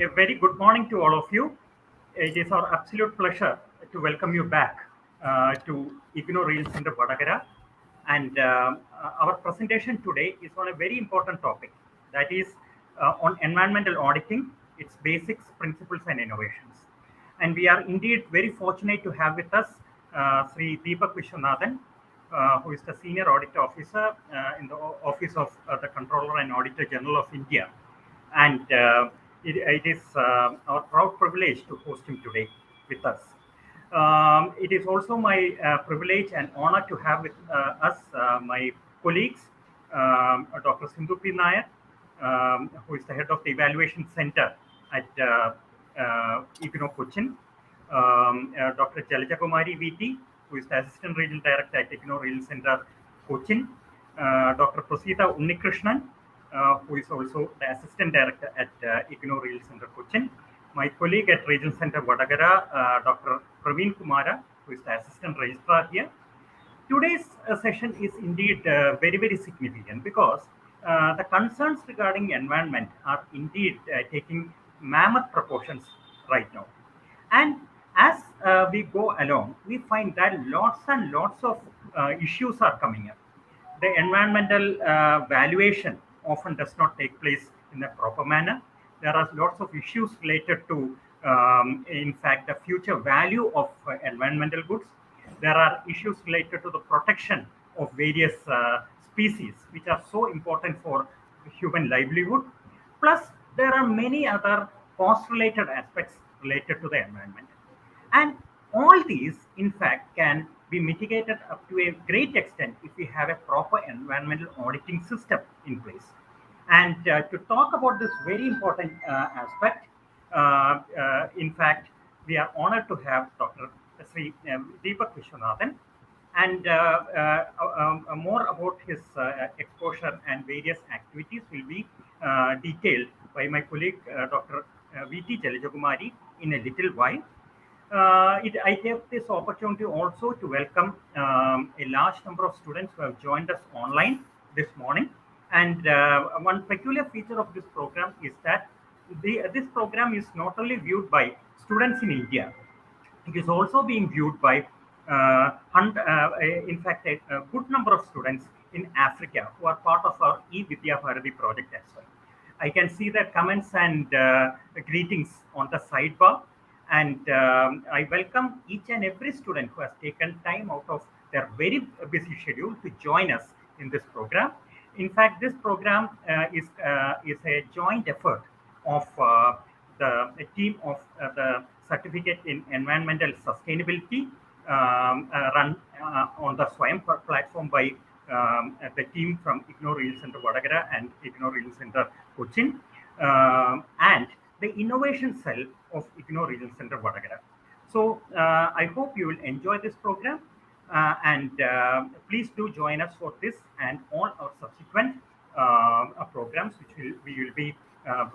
A very good morning to all of you. It is our absolute pleasure to welcome you back to IGNOU Real Center Vadagara. And our presentation today is on a very important topic, that is on environmental auditing, its basics, principles, and innovations. And we are indeed very fortunate to have with us Sri Deepak Vishwanathan, who is the Senior Audit Officer in the Office of the Controller and Auditor General of India. And it is our proud privilege to host him today with us. It is also my privilege and honor to have with us my colleagues, Dr. Sindhu P. Nair, who is the head of the Evaluation Center at IGNOU Cochin, Dr. Jalaja Kumari VT, who is the Assistant Regional Director at IGNOU Real Center Cochin, Dr. Prasita Unnikrishnan, who is also the Assistant Director at IGNOU Real Center Cochin. My colleague at Regional Center Vadagara, Dr. Praveen Kumara, who is the Assistant Registrar here. Today's session is indeed very, very significant because the concerns regarding environment are indeed taking mammoth proportions right now. And as we go along, we find that lots and lots of issues are coming up. The environmental valuation often does not take place in a proper manner. There are lots of issues related to, in fact, the future value of environmental goods. There are issues related to the protection of various species, which are so important for human livelihood. Plus, there are many other cost-related aspects related to the environment. And all these, in fact, can be mitigated up to a great extent if we have a proper environmental auditing system in place. And to talk about this very important aspect, in fact, we are honored to have Dr. Sri Deepak Vishwanathan, and more about his exposure and various activities will be detailed by my colleague, Dr. VT Jalajakumari, in a little while. I take this opportunity also to welcome a large number of students who have joined us online this morning. And one peculiar feature of this program is that this program is not only viewed by students in India, it is also being viewed by, in fact, a good number of students in Africa who are part of our eVidya Bharati project as well. I can see the comments and greetings on the sidebar. And I welcome each and every student who has taken time out of their very busy schedule to join us in this program. In fact, this program is a joint effort of the team of the Certificate in Environmental Sustainability run on the Swayam platform by the team from IGNOU Real Center Vadagara and IGNOU Real Center Cochin, and the innovation cell of IGNOU Regional Center Vadagara. So I hope you will enjoy this program and please do join us for this and all our subsequent programs which we will be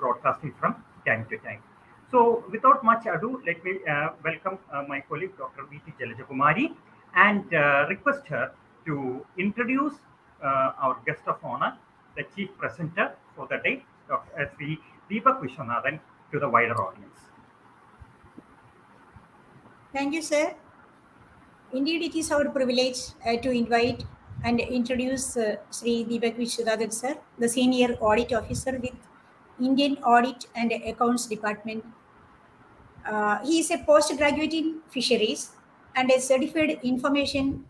broadcasting from time to time. So without much ado, let me welcome my colleague Dr. VT Jalajakumari and request her to introduce our guest of honor, the chief presenter for the day, Dr. Sri Deepak Vishwanathan, to the wider audience. Thank you, sir. Indeed, it is our privilege to invite and introduce Sri Deepak Vishwanathan, sir, the Senior Audit Officer with Indian Audit and Accounts Department. He is a postgraduate in Fisheries and a Certified Information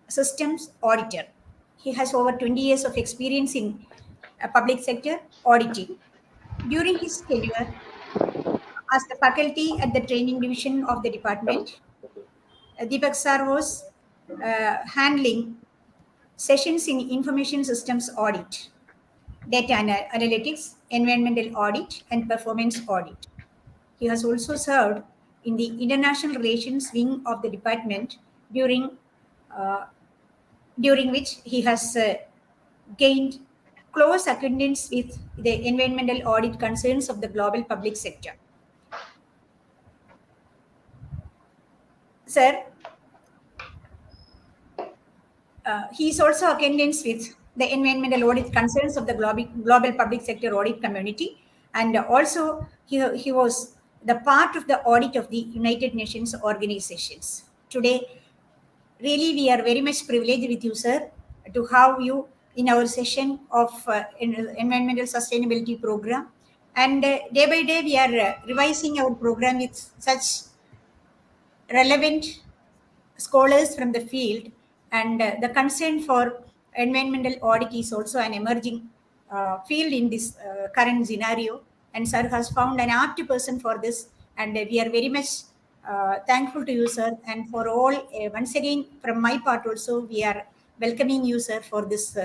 Systems Auditor. He has over 20 years of experience in public sector auditing. During his tenure as the faculty at the training division of the department, Deepak sir was handling sessions in information systems audit, data analytics, environmental audit, and performance audit. He has also served in the international relations wing of the department, during which he has gained close acquaintance with the environmental audit concerns of the global public sector. Sir, he is also acquaintance with the environmental audit concerns of the global public sector audit community And also he was the part of the audit of the United Nations organizations. Today, really, we are very much privileged with you, sir, to have you in our session of environmental sustainability program. And day by day, we are revising our program with such relevant scholars from the field. And the concern for environmental audit is also an emerging field in this current scenario. And sir has found an apt person for this. And we are very much thankful to you, sir. And for all, once again, from my part also, we are welcoming you, sir, for this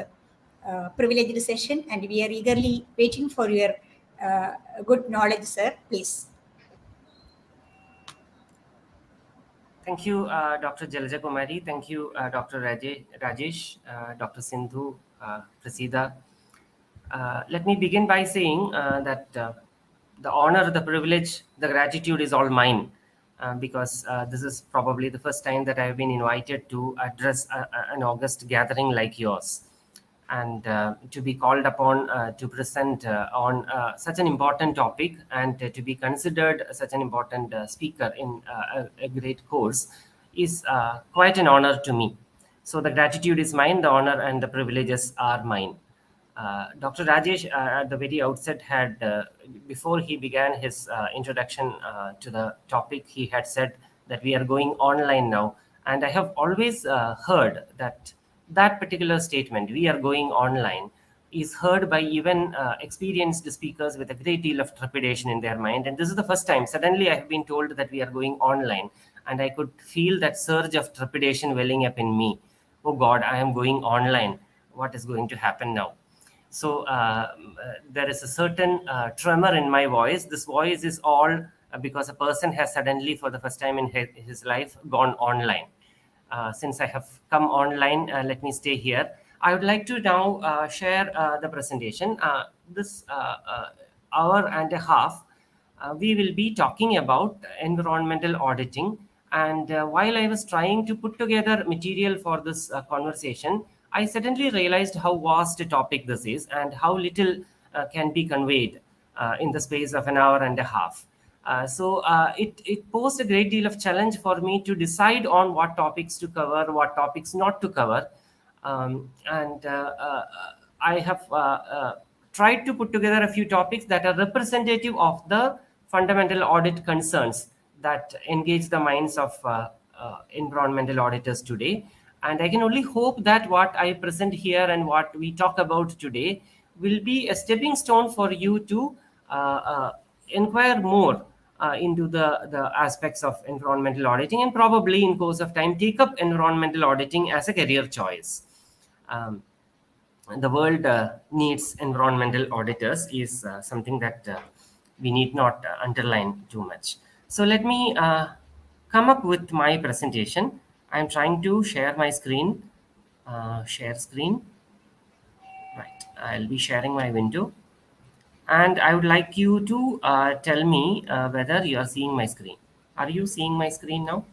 privileged session. And we are eagerly waiting for your good knowledge, sir. Please. Thank you, Dr. Jalaja Kumari. Thank you, Dr. Rajesh, Dr. Sindhu, Prasida. Let me begin by saying that the honor, the privilege, the gratitude is all mine, because this is probably the first time that I have been invited to address an August gathering like yours, and to be called upon to present on such an important topic, and to be considered such an important speaker in a great course is quite an honor to me. So the gratitude is mine, the honor and the privileges are mine. Dr. Rajesh, at the very outset, had before he began his introduction to the topic, he had said that we are going online now, and I have always heard that that particular statement, "we are going online," is heard by even experienced speakers with a great deal of trepidation in their mind. And this is the first time suddenly I have been told that we are going online, and I could feel that surge of trepidation welling up in me. Oh God, I am going online. What is going to happen now? So there is a certain tremor in my voice. This voice is all because a person has suddenly, for the first time in his life, gone online. Since I have come online, let me stay here. I would like to now share the presentation. This hour and a half, we will be talking about environmental auditing. And while I was trying to put together material for this conversation, I suddenly realized how vast a topic this is and how little can be conveyed in the space of an hour and a half. It posed a great deal of challenge for me to decide on what topics to cover, what topics not to cover. I have tried to put together a few topics that are representative of the fundamental audit concerns that engage the minds of environmental auditors today. And I can only hope that what I present here and what we talk about today will be a stepping stone for you to inquire more into the aspects of environmental auditing, and probably in course of time take up environmental auditing as a career choice. The world needs environmental auditors is something that we need not underline too much. So let me come up with my presentation. I'm trying to share my screen. Share screen. Right. I'll be sharing my window. And I would like you to tell me whether you are seeing my screen. Are you seeing my screen now?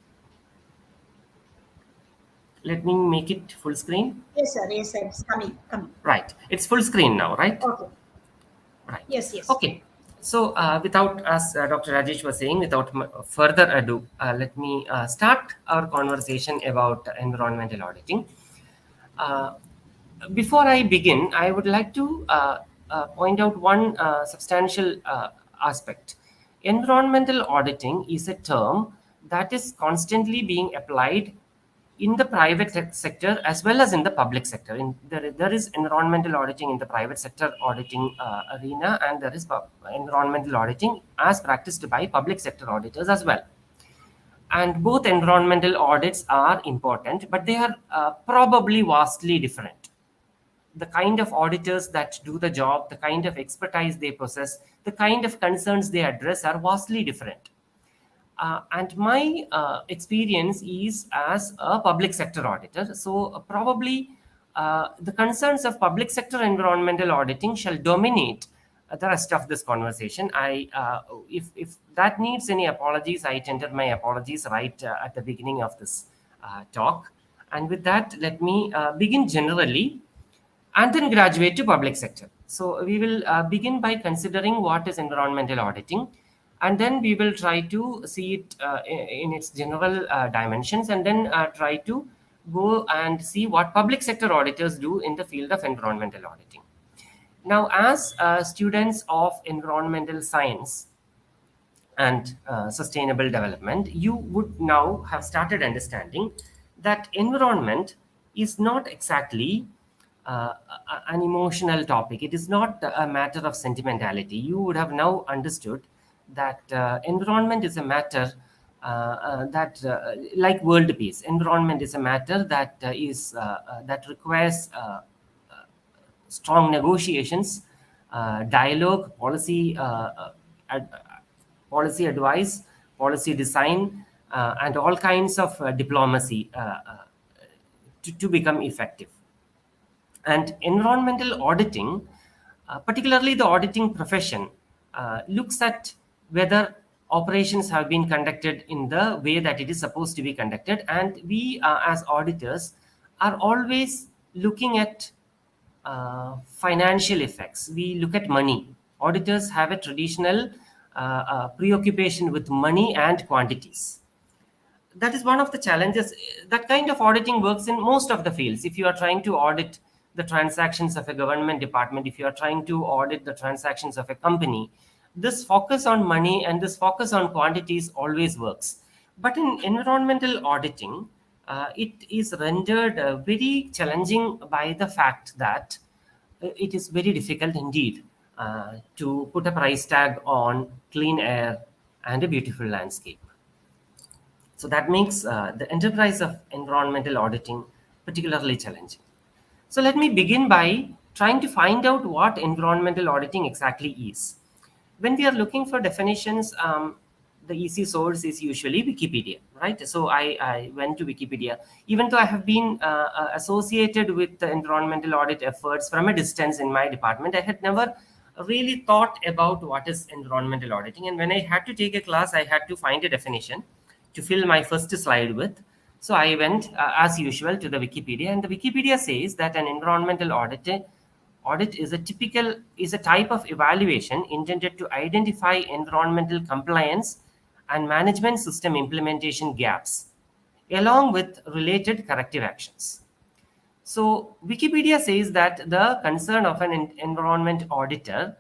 Let me make it full screen. Yes, sir. Yes, sir. It's coming. Right. It's full screen now, right? Okay. Right. Yes. Okay. So without, as Dr. Rajesh was saying, without further ado, let me start our conversation about environmental auditing. Before I begin, I would like to point out one substantial aspect. Environmental auditing is a term that is constantly being applied in the private sector as well as in the public sector. There is environmental auditing in the private sector auditing arena, and there is environmental auditing as practiced by public sector auditors as well. And both environmental audits are important, but they are probably vastly different. The kind of auditors that do the job, the kind of expertise they possess, the kind of concerns they address are vastly different. And my experience is as a public sector auditor. So probably the concerns of public sector environmental auditing shall dominate the rest of this conversation. If that needs any apologies, I tender my apologies right at the beginning of this talk. And with that, let me begin generally and then graduate to public sector. So we will begin by considering what is environmental auditing, and then we will try to see it in its general dimensions, and then try to go and see what public sector auditors do in the field of environmental auditing. Now, as students of environmental science and sustainable development, you would now have started understanding that environment is not exactly an emotional topic. It is not a matter of sentimentality. You would have now understood that environment is a matter like world peace. Environment is a matter that requires strong negotiations, dialogue, policy advice, policy design, and all kinds of diplomacy to become effective. And environmental auditing, particularly the auditing profession, looks at whether operations have been conducted in the way that it is supposed to be conducted. And we, as auditors, are always looking at financial effects. We look at money. Auditors have a traditional preoccupation with money and quantities. That is one of the challenges. That kind of auditing works in most of the fields. If you are trying to audit the transactions of a government department, if you are trying to audit the transactions of a company, this focus on money and this focus on quantities always works. But in environmental auditing, it is rendered very challenging by the fact that it is very difficult indeed to put a price tag on clean air and a beautiful landscape. So that makes the enterprise of environmental auditing particularly challenging. So let me begin by trying to find out what environmental auditing exactly is. When we are looking for definitions, the easy source is usually Wikipedia, right? So I went to Wikipedia. Even though I have been associated with the environmental audit efforts from a distance in my department, I had never really thought about what is environmental auditing. And when I had to take a class, I had to find a definition to fill my first slide with. So I went, as usual, to the Wikipedia, and the Wikipedia says that an environmental audit is a type of evaluation intended to identify environmental compliance and management system implementation gaps, along with related corrective actions. So Wikipedia says that the concern of an environment auditor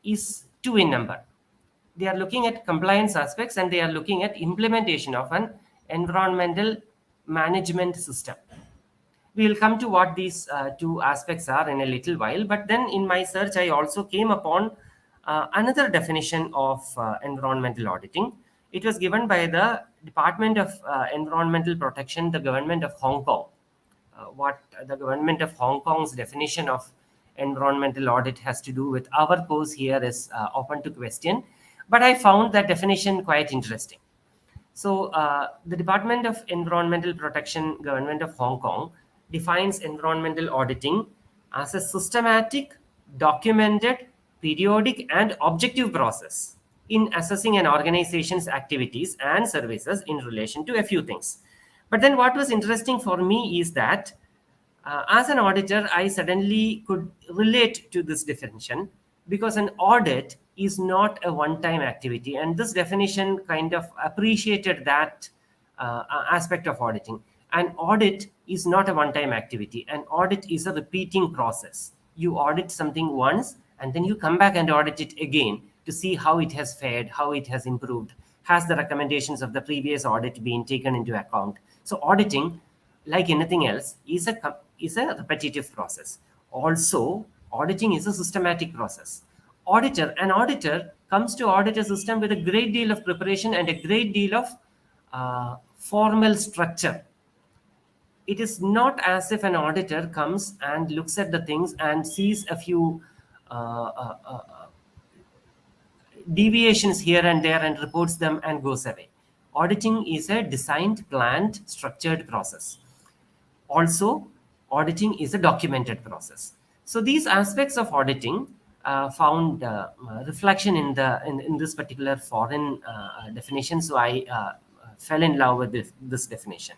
is two in number. They are looking at compliance aspects and they are looking at implementation of an environmental management system. We will come to what these two aspects are in a little while. But then in my search, I also came upon another definition of environmental auditing. It was given by the Department of Environmental Protection, the government of Hong Kong. What the government of Hong Kong's definition of environmental audit has to do with our course here is open to question. But I found that definition quite interesting. So the Department of Environmental Protection, Government of Hong Kong, defines environmental auditing as a systematic, documented, periodic, and objective process in assessing an organization's activities and services in relation to a few things. But then what was interesting for me is that as an auditor, I suddenly could relate to this definition because an audit is not a one-time activity. And this definition kind of appreciated that aspect of auditing. An audit is not a one-time activity. An audit is a repeating process. You audit something once, and then you come back and audit it again to see how it has fared, how it has improved. Has the recommendations of the previous audit been taken into account? So auditing, like anything else, is a repetitive process. Also, auditing is a systematic process. An auditor comes to audit a system with a great deal of preparation and a great deal of formal structure. It is not as if an auditor comes and looks at the things and sees a few deviations here and there and reports them and goes away. Auditing is a designed, planned, structured process. Also, auditing is a documented process. So these aspects of auditing found reflection in this particular foreign definition. So I fell in love with this definition.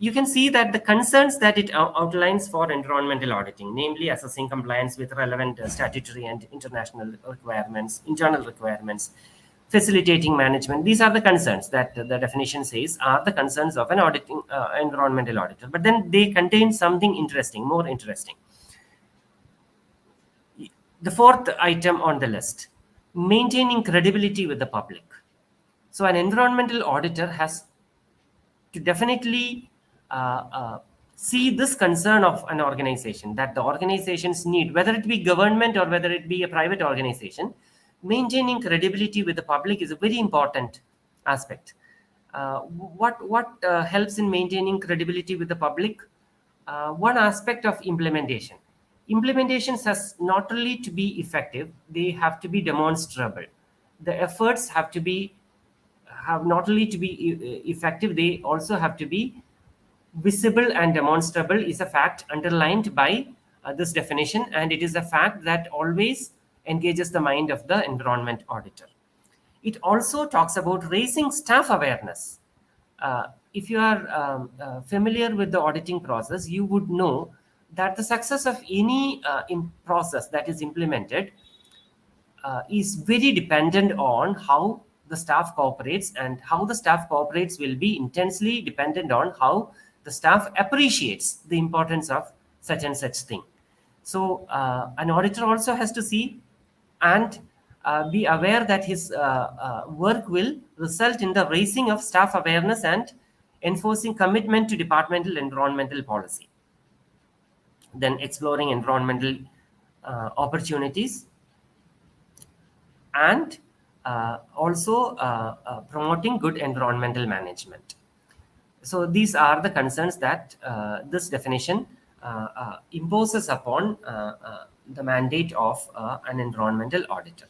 you can see that the concerns that it outlines for environmental auditing, namely assessing compliance with relevant statutory and international requirements, internal requirements, facilitating management. These are the concerns that the definition says are the concerns of an auditing environmental auditor. But then they contain something interesting, more interesting. The fourth item on the list, maintaining credibility with the public. So an environmental auditor has to definitely see this concern of an organization, that the organizations need, whether it be government or whether it be a private organization, maintaining credibility with the public is a very important aspect. What helps in maintaining credibility with the public? One aspect of implementation. Implementations has not only to be effective, they have to be demonstrable. The efforts have not only to be effective, they also have to be visible and demonstrable, is a fact underlined by this definition, and it is a fact that always engages the mind of the environment auditor. It also talks about raising staff awareness. If you are familiar with the auditing process, you would know that the success of any process that is implemented is very dependent on how the staff cooperates, and how the staff cooperates will be intensely dependent on how the staff appreciates the importance of such and such thing. So an auditor also has to see and be aware that his work will result in the raising of staff awareness and enforcing commitment to departmental environmental policy. Then exploring environmental opportunities, and also promoting good environmental management. So these are the concerns that this definition imposes upon the mandate of an environmental auditor.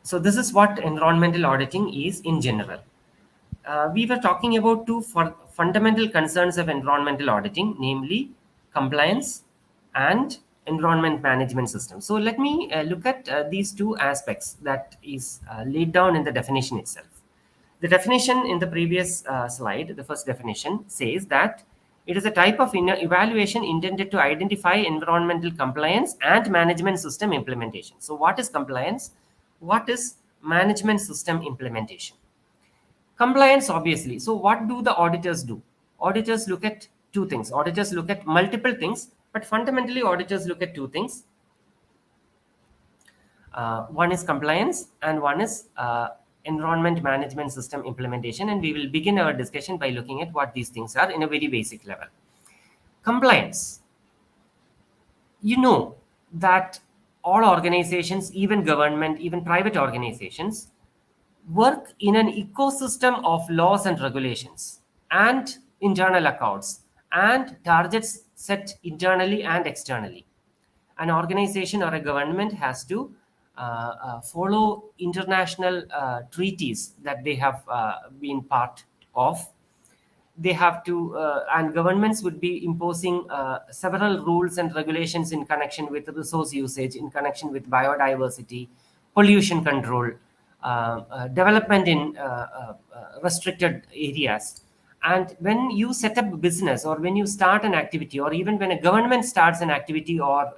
So this is what environmental auditing is in general. We were talking about two fundamental concerns of environmental auditing, namely compliance and environment management system. So let me look at these two aspects that is laid down in the definition itself. The definition in the previous slide, the first definition, says that it is a type of evaluation intended to identify environmental compliance and management system implementation. So what is compliance? What is management system implementation? Compliance, obviously. So what do the auditors do? Auditors look at two things. Auditors look at multiple things, but fundamentally auditors look at two things. One is compliance and one is environment management system implementation, and we will begin our discussion by looking at what these things are in a very basic level. Compliance. You know that all organizations, even government, even private organizations, work in an ecosystem of laws and regulations and internal accounts and targets set internally and externally. An organization or a government has to follow international treaties that they have been part of. They have to, and governments would be imposing several rules and regulations in connection with resource usage, in connection with biodiversity, pollution control, development in restricted areas. And when you set up a business, or when you start an activity, or even when a government starts an activity or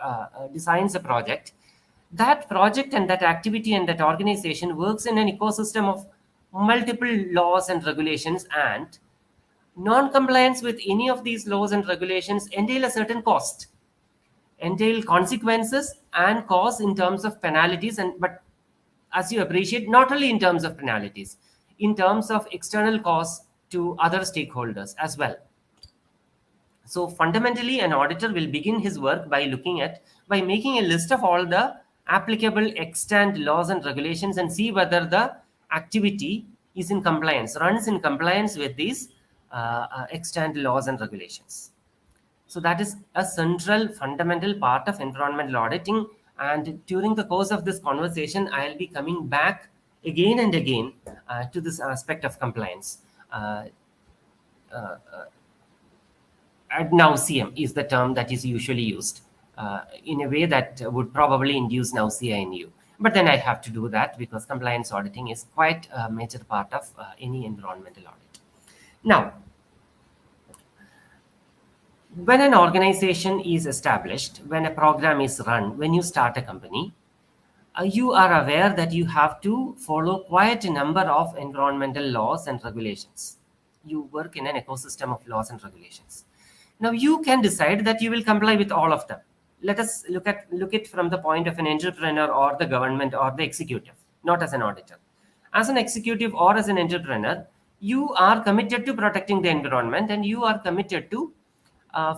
designs a project, that project and that activity and that organization works in an ecosystem of multiple laws and regulations, and non-compliance with any of these laws and regulations entail a certain cost, entail consequences and cause in terms of penalties, and but as you appreciate, not only in terms of penalties, in terms of external costs to other stakeholders as well. So fundamentally, an auditor will begin his work by making a list of all the applicable extant laws and regulations, and see whether the activity is in compliance, runs in compliance with these extant laws and regulations. So that is a central fundamental part of environmental auditing. And during the course of this conversation, I'll be coming back again and again to this aspect of compliance. Ad nauseam is the term that is usually used in a way that would probably induce nausea in you. But then I have to do that because compliance auditing is quite a major part of any environmental audit. Now, when an organization is established, when a program is run, when you start a company, you are aware that you have to follow quite a number of environmental laws and regulations. You work in an ecosystem of laws and regulations. Now you can decide that you will comply with all of them. Let us look it from the point of an entrepreneur or the government or the executive, not as an auditor. As an executive or as an entrepreneur, you are committed to protecting the environment and you are committed to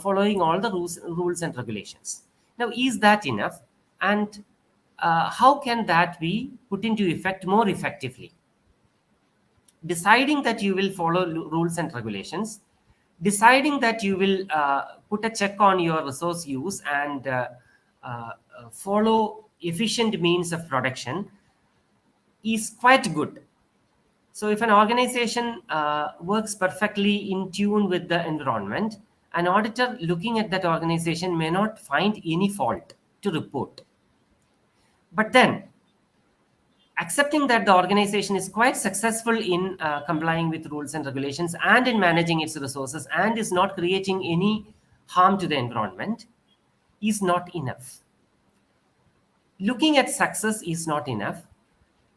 following all the rules and regulations. Now, is that enough? And how can that be put into effect more effectively? Deciding that you will follow rules and regulations, deciding that you will put a check on your resource use and follow efficient means of production is quite good. So if an organization works perfectly in tune with the environment, an auditor looking at that organization may not find any fault to report. But then, accepting that the organization is quite successful in complying with rules and regulations and in managing its resources and is not creating any harm to the environment is not enough. Looking at success is not enough.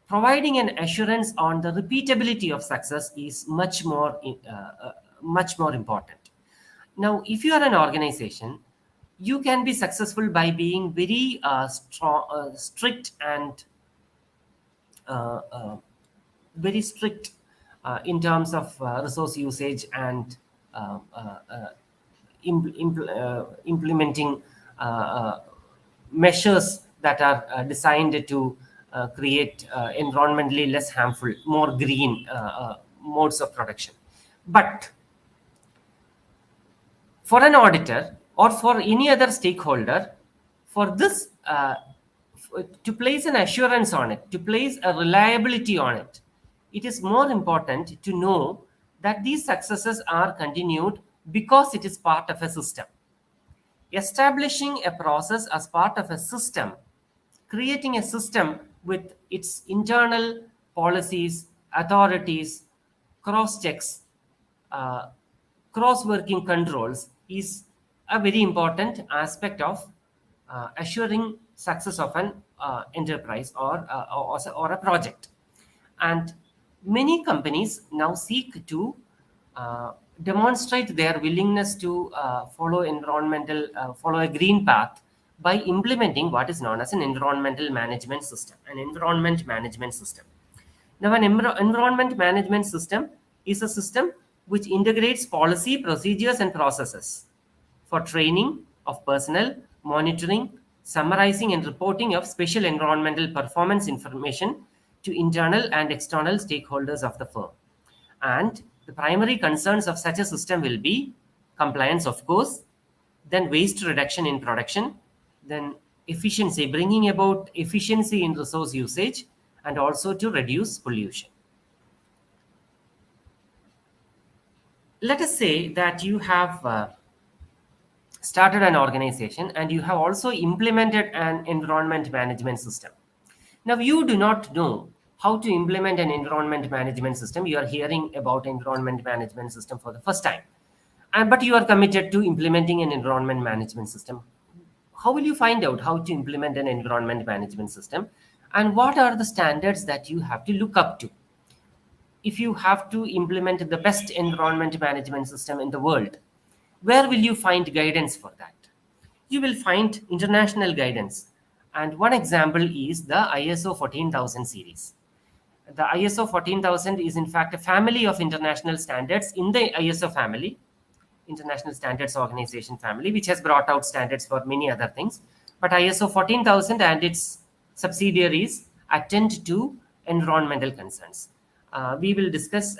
Providing an assurance on the repeatability of success is much more important. Now, if you are an organization, you can be successful by being very strict and very strict in terms of resource usage and implementing measures that are designed to create environmentally less harmful, more green modes of production. But for an auditor or for any other stakeholder, for this to place an assurance on it, to place a reliability on it, it is more important to know that these successes are continued because it is part of a system. Establishing a process as part of a system, creating a system with its internal policies, authorities, cross checks, cross working controls is a very important aspect of assuring success of an enterprise or a project. And many companies now seek to demonstrate their willingness to follow a green path by implementing what is known as an environment management system. Now, an environment management system is a system which integrates policy, procedures, and processes for training of personnel, monitoring, summarizing, and reporting of special environmental performance information to internal and external stakeholders of the firm. And the primary concerns of such a system will be compliance, of course, then waste reduction in production, then efficiency, bringing about efficiency in resource usage, and also to reduce pollution. Let us say that you have started an organization and you have also implemented an environment management system. Now, you do not know how to implement an environment management system. You are hearing about environment management system for the first time, but you are committed to implementing an environment management system. How will you find out how to implement an environment management system? And what are the standards that you have to look up to? If you have to implement the best environment management system in the world, where will you find guidance for that? You will find international guidance. And one example is the ISO 14000 series. The ISO 14000 is in fact a family of international standards in the ISO family, International Standards Organization family, which has brought out standards for many other things. But ISO 14000 and its subsidiaries attend to environmental concerns. We will discuss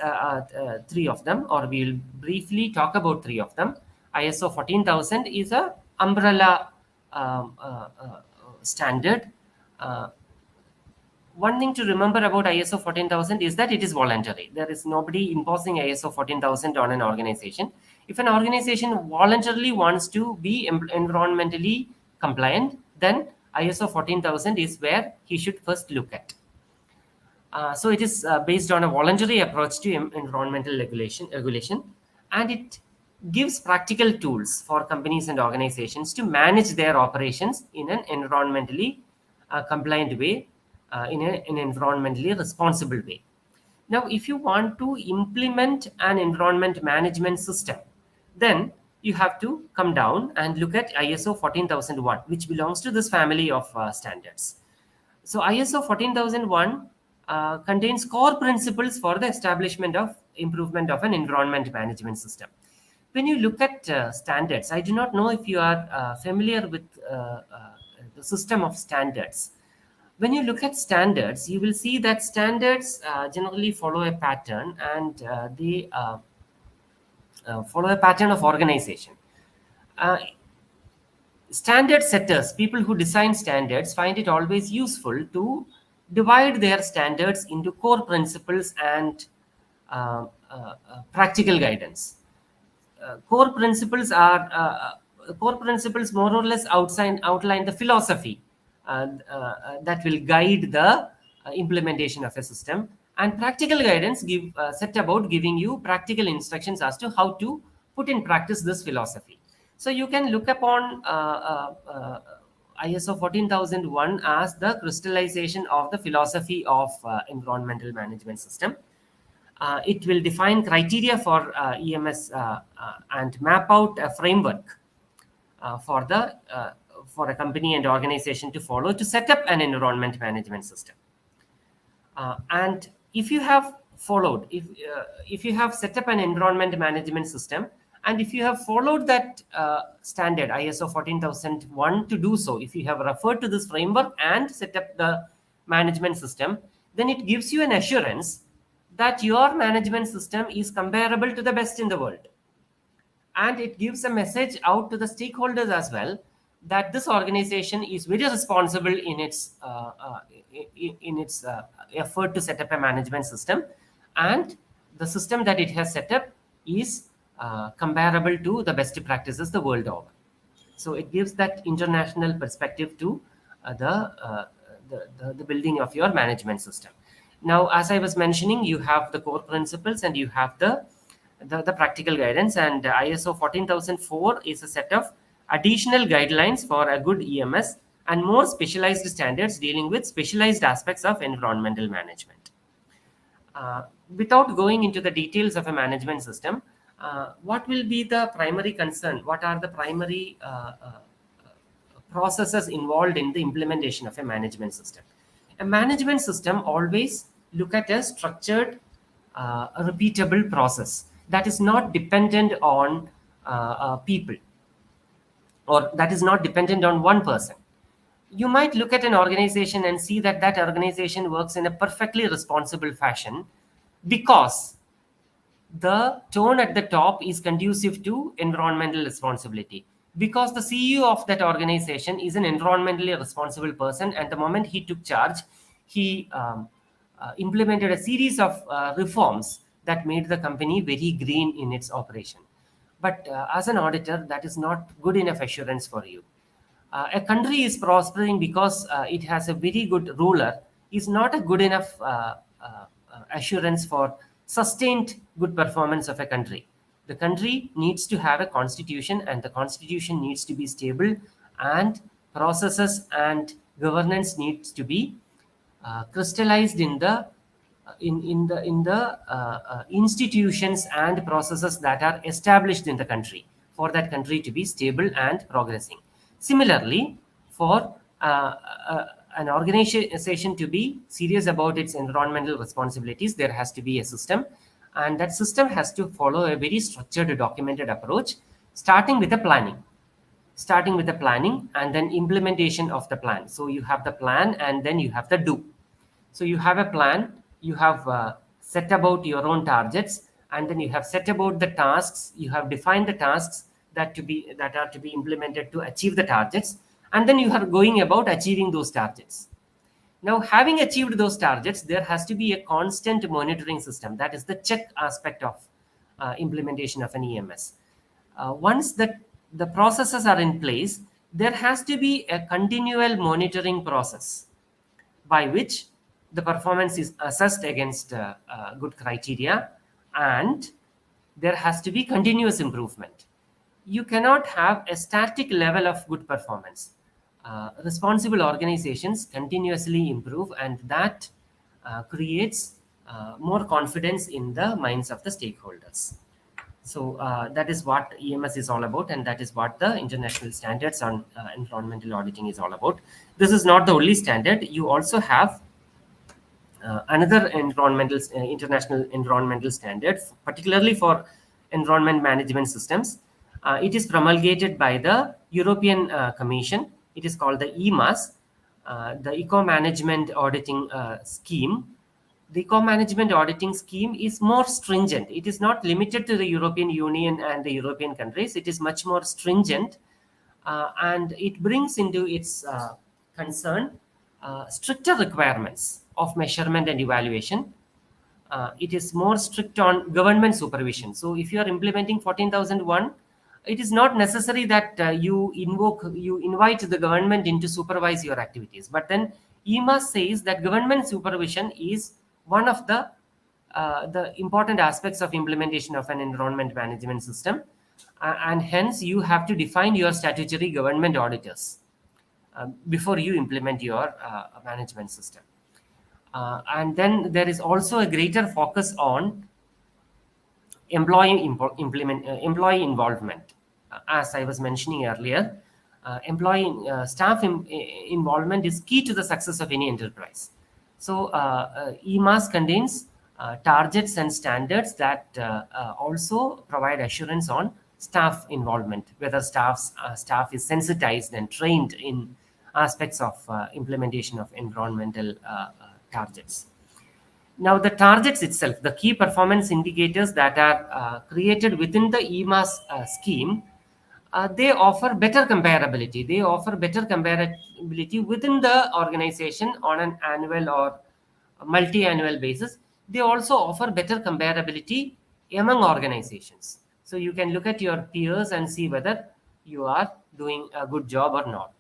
three of them, or we will briefly talk about three of them. ISO 14000 is a umbrella standard. One thing to remember about ISO 14000 is that it is voluntary. There is nobody imposing ISO 14000 on an organization. If an organization voluntarily wants to be environmentally compliant, then ISO 14000 is where he should first look at. So it is based on a voluntary approach to environmental regulation, and it gives practical tools for companies and organizations to manage their operations in an environmentally compliant way, in an environmentally responsible way. Now, if you want to implement an environment management system, then you have to come down and look at ISO 14001, which belongs to this family of standards. So ISO 14001 contains core principles for the establishment of improvement of an environment management system. When you look at standards, I do not know if you are familiar with the system of standards. When you look at standards, you will see that standards generally follow a pattern, and they follow a pattern of organization. Uh, Standard setters, people who design standards, find it always useful to divide their standards into core principles and practical guidance. Core principles more or less outline the philosophy that will guide the implementation of a system, and practical guidance set about giving you practical instructions as to how to put in practice this philosophy. So you can look upon ISO 14001 as the crystallization of the philosophy of environmental management system. It will define criteria for EMS and map out a framework for a company and organization to follow to set up an environment management system. And if you have followed, if you have set up an environment management system, and if you have followed that standard ISO 14001 to do so, if you have referred to this framework and set up the management system, then it gives you an assurance that your management system is comparable to the best in the world. And it gives a message out to the stakeholders as well that this organization is very responsible in its effort to set up a management system, and the system that it has set up is comparable to the best practices the world over. So it gives that international perspective to the building of your management system. Now, as I was mentioning, you have the core principles and you have the practical guidance, and ISO 14004 is a set of additional guidelines for a good EMS and more specialized standards dealing with specialized aspects of environmental management. Without going into the details of a management system, what will be the primary concern? What are the primary processes involved in the implementation of a management system? A management system always look at a structured, repeatable process that is not dependent on people, or that is not dependent on one person. You might look at an organization and see that that organization works in a perfectly responsible fashion because the tone at the top is conducive to environmental responsibility, because the CEO of that organization is an environmentally responsible person, and the moment he took charge, he implemented a series of reforms that made the company very green in its operation. But as an auditor, that is not good enough assurance for you. A country is prospering because it has a very good ruler is not a good enough assurance for sustained good performance of a country. The country needs to have a constitution, and the constitution needs to be stable, and processes and governance needs to be crystallized in the institutions and processes that are established in the country for that country to be stable and progressing. Similarly, for an organization to be serious about its environmental responsibilities, there has to be a system, and that system has to follow a very structured, documented approach, starting with the planning and then implementation of the plan. So you have the plan and then you have the do. So you have a plan, you have set about your own targets, and then you have set about the tasks, you have defined the tasks that are to be implemented to achieve the targets, and then you are going about achieving those targets. Now, having achieved those targets, there has to be a constant monitoring system. That is the check aspect of implementation of an EMS. Once the processes are in place, there has to be a continual monitoring process by which the performance is assessed against good criteria, and there has to be continuous improvement. You cannot have a static level of good performance. Responsible organizations continuously improve, and that creates more confidence in the minds of the stakeholders. So that is what EMS is all about, and that is what the international standards on environmental auditing is all about. This is not the only standard. You also have another international environmental standard, particularly for environment management systems. It is promulgated by the European Commission. It is called the EMAS, the Eco Management Auditing Scheme. The Eco Management Auditing Scheme is more stringent. It is not limited to the European Union and the European countries. It is much more stringent, and it brings into its concern stricter requirements of measurement and evaluation. It is more strict on government supervision. So if you are implementing 14,001, it is not necessary that you invite the government in to supervise your activities. But then EMA says that government supervision is one of the important aspects of implementation of an environment management system, and hence you have to define your statutory government auditors before you implement your management system. And then there is also a greater focus on employee involvement. As I was mentioning earlier, staff involvement is key to the success of any enterprise. So EMAS contains targets and standards that also provide assurance on staff involvement, whether staff is sensitized and trained in aspects of implementation of environmental targets. Now, the targets itself, the key performance indicators that are created within the EMAS scheme, they offer better comparability. They offer better comparability within the organization on an annual or multi-annual basis. They also offer better comparability among organizations. So you can look at your peers and see whether you are doing a good job or not.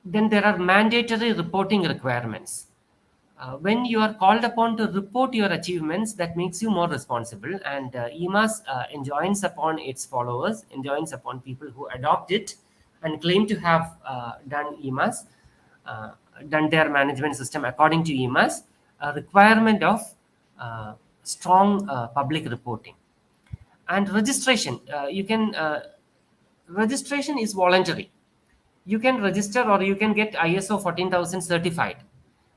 Then there are mandatory reporting requirements. When you are called upon to report your achievements, that makes you more responsible, and EMAS enjoins upon its followers, enjoins upon people who adopt it and claim to have done EMAS, done their management system according to EMAS, a requirement of strong public reporting. And registration, registration is voluntary. You can register or you can get ISO 14,000 certified.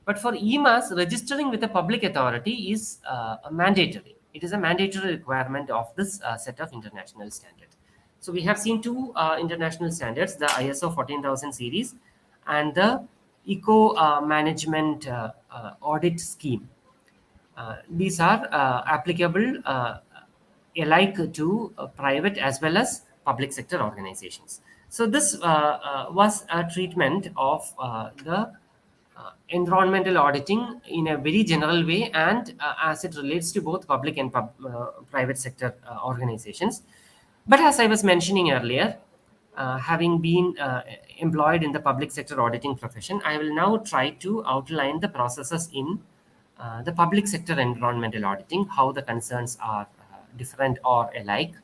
But for EMAS, registering with a public authority is mandatory. It is a mandatory requirement of this set of international standards. So we have seen two international standards, the ISO 14,000 series and the Eco Management Audit Scheme. These are applicable alike to private as well as public sector organizations. So this was a treatment of the environmental auditing in a very general way, and as it relates to both public and private sector organizations. But as I was mentioning earlier, having been employed in the public sector auditing profession, I will now try to outline the processes in the public sector environmental auditing, how the concerns are different or alike,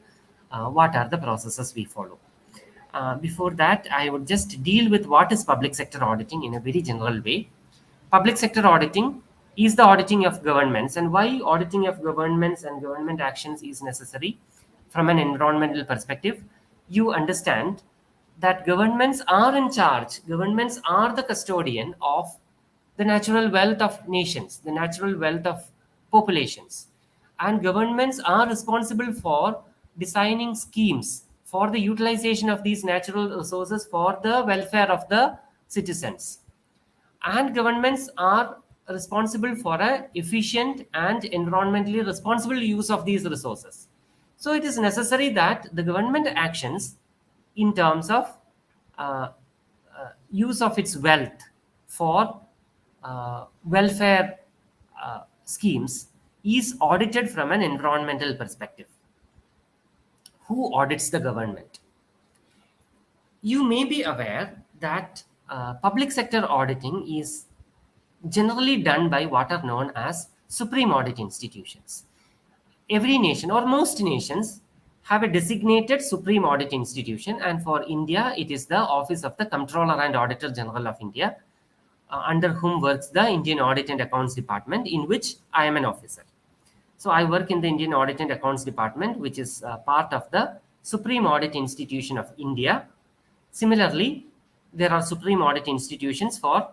what are the processes we follow. Before that, I would just deal with what is public sector auditing in a very general way. Public sector auditing is the auditing of governments, and why auditing of governments and government actions is necessary from an environmental perspective. You understand that governments are in charge, governments are the custodian of the natural wealth of nations, the natural wealth of populations, and governments are responsible for designing schemes for the utilization of these natural resources for the welfare of the citizens. And governments are responsible for an efficient and environmentally responsible use of these resources. So it is necessary that the government actions in terms of use of its wealth for welfare schemes is audited from an environmental perspective. Who audits the government? You may be aware that public sector auditing is generally done by what are known as supreme audit institutions. every nation or most nations have a designated supreme audit institution, and for India it is the Office of the Comptroller and Auditor General of India, under whom works the Indian Audit and Accounts Department, in which I am an officer. So I work in the Indian Audit and Accounts Department, which is part of the Supreme Audit Institution of India. Similarly, there are Supreme Audit institutions for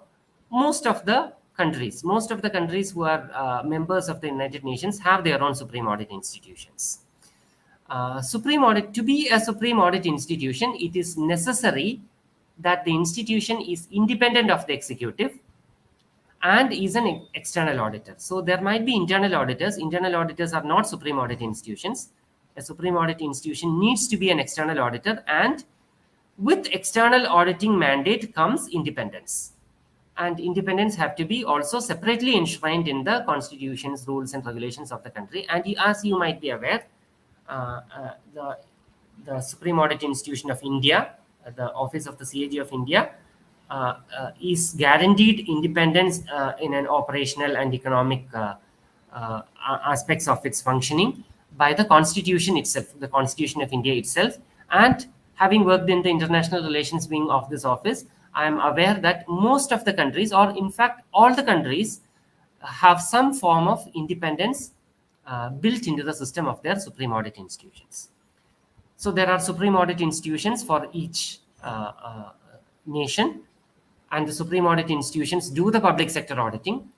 most of the countries. Most of the countries who are members of the United Nations have their own Supreme Audit institutions. Supreme Audit, to be a Supreme Audit institution, it is necessary that the institution is independent of the executive and is an external auditor. So there might be internal auditors. Internal auditors are not Supreme Audit institutions. A Supreme Audit institution needs to be an external auditor, and with external auditing mandate comes independence. And independence have to be also separately enshrined in the constitutions, rules and regulations of the country. And as you might be aware, the Supreme Audit Institution of India, the Office of the CAG of India, is guaranteed independence in an operational and economic aspects of its functioning by the Constitution itself, the Constitution of India itself. And having worked in the international relations wing of this office, I am aware that most of the countries, or in fact all the countries, have some form of independence built into the system of their Supreme Audit institutions. So there are Supreme Audit institutions for each nation, and the Supreme Audit institutions do the public sector auditing.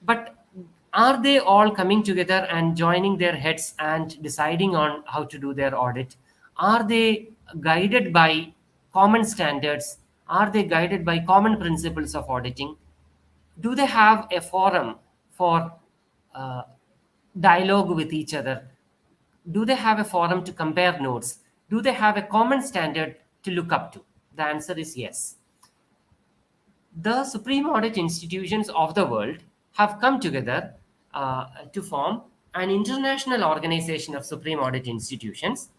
But are they all coming together and joining their heads and deciding on how to do their audit? Are they guided by common standards? Are they guided by common principles of auditing? Do they have a forum for dialogue with each other? Do they have a forum to compare notes? Do they have a common standard to look up to? The answer is yes. The Supreme Audit institutions of the world have come together to form an international organization of Supreme Audit institutions.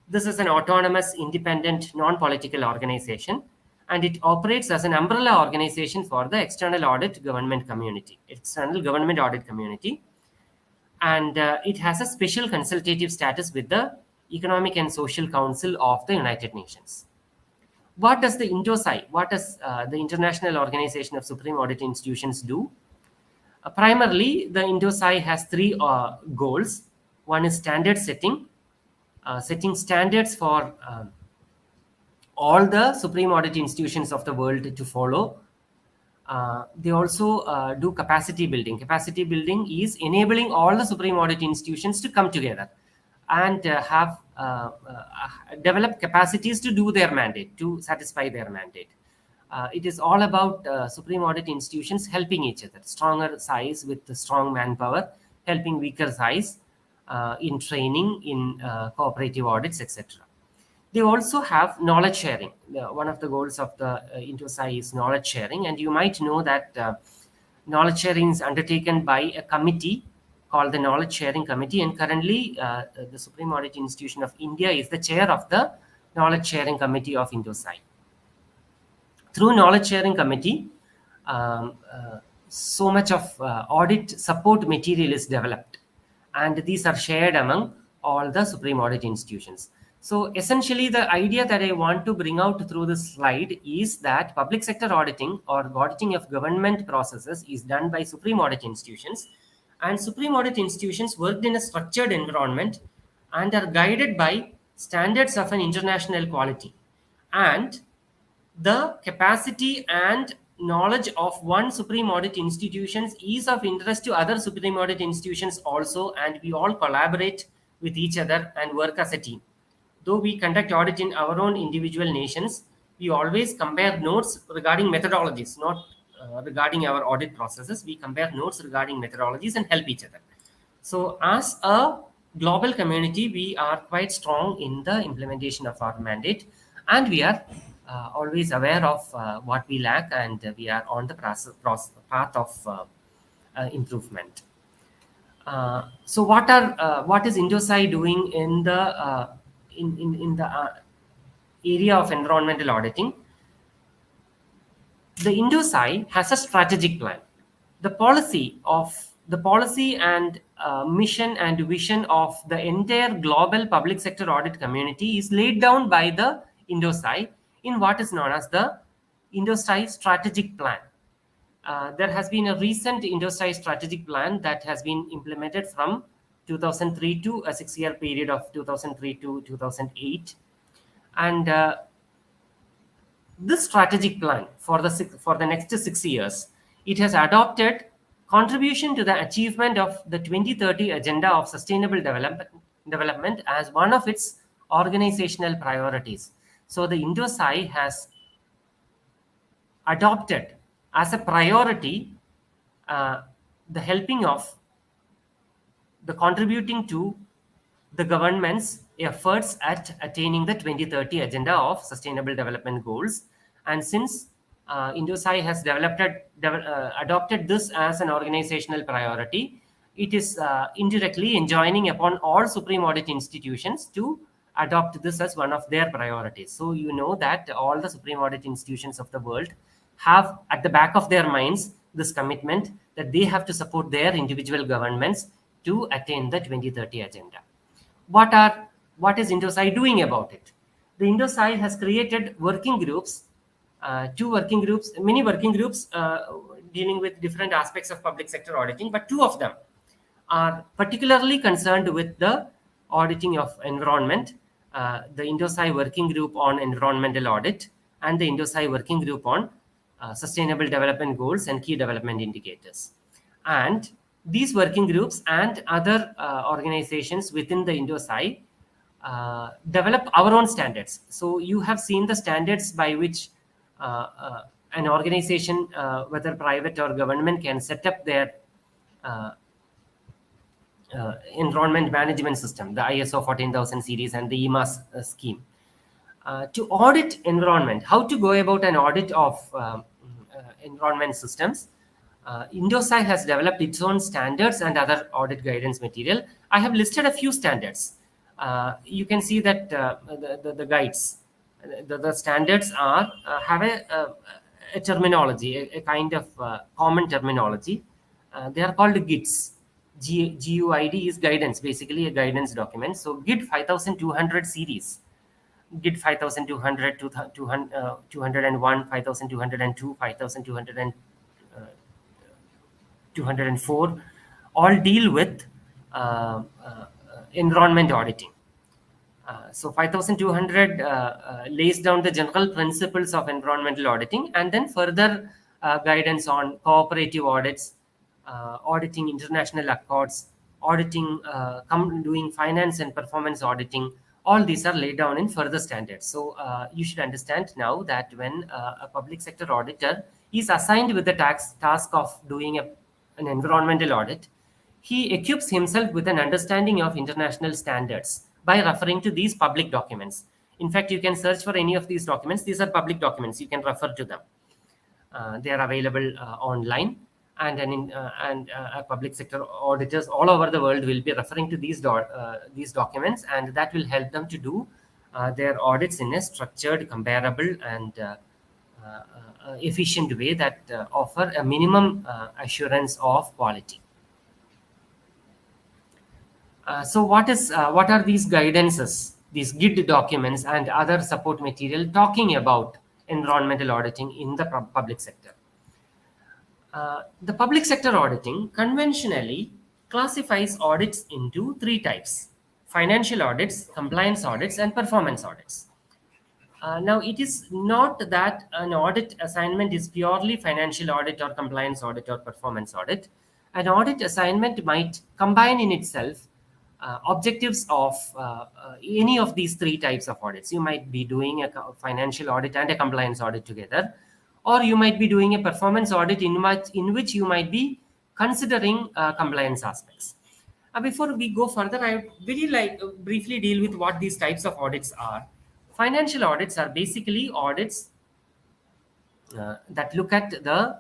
This is an autonomous, independent, non-political organization, and it operates as an umbrella organization for the external audit government community, external government audit community. And it has a special consultative status with the Economic and Social Council of the United Nations. What does the INDOSI, what does the International Organization of Supreme Audit Institutions do? Primarily, the INDOSI has three goals. One is standard setting, setting standards for all the Supreme Audit institutions of the world to follow. They also do capacity building. Capacity building is enabling all the Supreme Audit institutions to come together and have develop capacities to do their mandate, to satisfy their mandate. It is all about Supreme Audit institutions helping each other, stronger size with the strong manpower, helping weaker size in training, in cooperative audits, etc. They also have knowledge sharing. One of the goals of the INDOSI is knowledge sharing, and you might know that knowledge sharing is undertaken by a committee called the Knowledge Sharing Committee, and currently the Supreme Audit Institution of India is the chair of the Knowledge Sharing Committee of INDOSI. Through Knowledge Sharing Committee, so much of audit support material is developed, and these are shared among all the Supreme Audit institutions. So essentially, the idea that I want to bring out through this slide is that public sector auditing, or auditing of government processes, is done by Supreme Audit institutions, and Supreme Audit institutions worked in a structured environment and are guided by standards of an international quality. And the capacity and knowledge of one Supreme Audit institution is of interest to other Supreme Audit institutions also, and we all collaborate with each other and work as a team. Though we conduct audit in our own individual nations, we always compare notes regarding methodologies, not regarding our audit processes. We compare notes regarding methodologies and help each other. So as a global community, we are quite strong in the implementation of our mandate, and we are always aware of what we lack, and we are on the path of improvement. So what is INDOSI doing in the area of environmental auditing? The INDOSI has a strategic plan. The policy of the policy and mission and vision of the entire global public sector audit community is laid down by the INDOSAI in what is known as the INDOSAI strategic plan. There has been a recent INDOSAI strategic plan that has been implemented from 2003 to a 6-year period of 2003 to 2008. And this strategic plan for the next 6 years, it has adopted contribution to the achievement of the 2030 agenda of sustainable development as one of its organizational priorities. So the INDOSAI has adopted as a priority the helping of the contributing to the government's efforts at attaining the 2030 agenda of sustainable development goals. And since INDOSAI has adopted this as an organizational priority, it is indirectly enjoining upon all Supreme Audit institutions to adopt this as one of their priorities. So you know that all the Supreme Audit institutions of the world have at the back of their minds this commitment that they have to support their individual governments to attain the 2030 agenda. What is INDOSAI doing about it? The INDOSAI has created working groups, many working groups dealing with different aspects of public sector auditing, but 2 of them are particularly concerned with the auditing of environment, the INDOSAI working group on environmental audit and the INDOSAI working group on sustainable development goals and key development indicators. And these working groups and other organizations within the INDOSAI develop our own standards. So you have seen the standards by which an organization, whether private or government, can set up their environment management system, the ISO 14000 series and the EMAS scheme. To audit environment, how to go about an audit of environment systems, INDOSAI has developed its own standards and other audit guidance material. I have listed a few standards. You can see that the guides, the standards are have a terminology, a kind of common terminology. They are called GIDs. GUID is guidance, basically a guidance document. So GID 5200 series, GID 5200, 201, 5202, 5204, all deal with environment auditing. So 5200 lays down the general principles of environmental auditing, and then further guidance on cooperative audits, auditing international accords, auditing, doing finance and performance auditing. All these are laid down in further standards. So you should understand now that when a public sector auditor is assigned with the task of doing an environmental audit, he equips himself with an understanding of international standards by referring to these public documents. In fact, you can search for any of these documents. These are public documents. You can refer to them. They are available online, and public sector auditors all over the world will be referring to these documents, and that will help them to do their audits in a structured, comparable, and efficient way that offer a minimum assurance of quality. So what are these guidances, these GID documents and other support material talking about environmental auditing in the public sector? The public sector auditing conventionally classifies audits into 3 types: financial audits, compliance audits, and performance audits. Now, it is not that an audit assignment is purely financial audit or compliance audit or performance audit. An audit assignment might combine in itself objectives of any of these 3 types of audits. You might be doing a financial audit and a compliance audit together, or you might be doing a performance audit in which you might be considering compliance aspects. Before we go further, I would really like to briefly deal with what these types of audits are. Financial audits are basically audits that look at the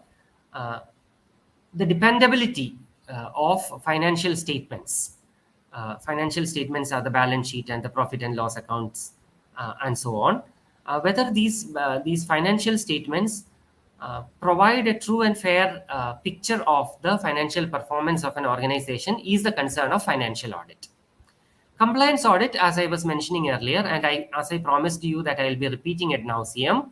dependability of financial statements. Financial statements are the balance sheet and the profit and loss accounts, and so on. Whether these financial statements provide a true and fair picture of the financial performance of an organization is the concern of financial audit. Compliance audit, as I was mentioning earlier, and as I promised you that I will be repeating ad nauseum,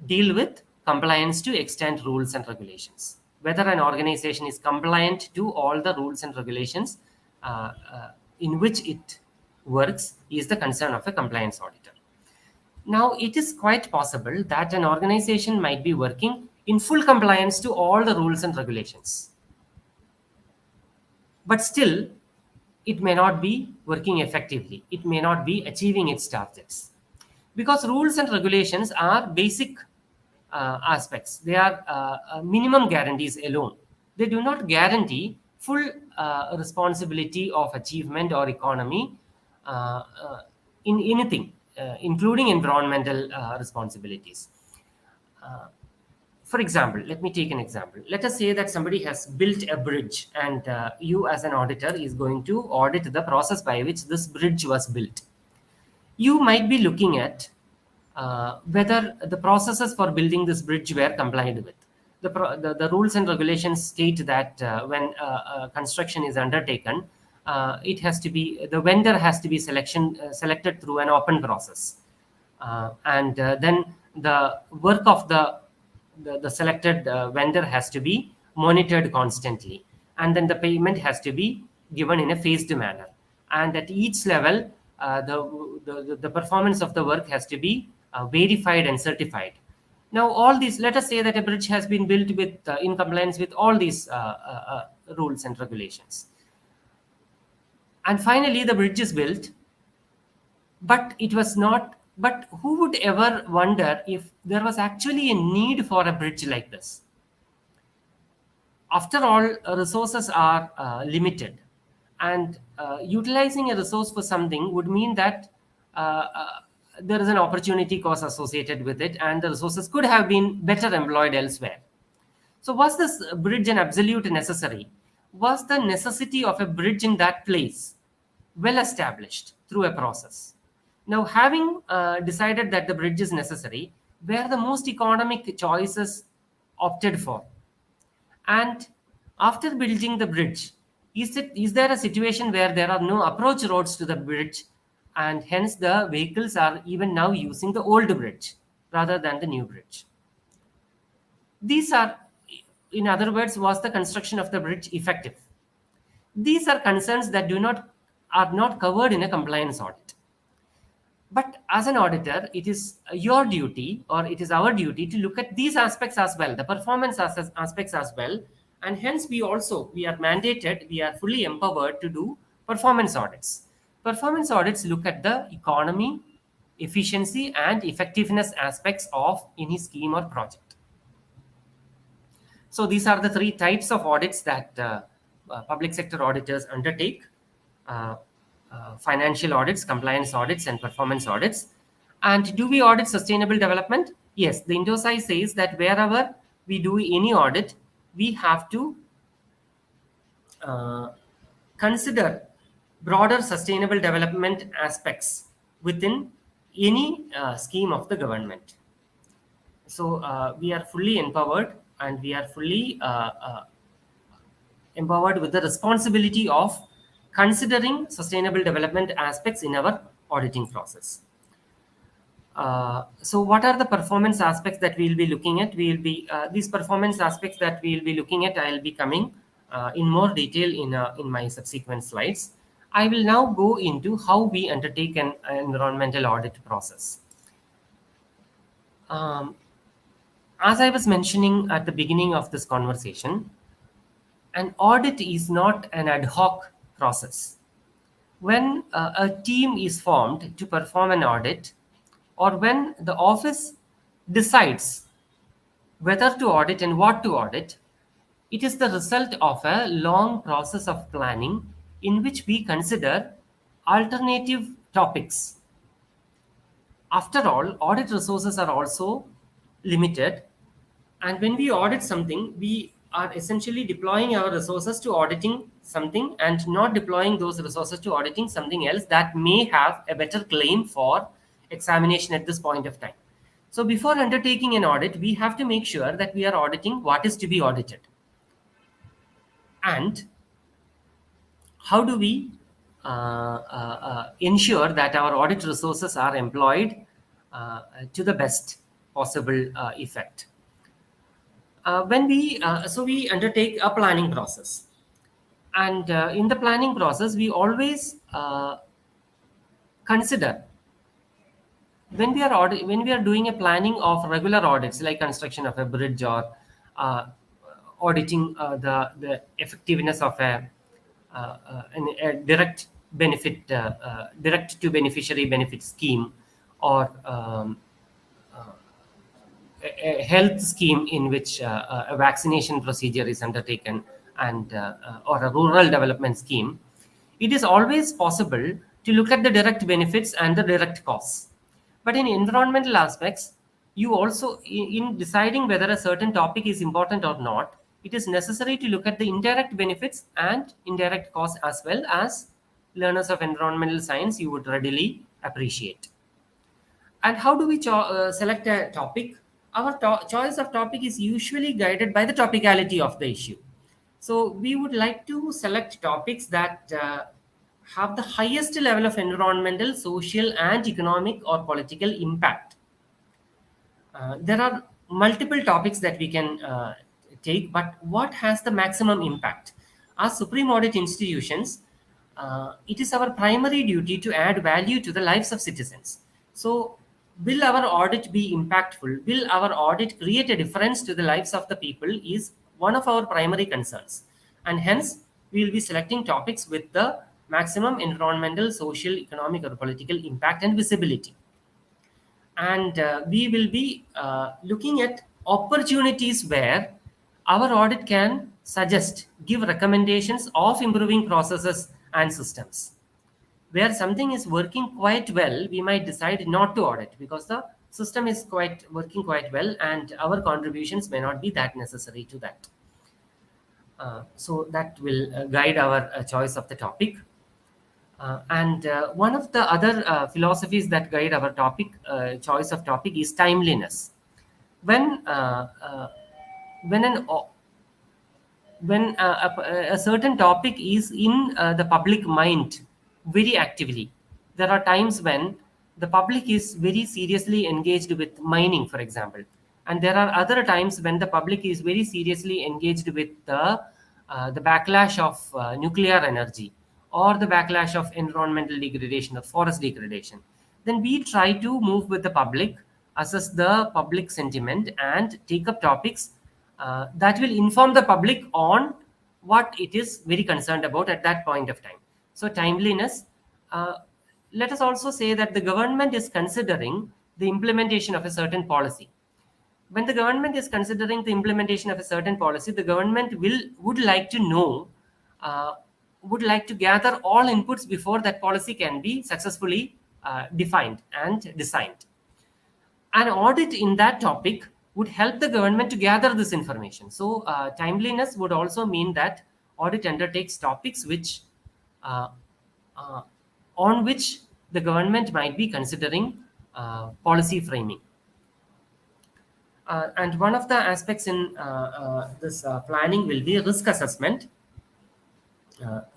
deal with compliance to extant rules and regulations. Whether an organization is compliant to all the rules and regulations in which it works is the concern of a compliance auditor. Now, it is quite possible that an organization might be working in full compliance to all the rules and regulations, but still, it may not be working effectively. It may not be achieving its targets. Because rules and regulations are basic aspects. They are minimum guarantees alone. They do not guarantee full responsibility of achievement or economy in anything, including environmental responsibilities. For example, let me take an example. Let us say that somebody has built a bridge, and you as an auditor is going to audit the process by which this bridge was built. You might be looking at whether the processes for building this bridge were complied with. The rules and regulations state that when construction is undertaken, it has to be, the vendor has to be selected through an open process. And then the work of the selected vendor has to be monitored constantly. And then the payment has to be given in a phased manner. And at each level, the performance of the work has to be verified and certified. Now, all these, let us say that a bridge has been built with in compliance with all these rules and regulations. And finally, the bridge is built, but it was not. But who would ever wonder if there was actually a need for a bridge like this? After all, resources are limited, and utilizing a resource for something would mean that there is an opportunity cost associated with it, and the resources could have been better employed elsewhere. So was this bridge an absolute necessary? Was the necessity of a bridge in that place well established through a process? Now, having decided that the bridge is necessary, were the most economic choices opted for? And after building the bridge, is there a situation where there are no approach roads to the bridge, and hence the vehicles are even now using the old bridge rather than the new bridge? These are, in other words, was the construction of the bridge effective? These are concerns that are not covered in a compliance audit. But as an auditor, it is your duty, or it is our duty, to look at these aspects as well, the performance aspects as well. And hence we are mandated, we are fully empowered to do performance audits. Performance audits look at the economy, efficiency, and effectiveness aspects of any scheme or project. So these are the three types of audits that public sector auditors undertake. Financial audits, compliance audits, and performance audits. And do we audit sustainable development? Yes, the Indosai says that wherever we do any audit, we have to consider broader sustainable development aspects within any scheme of the government. So we are fully empowered, and we are fully empowered with the responsibility of considering sustainable development aspects in our auditing process. So what are the performance aspects that we will be looking at? We will be these performance aspects that we will be looking at. I will be coming in more detail in my subsequent slides. I will now go into how we undertake an environmental audit process. As I was mentioning at the beginning of this conversation, an audit is not an ad hoc process. When a team is formed to perform an audit, or when the office decides whether to audit and what to audit, it is the result of a long process of planning in which we consider alternative topics. After all, audit resources are also limited, and when we audit something, we are essentially deploying our resources to auditing something and not deploying those resources to auditing something else that may have a better claim for examination at this point of time. So before undertaking an audit, we have to make sure that we are auditing what is to be audited. And how do we ensure that our audit resources are employed to the best possible effect? So we undertake a planning process, and in the planning process, we always consider when we are doing a planning of regular audits like construction of a bridge or uh, auditing the effectiveness of a direct benefit direct to beneficiary benefit scheme, or a health scheme in which a vaccination procedure is undertaken, and or a rural development scheme, it is always possible to look at the direct benefits and the direct costs. But in environmental aspects, you also, in deciding whether a certain topic is important or not, it is necessary to look at the indirect benefits and indirect costs, as well as learners of environmental science you would readily appreciate. And how do we select a topic? Our choice of topic is usually guided by the topicality of the issue. So we would like to select topics that have the highest level of environmental, social, and economic or political impact. There are multiple topics that we can take, but what has the maximum impact? As Supreme Audit institutions, it is our primary duty to add value to the lives of citizens. So, will our audit be impactful? Will our audit create a difference to the lives of the people? Is one of our primary concerns. And hence, we will be selecting topics with the maximum environmental, social, economic, or political impact and visibility. And we will be looking at opportunities where our audit can suggest, give recommendations of improving processes and systems. Where something is working quite well, we might decide not to audit because the system is working quite well and our contributions may not be that necessary to that. So that will guide our choice of the topic. And one of the other philosophies that guide our topic choice of topic is timeliness. When when an o- when a certain topic is in the public mind very actively, there are times when the public is very seriously engaged with mining, for example, and there are other times when the public is very seriously engaged with the backlash of nuclear energy, or the backlash of environmental degradation or forest degradation. Then we try to move with the public, assess the public sentiment, and take up topics that will inform the public on what it is very concerned about at that point of time. So, timeliness. Let us also say that the government is considering the implementation of a certain policy. When the government is considering the implementation of a certain policy, the government would like to know, uh, would like to gather all inputs before that policy can be successfully defined and designed. An audit in that topic would help the government to gather this information. So, timeliness would also mean that audit undertakes topics which, uh, uh, on which the government might be considering policy framing. And one of the aspects in this planning will be risk assessment.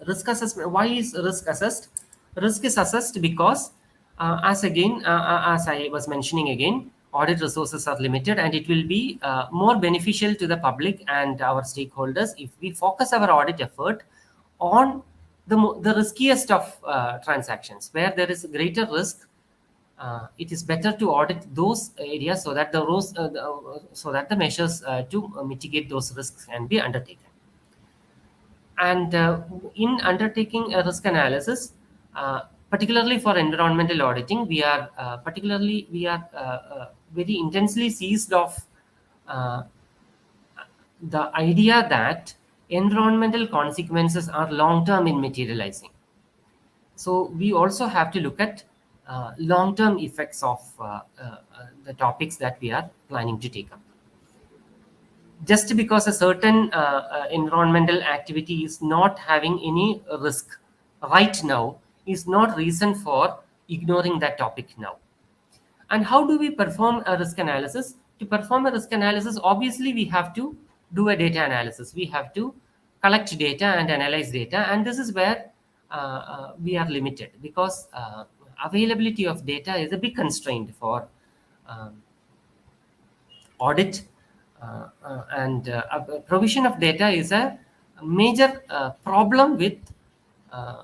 Risk assessment. Why is risk assessed? Risk is assessed because, as I was mentioning again, audit resources are limited, and it will be more beneficial to the public and our stakeholders if we focus our audit effort on the riskiest of transactions, where there is greater risk. It is better to audit those areas so that the measures to mitigate those risks can be undertaken. And in undertaking a risk analysis, particularly for environmental auditing, we are very intensely seized of uh, the idea that environmental consequences are long term in materializing. So we also have to look at long-term effects of the topics that we are planning to take up. Just because a certain environmental activity is not having any risk right now is not reason for ignoring that topic now. And how do we perform a risk analysis? To perform a risk analysis, obviously we have to do a data analysis. We have to collect data and analyze data, and this is where we are limited, because availability of data is a big constraint for um, audit, and provision of data is a major problem with uh,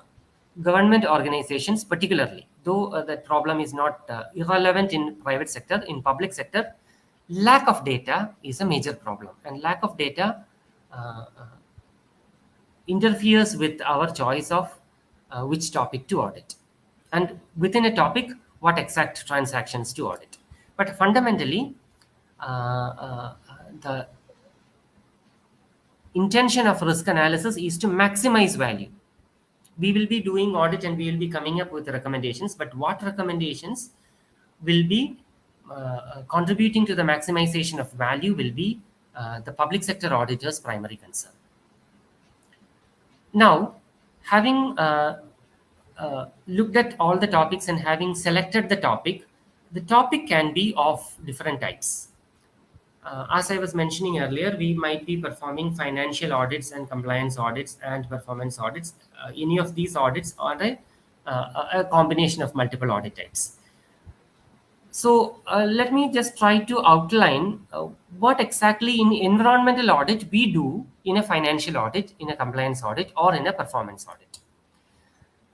government organizations particularly, though that problem is not irrelevant in private sector. In public sector, lack of data is a major problem, and lack of data interferes with our choice of which topic to audit, and within a topic what exact transactions to audit. But fundamentally, the intention of risk analysis is to maximize value. We will be doing audit and we will be coming up with recommendations, but what recommendations will be contributing to the maximization of value will be the public sector auditor's primary concern. Now, having looked at all the topics and having selected the topic can be of different types. As I was mentioning earlier, we might be performing financial audits and compliance audits and performance audits. Any of these audits are a combination of multiple audit types. So let me just try to outline what exactly in environmental audit we do in a financial audit, in a compliance audit, or in a performance audit.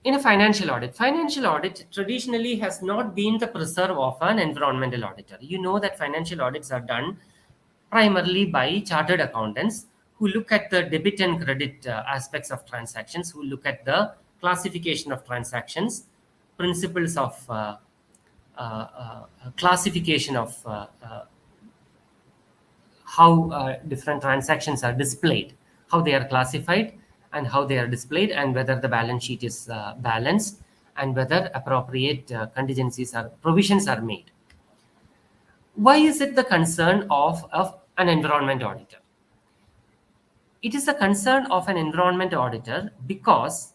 In a financial audit traditionally has not been the preserve of an environmental auditor. You know that financial audits are done primarily by chartered accountants who look at the debit and credit aspects of transactions, who look at the classification of transactions, principles of classification of how different transactions are displayed, how they are classified and how they are displayed, and whether the balance sheet is balanced, and whether appropriate contingencies or provisions are made. Why is it the concern of an environment auditor? It is the concern of an environment auditor because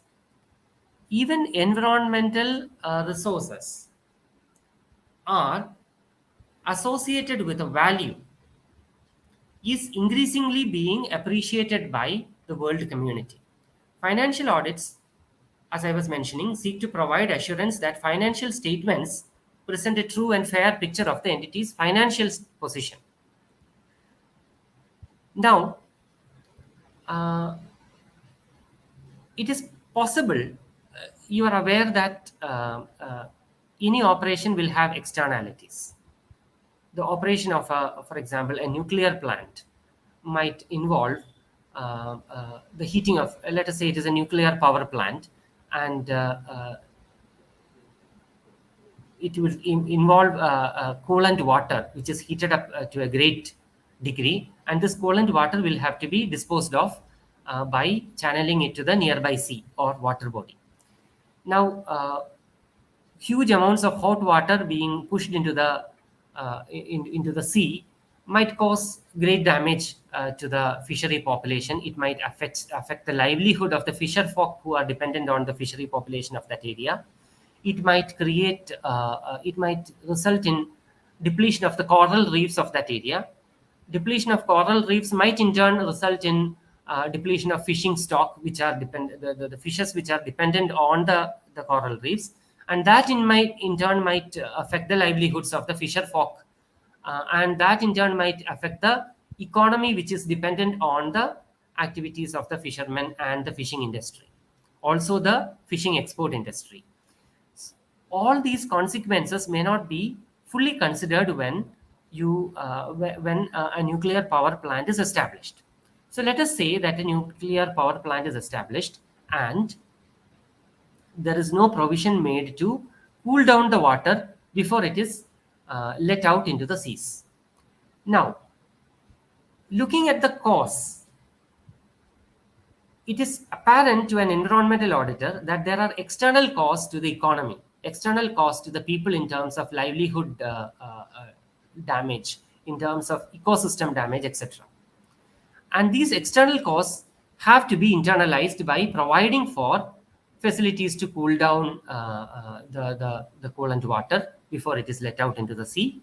even environmental resources are associated with a value is increasingly being appreciated by the world community. Financial audits, as I was mentioning, seek to provide assurance that financial statements present a true and fair picture of the entity's financial position. Now, it is possible, you are aware that any operation will have externalities. The operation of, for example, a nuclear plant might involve the heating of, let us say it is a nuclear power plant, and it will involve coolant water, which is heated up to a great degree, and this coolant water will have to be disposed of by channeling it to the nearby sea or water body. Now, huge amounts of hot water being pushed into the sea might cause great damage to the fishery population. It might affect the livelihood of the fisher folk who are dependent on the fishery population of that area. It might create, it might result in depletion of the coral reefs of that area. Depletion of coral reefs might in turn result in depletion of fishing stock, which are the fishes which are dependent on the coral reefs, and that in turn might affect the livelihoods of the fisher folk, and that in turn might affect the economy which is dependent on the activities of the fishermen and the fishing industry, also the fishing export industry. All these consequences may not be fully considered when a nuclear power plant is established. So let us say that a nuclear power plant is established and there is no provision made to cool down the water before it is let out into the seas. Now, looking at the cause, it is apparent to an environmental auditor that there are external costs to the economy, external costs to the people in terms of livelihood damage, in terms of ecosystem damage, etc. And these external costs have to be internalized by providing for facilities to cool down the coolant water, before it is let out into the sea.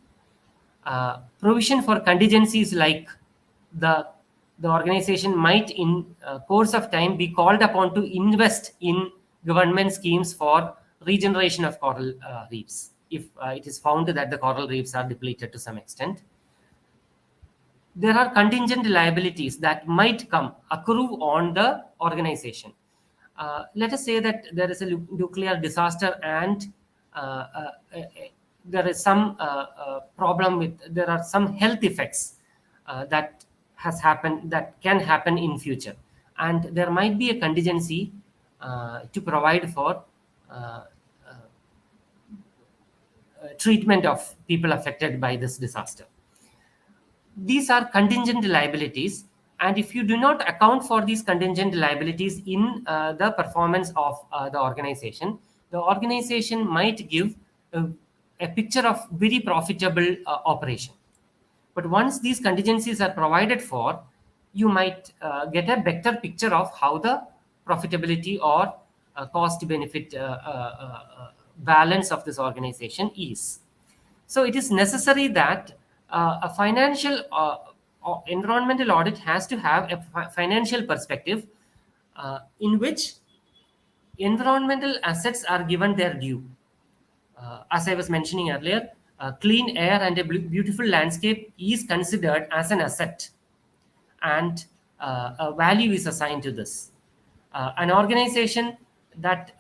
Provision for contingencies like the organization might in course of time be called upon to invest in government schemes for regeneration of coral reefs if it is found that the coral reefs are depleted to some extent. There are contingent liabilities that might accrue on the organization. Let us say that there is a nuclear disaster and there is some problem with, there are some health effects that has happened, that can happen in future. And there might be a contingency to provide for treatment of people affected by this disaster. These are contingent liabilities, and if you do not account for these contingent liabilities in the performance of the organization might give a picture of very profitable operation. But once these contingencies are provided for, you might get a better picture of how the profitability or cost benefit balance of this organization is. So it is necessary that a financial environmental audit has to have a financial perspective in which environmental assets are given their due. As I was mentioning earlier, clean air and a beautiful landscape is considered as an asset, and a value is assigned to this. An organization that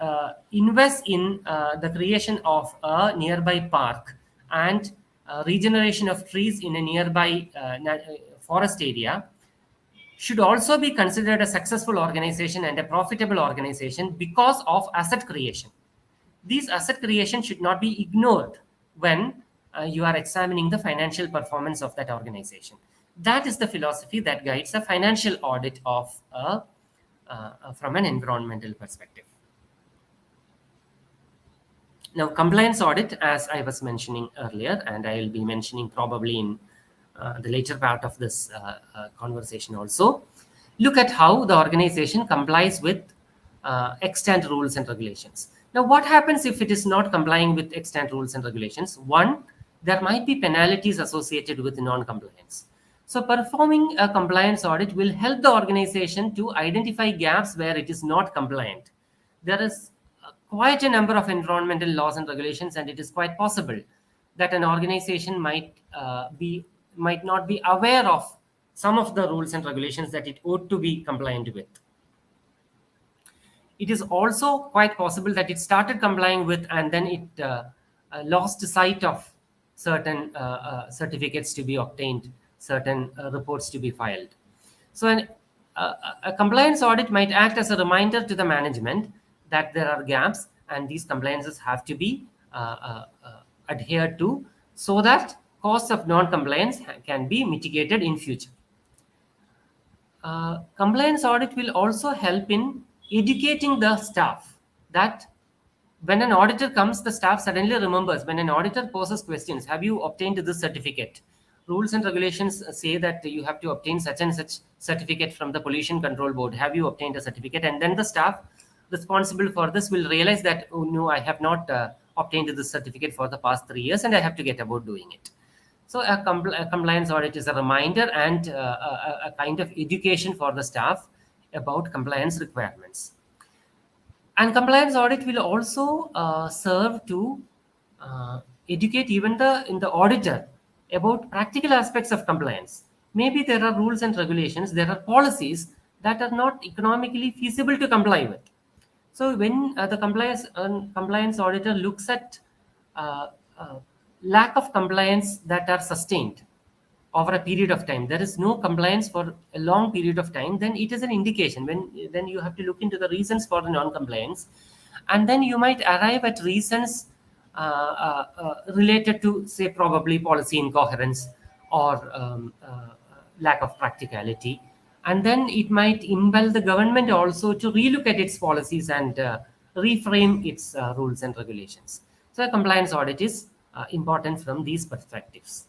invests in the creation of a nearby park and regeneration of trees in a nearby forest area should also be considered a successful organization and a profitable organization because of asset creation. These asset creation should not be ignored when you are examining the financial performance of that organization. That is the philosophy that guides a financial audit of from an environmental perspective. Now, compliance audit, as I was mentioning earlier, and I will be mentioning probably in the later part of this conversation also, look at how the organization complies with extant rules and regulations. Now, what happens if it is not complying with extant rules and regulations? One, there might be penalties associated with non-compliance. So performing a compliance audit will help the organization to identify gaps where it is not compliant. There is quite a number of environmental laws and regulations, and it is quite possible that an organization might not be aware of some of the rules and regulations that it ought to be compliant with. It is also quite possible that it started complying with and then it lost sight of certain certificates to be obtained, certain reports to be filed. So a compliance audit might act as a reminder to the management that there are gaps and these compliances have to be adhered to so that costs of non-compliance can be mitigated in future. Compliance audit will also help in educating the staff that when an auditor comes, the staff suddenly remembers. When an auditor poses questions, have you obtained this certificate? Rules and regulations say that you have to obtain such and such certificate from the Pollution Control Board. Have you obtained a certificate? And then the staff responsible for this will realize that, oh no, I have not obtained this certificate for the past 3 years and I have to get about doing it. So a compliance audit is a reminder and a kind of education for the staff about compliance requirements. And compliance audit will also serve to educate even the auditor about practical aspects of compliance. Maybe there are rules and regulations, there are policies that are not economically feasible to comply with. So when the compliance auditor looks at lack of compliance that are sustained over a period of time, there is no compliance for a long period of time, then it is an indication. Then you have to look into the reasons for the non-compliance, and then you might arrive at reasons related to, say, probably policy incoherence or lack of practicality. And then it might impel the government also to relook at its policies and reframe its rules and regulations. So a compliance audit is important from these perspectives.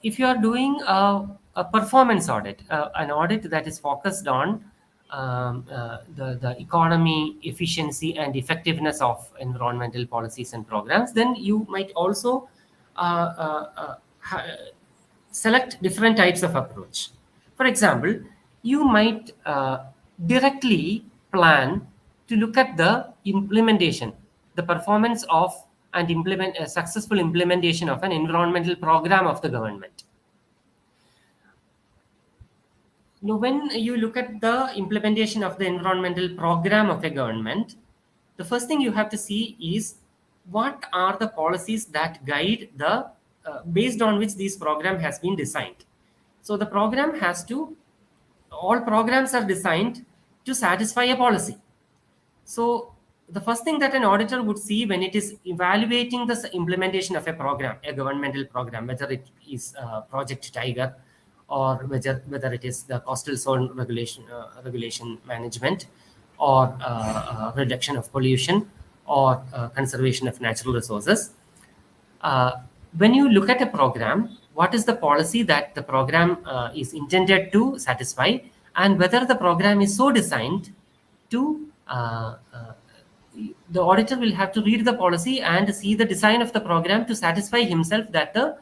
If you are doing a performance audit, an audit that is focused on the economy, efficiency, and effectiveness of environmental policies and programs, then you might also select different types of approach. For example, you might directly plan to look at the implementation, the performance of and implement a successful implementation of an environmental program of the government. Now, when you look at the implementation of the environmental program of a government, the first thing you have to see is what are the policies that guide the based on which this program has been designed. So the program has to, all programs are designed to satisfy a policy. So the first thing that an auditor would see when it is evaluating the implementation of a program, a governmental program, whether it is Project Tiger or whether it is the coastal zone regulation management or reduction of pollution or conservation of natural resources. When you look at a program, what is the policy that the program is intended to satisfy, and whether the program is so designed to the auditor will have to read the policy and see the design of the program to satisfy himself that the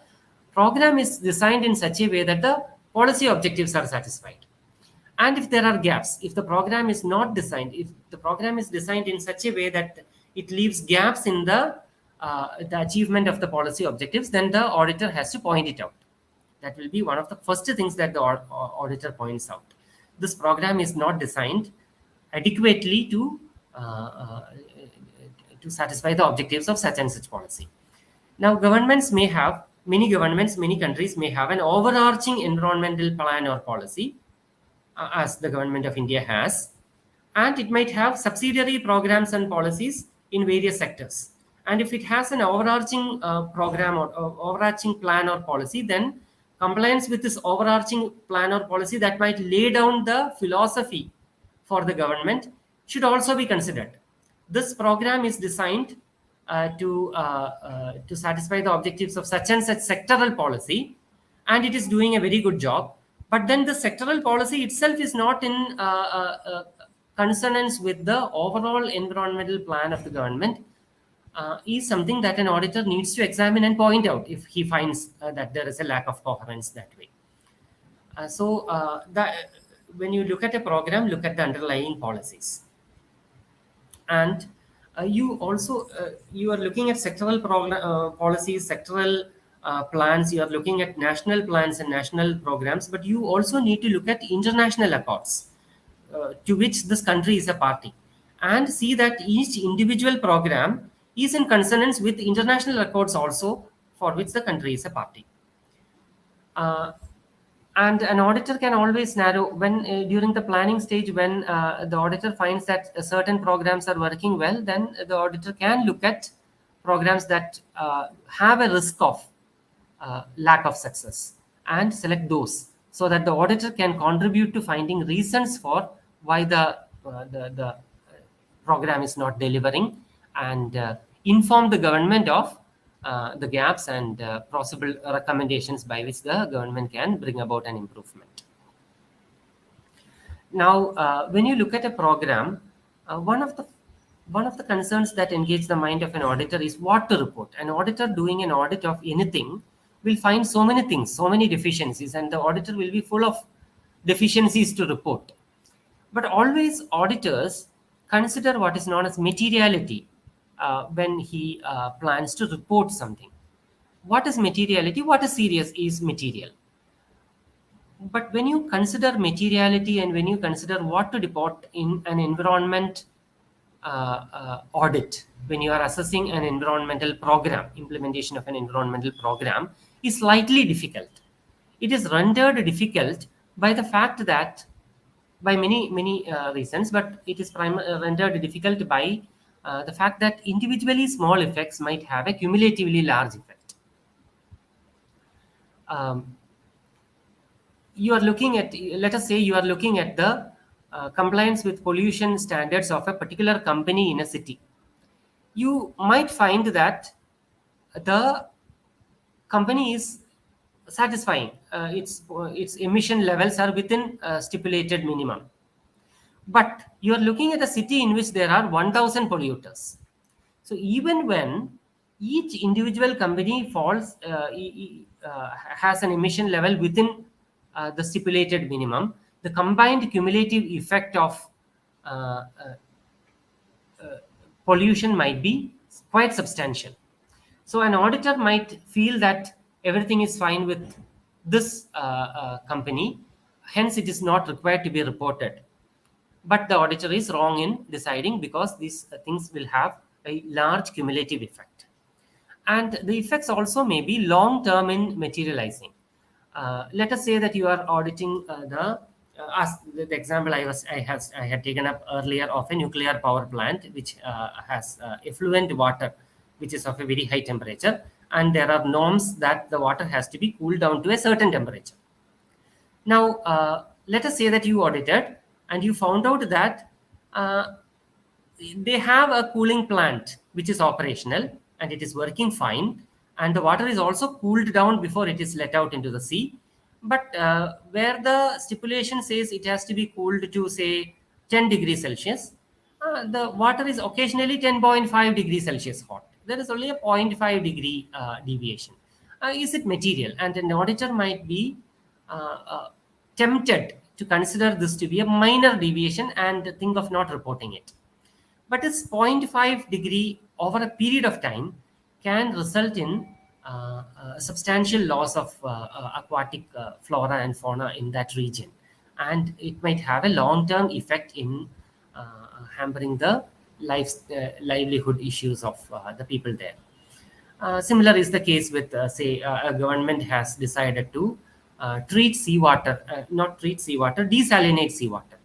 program is designed in such a way that the policy objectives are satisfied. And if there are gaps, if the program is not designed, if the program is designed in such a way that it leaves gaps in the achievement of the policy objectives, then the auditor has to point it out. That will be one of the first things that the auditor points out. This program is not designed adequately to satisfy the objectives of such and such policy. Now, many governments, many countries may have an overarching environmental plan or policy, as the government of India has, and it might have subsidiary programs and policies in various sectors. And if it has an overarching program or overarching plan or policy, then compliance with this overarching plan or policy that might lay down the philosophy for the government should also be considered. This program is designed to satisfy the objectives of such and such sectoral policy, and it is doing a very good job. But then the sectoral policy itself is not in consonance with the overall environmental plan of the government, is something that an auditor needs to examine and point out if he finds that there is a lack of coherence that way. When you look at a program, look at the underlying policies. And you also you are looking at sectoral policies, sectoral plans. You are looking at national plans and national programs, but you also need to look at international accords to which this country is a party, and see that each individual program is in consonance with international accords also for which the country is a party. And an auditor can always narrow when during the planning stage, when the auditor finds that certain programs are working well, then the auditor can look at programs that have a risk of lack of success and select those, so that the auditor can contribute to finding reasons for why the program is not delivering, and inform the government of the gaps and possible recommendations by which the government can bring about an improvement. Now, when you look at a program, one of the concerns that engage the mind of an auditor is what to report. An auditor doing an audit of anything will find so many things, so many deficiencies, and the auditor will be full of deficiencies to report. But always auditors consider what is known as materiality when he plans to report something. What is materiality? What is serious is material. But when you consider materiality and when you consider what to report in an environment audit, when you are assessing an environmental program, implementation of an environmental program is slightly difficult. It is rendered difficult by the fact that, by many reasons, but it is rendered difficult by the fact that individually small effects might have a cumulatively large effect. You are looking at, let us say, you are looking at the compliance with pollution standards of a particular company in a city. You might find that the company is satisfying, its emission levels are within stipulated minimum. But you are looking at a city in which there are 1,000 polluters. So even when each individual company falls, has an emission level within the stipulated minimum, the combined cumulative effect of uh, uh, pollution might be quite substantial. So an auditor might feel that everything is fine with this company, hence it is not required to be reported. But the auditor is wrong in deciding, because these things will have a large cumulative effect. And the effects also may be long term in materializing. Let us say that you are auditing as the example I had taken up earlier of a nuclear power plant which has effluent water which is of a very high temperature, and there are norms that the water has to be cooled down to a certain temperature. Now, let us say that you audited and you found out that uh, they have a cooling plant which is operational and it is working fine, and the water is also cooled down before it is let out into the sea. But where the stipulation says it has to be cooled to, say, 10 degrees Celsius, the water is occasionally 10.5 degrees Celsius hot. There is only a 0.5 degree deviation. Is it material? And an auditor might be tempted to consider this to be a minor deviation and think of not reporting it. But a 0.5 degree over a period of time can result in a substantial loss of aquatic flora and fauna in that region. And it might have a long-term effect in hampering the livelihood issues of the people there. Similar is the case with, say, a government has decided to treat seawater, not treat seawater, desalinate seawater.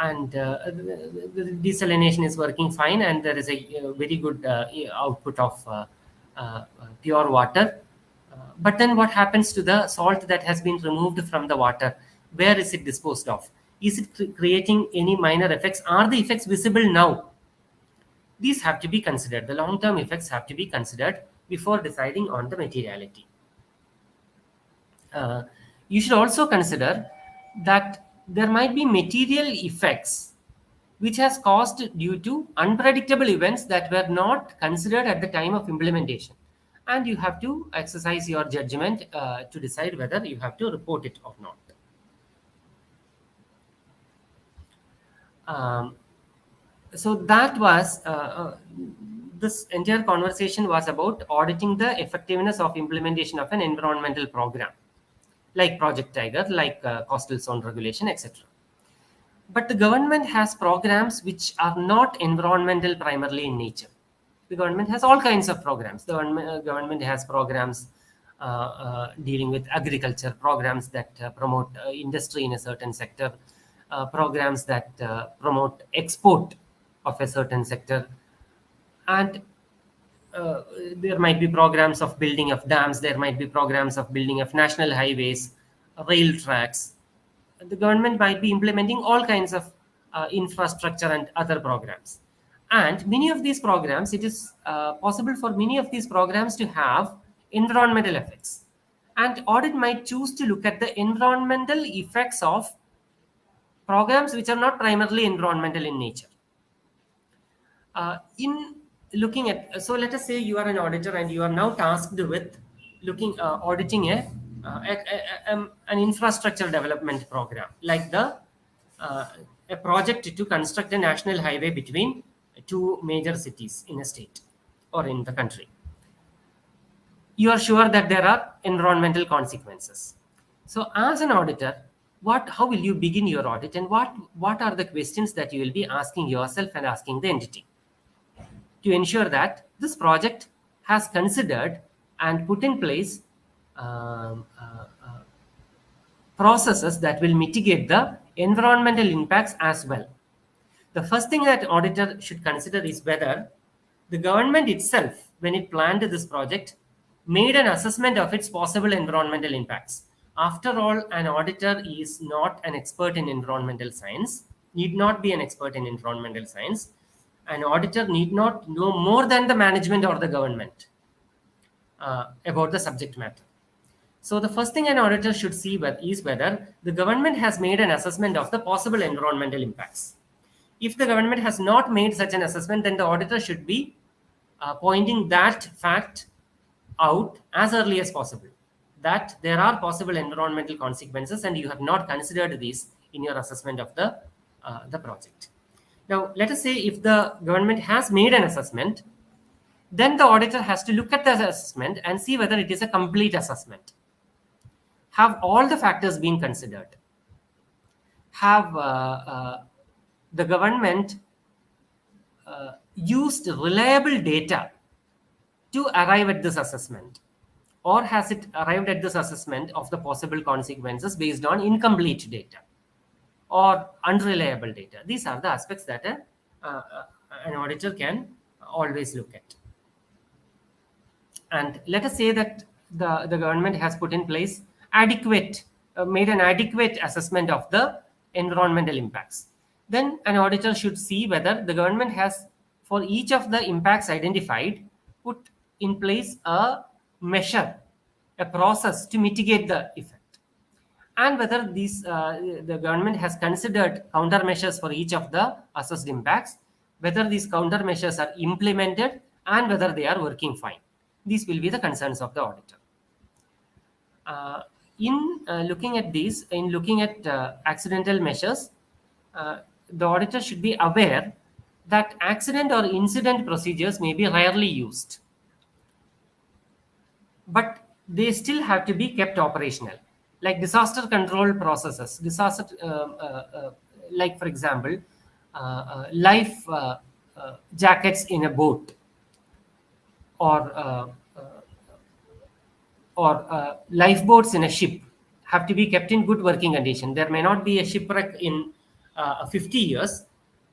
And the desalination is working fine, and there is a very good output of pure water. But then what happens to the salt that has been removed from the water? Where is it disposed of? Is it creating any minor effects? Are the effects visible now? These have to be considered. The long-term effects have to be considered before deciding on the materiality. You should also consider that there might be material effects which has caused due to unpredictable events that were not considered at the time of implementation, and you have to exercise your judgment to decide whether you have to report it or not. So that was this entire conversation was about auditing the effectiveness of implementation of an environmental program like Project Tiger, like coastal zone regulation, etc. But the government has programs which are not environmental primarily in nature. The government has all kinds of programs. The government has programs dealing with agriculture, programs that promote industry in a certain sector, programs that promote export of a certain sector, and there might be programs of building of dams, there might be programs of building of national highways, rail tracks. The government might be implementing all kinds of infrastructure and other programs. And many of these programs, it is possible for many of these programs to have environmental effects. And audit might choose to look at the environmental effects of programs which are not primarily environmental in nature. In looking at, so let us say you are an auditor and you are now tasked with auditing an infrastructure development program, like a project to construct a national highway between two major cities in a state or in the country. You are sure that there are environmental consequences. So as an auditor, how will you begin your audit, and what are the questions that you will be asking yourself and asking the entity to ensure that this project has considered and put in place processes that will mitigate the environmental impacts as well. The first thing that auditor should consider is whether the government itself, when it planned this project, made an assessment of its possible environmental impacts. After all, an auditor is not an expert in environmental science, need not be an expert in environmental science. An auditor need not know more than the management or the government about the subject matter. So the first thing an auditor should see is whether the government has made an assessment of the possible environmental impacts. If the government has not made such an assessment, then the auditor should be pointing that fact out as early as possible, that there are possible environmental consequences and you have not considered these in your assessment of the project. Now, let us say if the government has made an assessment, then the auditor has to look at the assessment and see whether it is a complete assessment. Have all the factors been considered? Have the government used reliable data to arrive at this assessment? Or has it arrived at this assessment of the possible consequences based on incomplete data or unreliable data? These are the aspects that an auditor can always look at. And let us say that the government has put in place made an adequate assessment of the environmental impacts. Then an auditor should see whether the government has, for each of the impacts identified, put in place a measure, a process to mitigate the effect, and whether the government has considered countermeasures for each of the assessed impacts, whether these countermeasures are implemented, and whether they are working fine. These will be the concerns of the auditor. In looking at accidental measures, the auditor should be aware that accident or incident procedures may be rarely used, but they still have to be kept operational, like disaster control processes, like for example, life jackets in a boat, or lifeboats in a ship have to be kept in good working condition. There may not be a shipwreck in 50 years,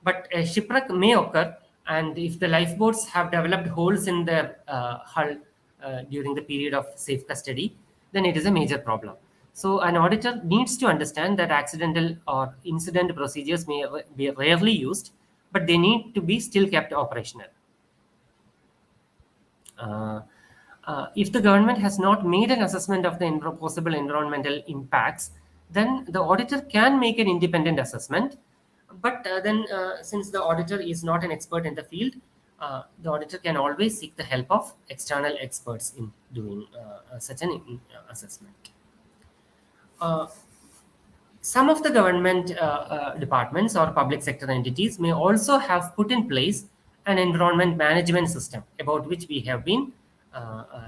but a shipwreck may occur, and if the lifeboats have developed holes in their hull during the period of safe custody, then it is a major problem. So an auditor needs to understand that accidental or incident procedures may be rarely used, but they need to be still kept operational. If the government has not made an assessment of the possible environmental impacts, then the auditor can make an independent assessment. But since the auditor is not an expert in the field, the auditor can always seek the help of external experts in doing such an assessment. Some of the government departments or public sector entities may also have put in place an environment management system, about which we have been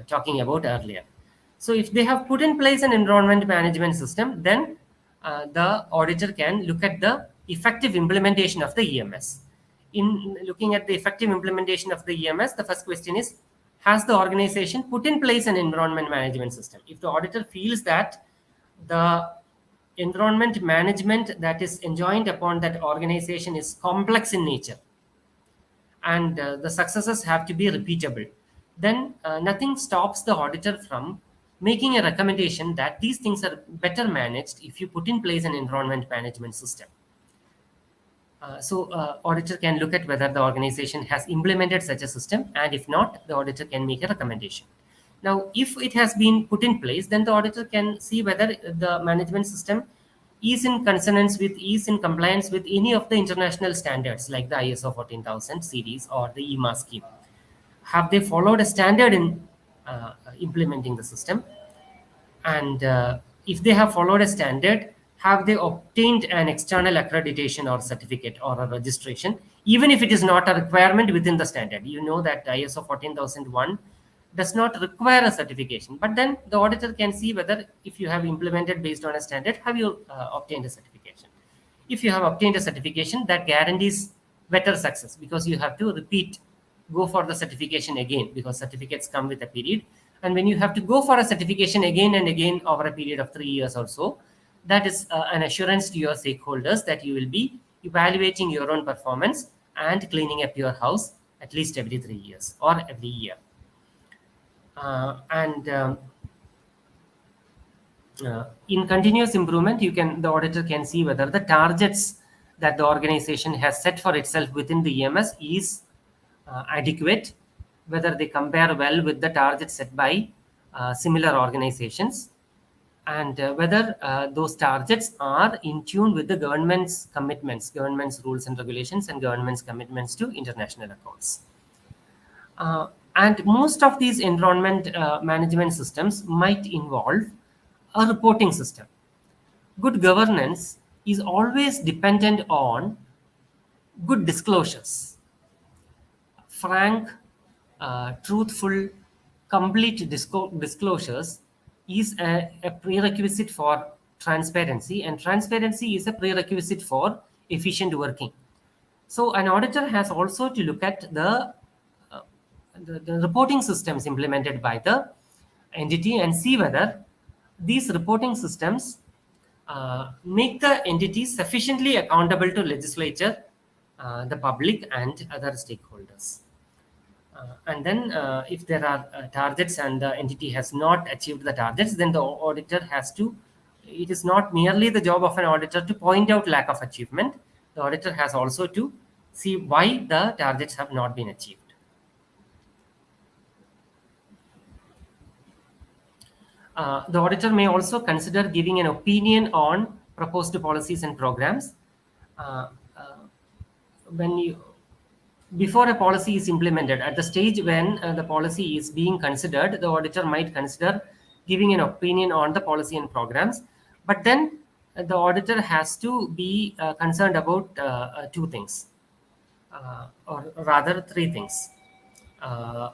talking about earlier. So if they have put in place an environment management system, then the auditor can look at the effective implementation of the EMS. In looking at the effective implementation of the EMS, the first question is, has the organization put in place an environment management system? If the auditor feels that the environment management that is enjoined upon that organization is complex in nature, and the successes have to be repeatable, then nothing stops the auditor from making a recommendation that these things are better managed if you put in place an environment management system. So auditor can look at whether the organization has implemented such a system, and if not, the auditor can make a recommendation. Now, if it has been put in place, then the auditor can see whether the management system is in compliance with any of the international standards, like the ISO 14000 series or the EMA scheme. Have they followed a standard in implementing the system? And if they have followed a standard, have they obtained an external accreditation or certificate or a registration, even if it is not a requirement within the standard? You know that ISO 14001 does not require a certification, but then the auditor can see whether, if you have implemented based on a standard, have you obtained a certification. If you have obtained a certification, that guarantees better success, because you have to go for the certification again, because certificates come with a period. And when you have to go for a certification again and again over a period of 3 years or so, that is an assurance to your stakeholders that you will be evaluating your own performance and cleaning up your house at least every 3 years or every year. In continuous improvement, the auditor can see whether the targets that the organization has set for itself within the EMS is adequate, whether they compare well with the targets set by similar organizations, and whether those targets are in tune with the government's commitments, government's rules and regulations, and government's commitments to international accounts. And most of these environment management systems might involve a reporting system. Good governance is always dependent on good disclosures. Frank, truthful, complete disclosures is a prerequisite for transparency, and transparency is a prerequisite for efficient working. So an auditor has also to look at the reporting systems implemented by the entity and see whether these reporting systems make the entity sufficiently accountable to legislature, the public, and other stakeholders. And then if there are targets and the entity has not achieved the targets, then the auditor has to, it is not merely the job of an auditor to point out lack of achievement. The auditor has also to see why the targets have not been achieved. The auditor may also consider giving an opinion on proposed policies and programs. When you, before a policy is implemented, at the stage when the policy is being considered, the auditor might consider giving an opinion on the policy and programs. But then the auditor has to be concerned about two things, or rather three things.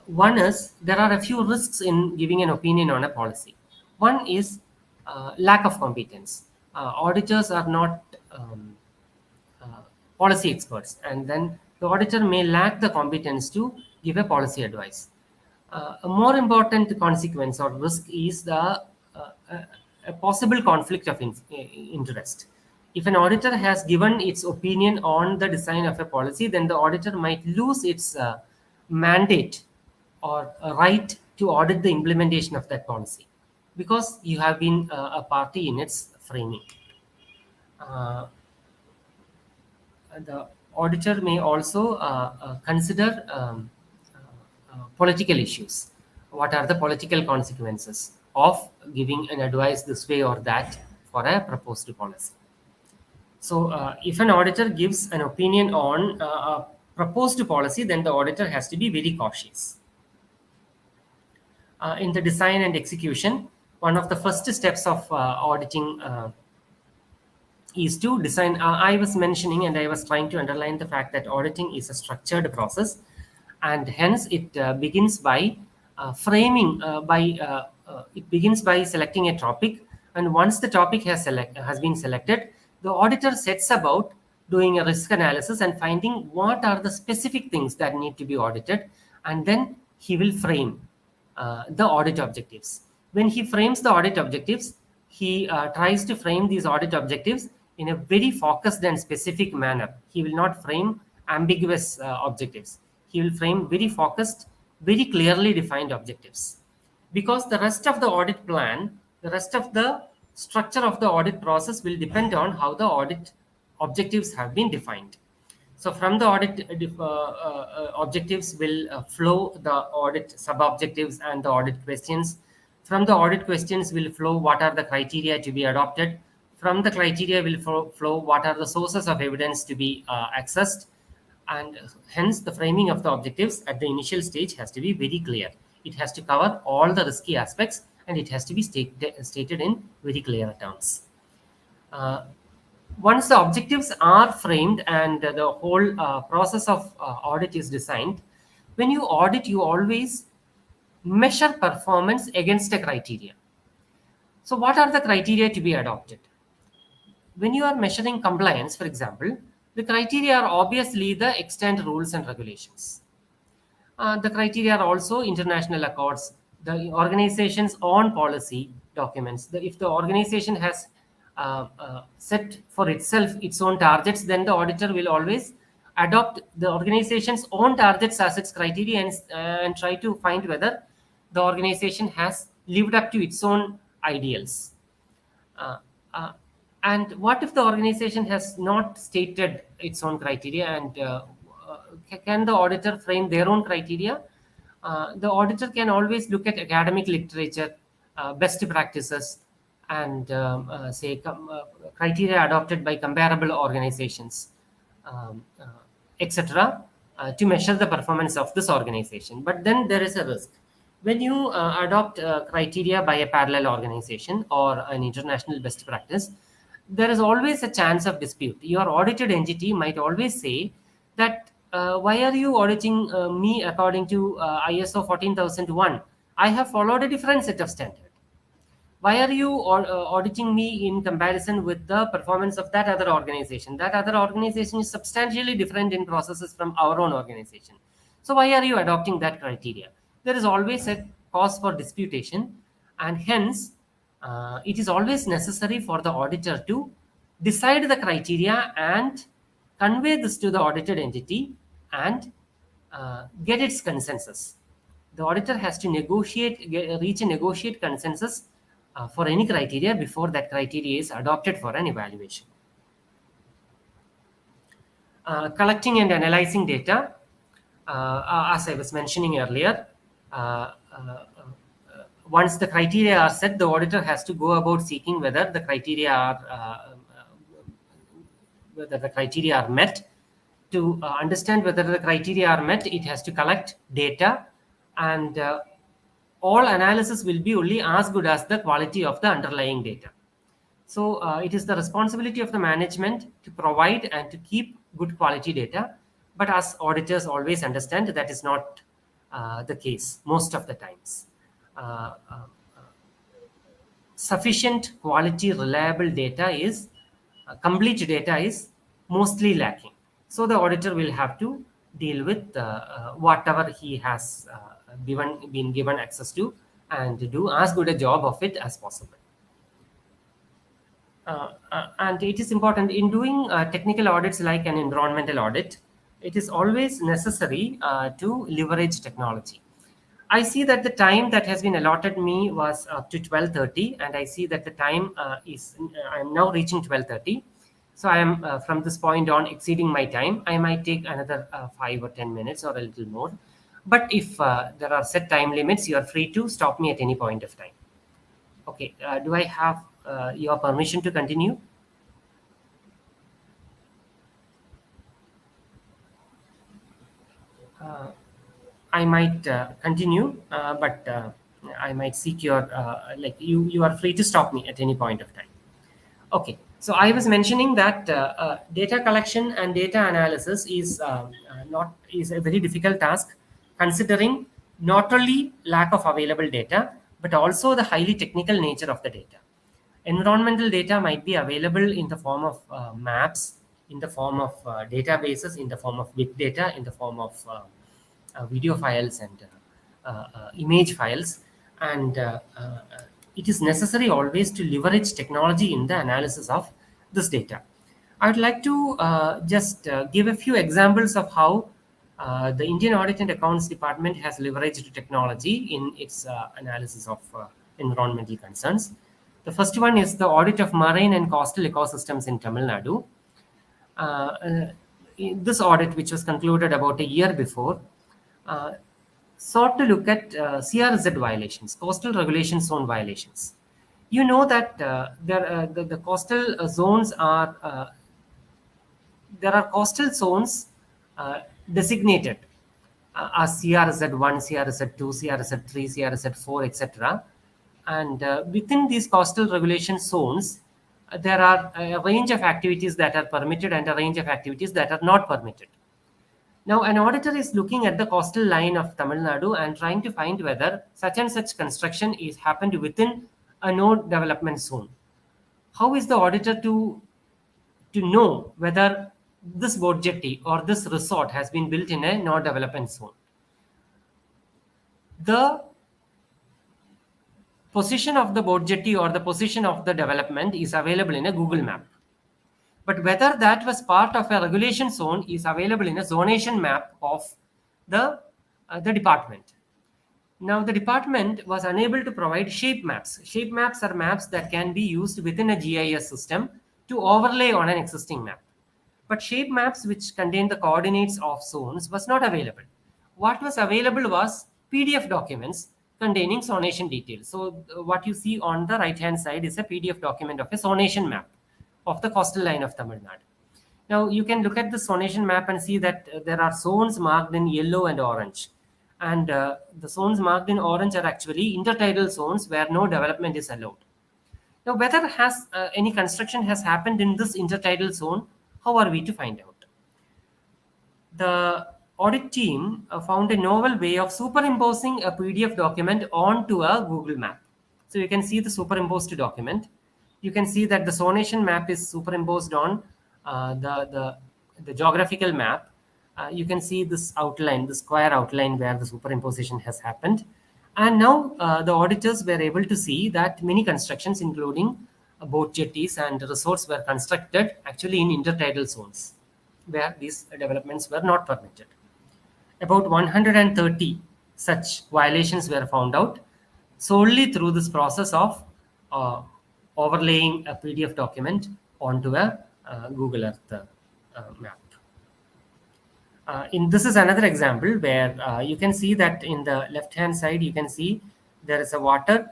One is there are a few risks in giving an opinion on a policy. One is lack of competence. Auditors are not policy experts, and then the auditor may lack the competence to give a policy advice. A more important consequence or risk is a possible conflict of interest. If an auditor has given its opinion on the design of a policy, then the auditor might lose its mandate or a right to audit the implementation of that policy, because you have been a party in its framing. The auditor may also consider political issues. What are the political consequences of giving an advice this way or that for a proposed policy? So if an auditor gives an opinion on a proposed policy, then the auditor has to be very cautious. In the design and execution, one of the first steps of auditing is to design. I was mentioning and I was trying to underline the fact that auditing is a structured process, and hence it begins by framing. It begins by selecting a topic, and once the topic has been selected, the auditor sets about doing a risk analysis and finding what are the specific things that need to be audited, and then he will frame the audit objectives. When he frames the audit objectives, he tries to frame these audit objectives in a very focused and specific manner. He will not frame ambiguous objectives. He will frame very focused, very clearly defined objectives. Because the rest of the audit plan, the rest of the structure of the audit process will depend on how the audit objectives have been defined. So from the audit objectives will flow the audit sub-objectives and the audit questions. From the audit questions will flow what are the criteria to be adopted. From the criteria will flow what are the sources of evidence to be accessed. And hence the framing of the objectives at the initial stage has to be very clear. It has to cover all the risky aspects, and it has to be stated in very clear terms. Once the objectives are framed and the whole process of audit is designed, when you audit, you always measure performance against a criteria. So what are the criteria to be adopted? When you are measuring compliance, for example, the criteria are obviously the extant rules and regulations. The criteria are also international accords, the organization's own policy documents. If the organization has set for itself its own targets, then the auditor will always adopt the organization's own targets as its criteria and try to find whether the organization has lived up to its own ideals. And what if the organization has not stated its own criteria, and can the auditor frame their own criteria? The auditor can always look at academic literature, best practices, and criteria adopted by comparable organizations, etc., to measure the performance of this organization. But then there is a risk. When you adopt criteria by a parallel organization or an international best practice, there is always a chance of dispute. Your audited entity might always say that, why are you auditing me according to ISO 14001? I have followed a different set of standards. Why are you auditing me in comparison with the performance of that other organization? That other organization is substantially different in processes from our own organization. So why are you adopting that criteria? There is always a cause for disputation, and hence it is always necessary for the auditor to decide the criteria and convey this to the audited entity and get its consensus. The auditor has to reach a negotiate consensus for any criteria before that criteria is adopted for an evaluation. Collecting and analyzing data, as I was mentioning earlier, once the criteria are set, the auditor has to go about seeking whether the criteria are met. To understand whether the criteria are met, it has to collect data, and all analysis will be only as good as the quality of the underlying data. So it is the responsibility of the management to provide and to keep good quality data. But as auditors always understand, that is not the case most of the times. Sufficient quality, reliable data is, complete data is mostly lacking. So the auditor will have to deal with whatever he has been given access to and do as good a job of it as possible. And it is important in doing technical audits like an environmental audit. It is always necessary to leverage technology. I see that the time that has been allotted me was up to 12:30, and I see that the time I am now reaching 12:30. So I am from this point on exceeding my time. I might take another 5 or 10 minutes or a little more. But if there are set time limits, you are free to stop me at any point of time. Okay, do I have your permission to continue? I might continue, but I might seek your, you are free to stop me at any point of time. Okay, so I was mentioning that data collection and data analysis is a very difficult task, considering not only lack of available data, but also the highly technical nature of the data. Environmental data might be available in the form of maps, in the form of databases, in the form of big data, in the form of video files and image files, and it is necessary always to leverage technology in the analysis of this data. I would like to just give a few examples of how the Indian Audit and Accounts Department has leveraged technology in its analysis of environmental concerns. The first one is the audit of marine and coastal ecosystems in Tamil Nadu. This audit, which was concluded about a year before, sought to look at CRZ violations, coastal regulation zone violations. You know that the coastal zones are, there are coastal zones designated as CRZ1, CRZ2, CRZ3, CRZ4, etc. And within these coastal regulation zones, there are a range of activities that are permitted and a range of activities that are not permitted. Now, an auditor is looking at the coastal line of Tamil Nadu and trying to find whether such and such construction is happened within a no development zone. How is the auditor to know whether this boat jetty or this resort has been built in a no development zone? The position of the boat jetty or the position of the development is available in a Google map. But whether that was part of a regulation zone is available in a zonation map of the department. Now, the department was unable to provide shape maps. Shape maps are maps that can be used within a GIS system to overlay on an existing map. But shape maps which contain the coordinates of zones was not available. What was available was PDF documents containing zonation details. So what you see on the right hand side is a PDF document of a zonation map of the coastal line of Tamil Nadu. Now you can look at the zonation map and see that there are zones marked in yellow and orange. And the zones marked in orange are actually intertidal zones where no development is allowed. Now, whether has any construction has happened in this intertidal zone, how are we to find out? The audit team found a novel way of superimposing a PDF document onto a Google map. So you can see the superimposed document. You can see that the zonation map is superimposed on the geographical map. You can see this outline, the square outline where the superimposition has happened. And now the auditors were able to see that many constructions, including boat jetties and resorts, were constructed actually in intertidal zones where these developments were not permitted. About 130 such violations were found out solely through this process of overlaying a PDF document onto a Google Earth map. This is another example where you can see that in the left hand side you can see there is a water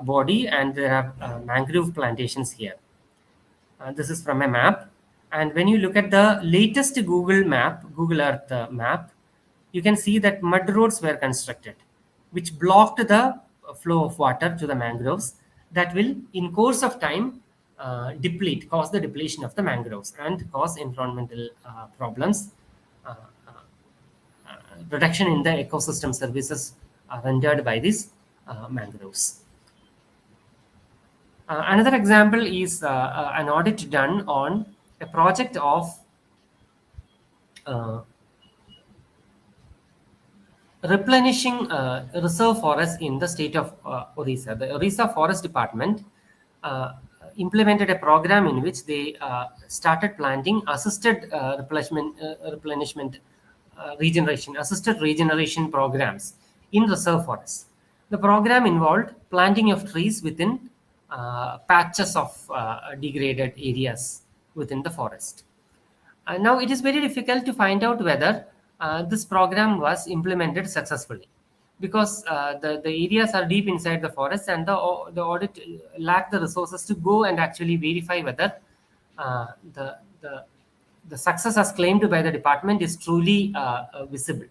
body and there are mangrove plantations here. This is from a map, and when you look at the latest Google Earth map, you can see that mud roads were constructed which blocked the flow of water to the mangroves that will in course of time cause the depletion of the mangroves and cause environmental problems. Reduction in the ecosystem services rendered by these mangroves. Another example is an audit done on a project of replenishing reserve forests in the state of Orissa. The Orissa Forest Department implemented a program in which they started planting assisted assisted regeneration programs in reserve forests. The program involved planting of trees within patches of degraded areas within the forest. Now it is very difficult to find out whether this program was implemented successfully because the areas are deep inside the forest and the audit lacked the resources to go and actually verify whether the success as claimed by the department is truly visible.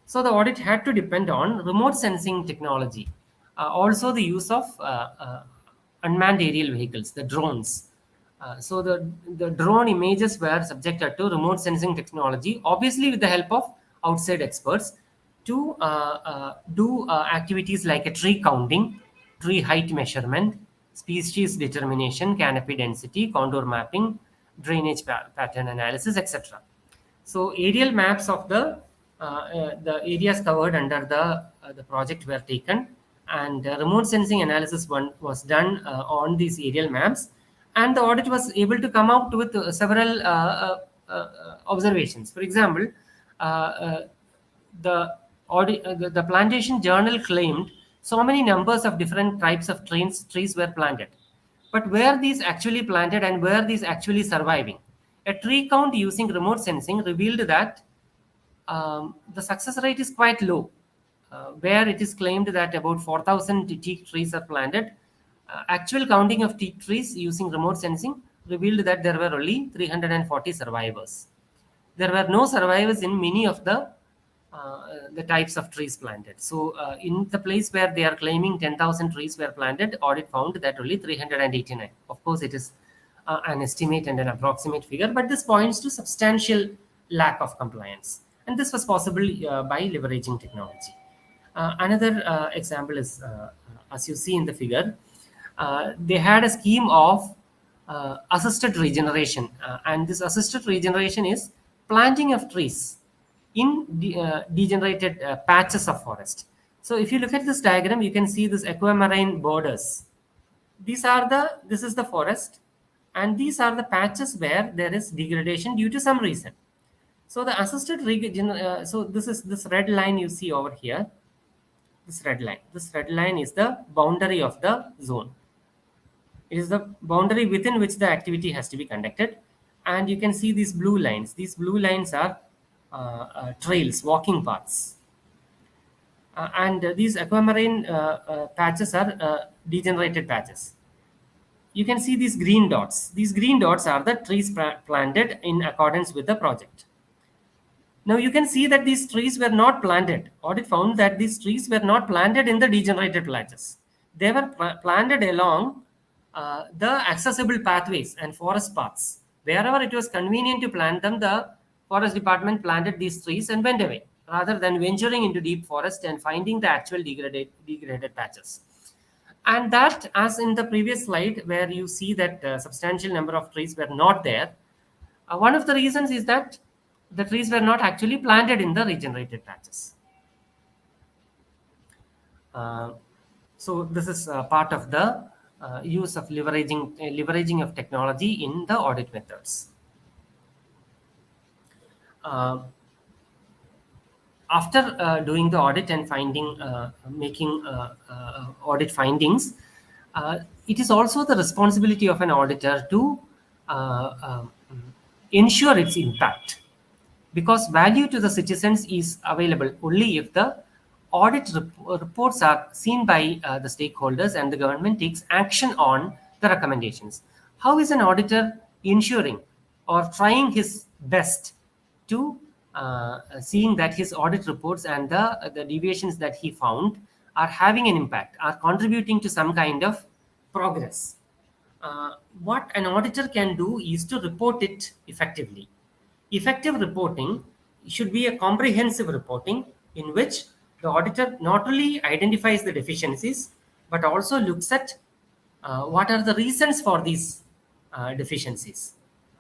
So the audit had to depend on remote sensing technology, also the use of unmanned aerial vehicles, the drones. So the drone images were subjected to remote sensing technology, obviously with the help of outside experts, to do activities like a tree counting, tree height measurement, species determination, canopy density, contour mapping, drainage pattern analysis, etc. So aerial maps of the areas covered under the project were taken, and remote sensing analysis was done on these aerial maps, and the audit was able to come out with several observations. For example, the plantation journal claimed so many numbers of different types of trees were planted, but where these actually planted and where these actually surviving? A tree count using remote sensing revealed that the success rate is quite low. Where it is claimed that about 4,000 teak trees are planted, actual counting of teak trees using remote sensing revealed that there were only 340 survivors. There were no survivors in many of the types of trees planted. So in the place where they are claiming 10,000 trees were planted, audit found that only 389. Of course, it is an estimate and an approximate figure, but this points to substantial lack of compliance. And this was possible by leveraging technology. Another example is, as you see in the figure, they had a scheme of assisted regeneration. And this assisted regeneration is planting of trees in degenerated patches of forest. So if you look at this diagram, you can see this aquamarine borders. This is the forest, and these are the patches where there is degradation due to some reason. So the assisted regeneration, so this is this red line you see over here. This red line is the boundary of the zone. It is the boundary within which the activity has to be conducted. And you can see these blue lines. These blue lines are trails, walking paths. And these aquamarine patches are degenerated patches. You can see these green dots. These green dots are the trees planted in accordance with the project. Now you can see that these trees were not planted. Audit found that these trees were not planted in the degenerated patches. They were planted along the accessible pathways and forest paths. Wherever it was convenient to plant them, the forest department planted these trees and went away, rather than venturing into deep forest and finding the actual degraded patches. And that, as in the previous slide, where you see that substantial number of trees were not there, one of the reasons is that the trees were not actually planted in the regenerated patches. So this is part of the use of leveraging of technology in the audit methods. After doing the audit and making audit findings, it is also the responsibility of an auditor to ensure its impact, because value to the citizens is available only if the audit reports are seen by the stakeholders and the government takes action on the recommendations. How is an auditor ensuring or trying his best to seeing that his audit reports and the deviations that he found are having an impact, are contributing to some kind of progress? What an auditor can do is to report it effectively. Effective reporting should be a comprehensive reporting in which the auditor not only identifies the deficiencies but also looks at what are the reasons for these deficiencies.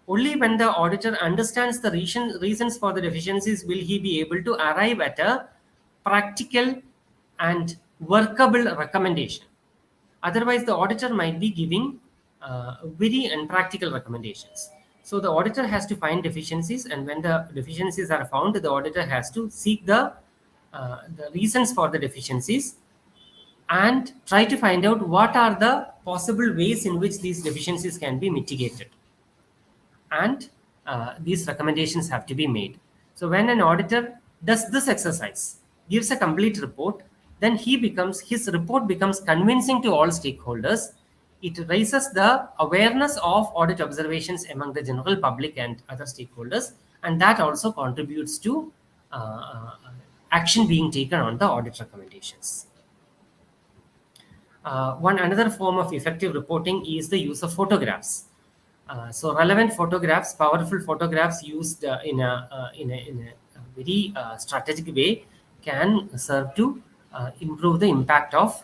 Only when the auditor understands the reasons for the deficiencies will he be able to arrive at a practical and workable recommendation. Otherwise, the auditor might be giving very impractical recommendations. So the auditor has to find deficiencies, and when the deficiencies are found, the auditor has to seek the reasons for the deficiencies and try to find out what are the possible ways in which these deficiencies can be mitigated. And these recommendations have to be made. So when an auditor does this exercise, gives a complete report, then his report becomes convincing to all stakeholders. It raises the awareness of audit observations among the general public and other stakeholders, and that also contributes to action being taken on the audit recommendations. One another form of effective reporting is the use of photographs. So relevant photographs, powerful photographs used in a very strategic way can serve to improve the impact of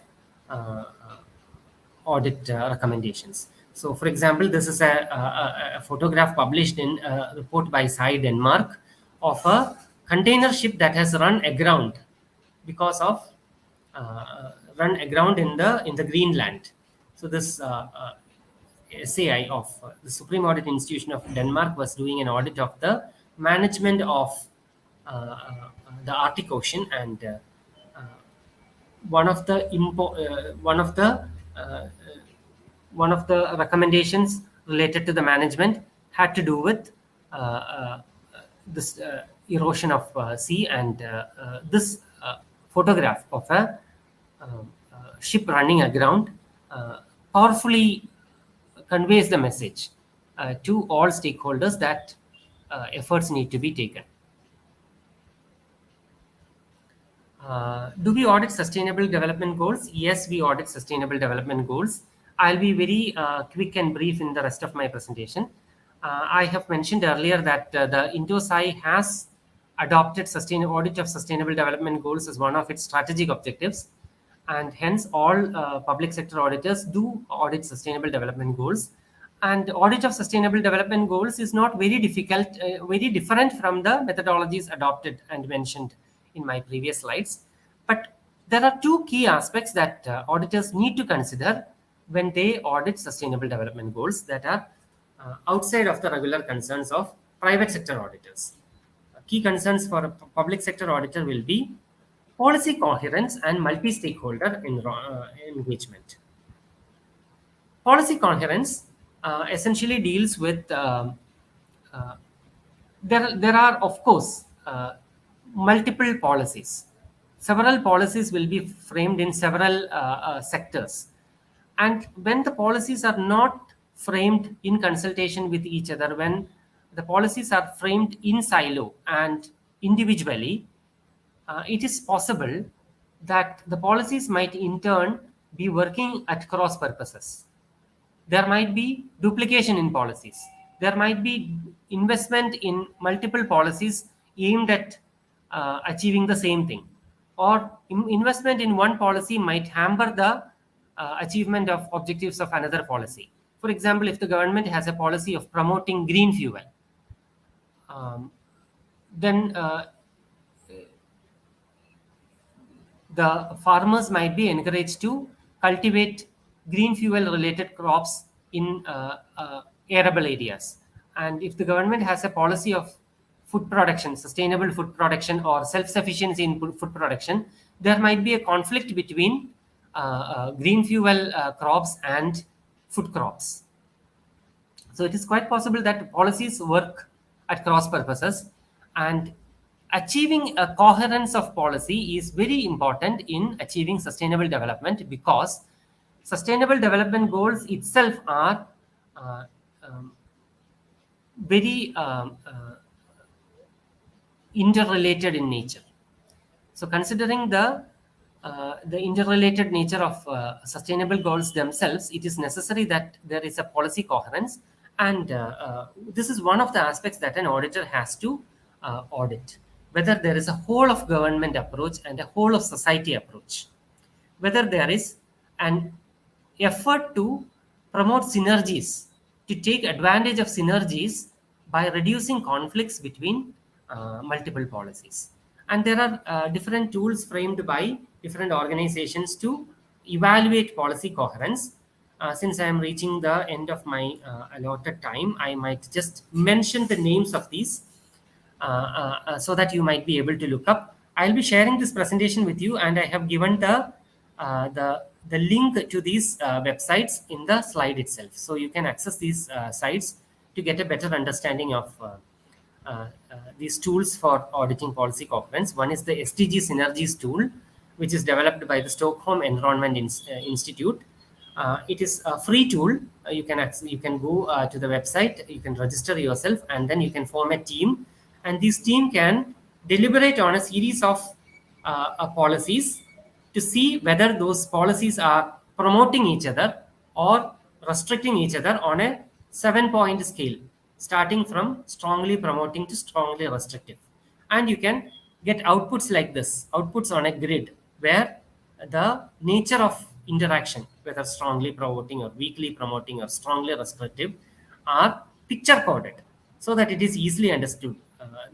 audit recommendations. So, for example, this is a photograph published in a report by SAI Denmark of a container ship that has run aground because of run aground in the Greenland. So this SAI of the Supreme Audit Institution of Denmark was doing an audit of the management of the Arctic Ocean, and one of the recommendations related to the management had to do with this erosion of sea, and this photograph of a ship running aground powerfully conveys the message to all stakeholders that efforts need to be taken. Do we audit sustainable development goals? Yes, we audit sustainable development goals. I'll be very quick and brief in the rest of my presentation. I have mentioned earlier that the INDOSAI has adopted audit of sustainable development goals as one of its strategic objectives, and hence all public sector auditors do audit sustainable development goals. And audit of sustainable development goals is not very difficult, very different from the methodologies adopted and mentioned in my previous slides. But there are two key aspects that auditors need to consider when they audit sustainable development goals that are outside of the regular concerns of private sector auditors. Key concerns for a public sector auditor will be policy coherence and multi-stakeholder engagement. Policy coherence essentially deals with there are of course multiple policies several policies will be framed in several sectors. And when the policies are not framed in consultation with each other, when the policies are framed in silo and individually, it is possible that the policies might in turn be working at cross purposes. There might be duplication in policies. There might be investment in multiple policies aimed at achieving the same thing. Or investment in one policy might hamper the achievement of objectives of another policy. For example, if the government has a policy of promoting green fuel, um, then the farmers might be encouraged to cultivate green fuel related crops in arable areas. And if the government has a policy of food production, sustainable food production, or self-sufficiency in food production, there might be a conflict between green fuel crops and food crops. So it is quite possible that policies work at cross purposes, and achieving a coherence of policy is very important in achieving sustainable development, because sustainable development goals itself are uh, um, very interrelated in nature. So considering the interrelated nature of sustainable goals themselves, it is necessary that there is a policy coherence, and this is one of the aspects that an auditor has to audit, whether there is a whole of government approach and a whole of society approach, whether there is an effort to promote synergies, to take advantage of synergies by reducing conflicts between multiple policies. And there are different tools framed by different organizations to evaluate policy coherence. Since I am reaching the end of my allotted time, I might just mention the names of these so that you might be able to look up. I'll be sharing this presentation with you, and I have given the link to these websites in the slide itself, so you can access these sites to get a better understanding of these tools for auditing policy coherence. One is the SDG Synergies tool, which is developed by the Stockholm Environment Institute. It is a free tool. You can go to the website, you can register yourself, and then you can form a team. And this team can deliberate on a series of policies to see whether those policies are promoting each other or restricting each other on a 7-point scale, starting from strongly promoting to strongly restrictive. And you can get outputs like this, outputs on a grid, where the nature of interaction, whether strongly promoting or weakly promoting or strongly restrictive, are picture coded, so that it is easily understood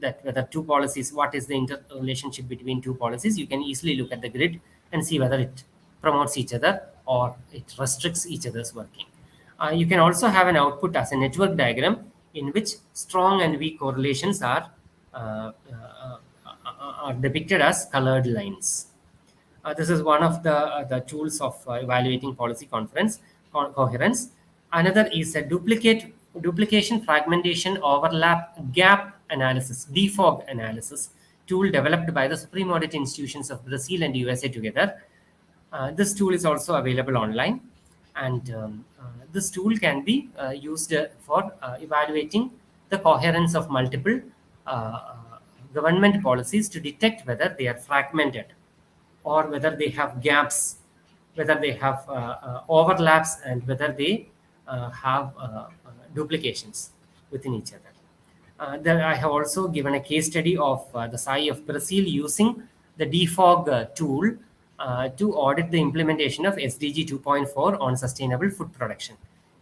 that whether two policies, what is the interrelationship between two policies. You can easily look at the grid and see whether it promotes each other or it restricts each other's working. You can also have an output as a network diagram in which strong and weak correlations are depicted as colored lines. This is one of the tools of evaluating policy coherence. Another is a duplication, fragmentation, overlap, gap analysis, DFOG analysis tool developed by the Supreme Audit Institutions of Brazil and USA together. This tool is also available online, and this tool can be used for evaluating the coherence of multiple government policies to detect whether they are fragmented or whether they have gaps, whether they have overlaps, and whether they have duplications within each other. Then I have also given a case study of the SAI of Brazil using the DFOG tool to audit the implementation of SDG 2.4 on sustainable food production.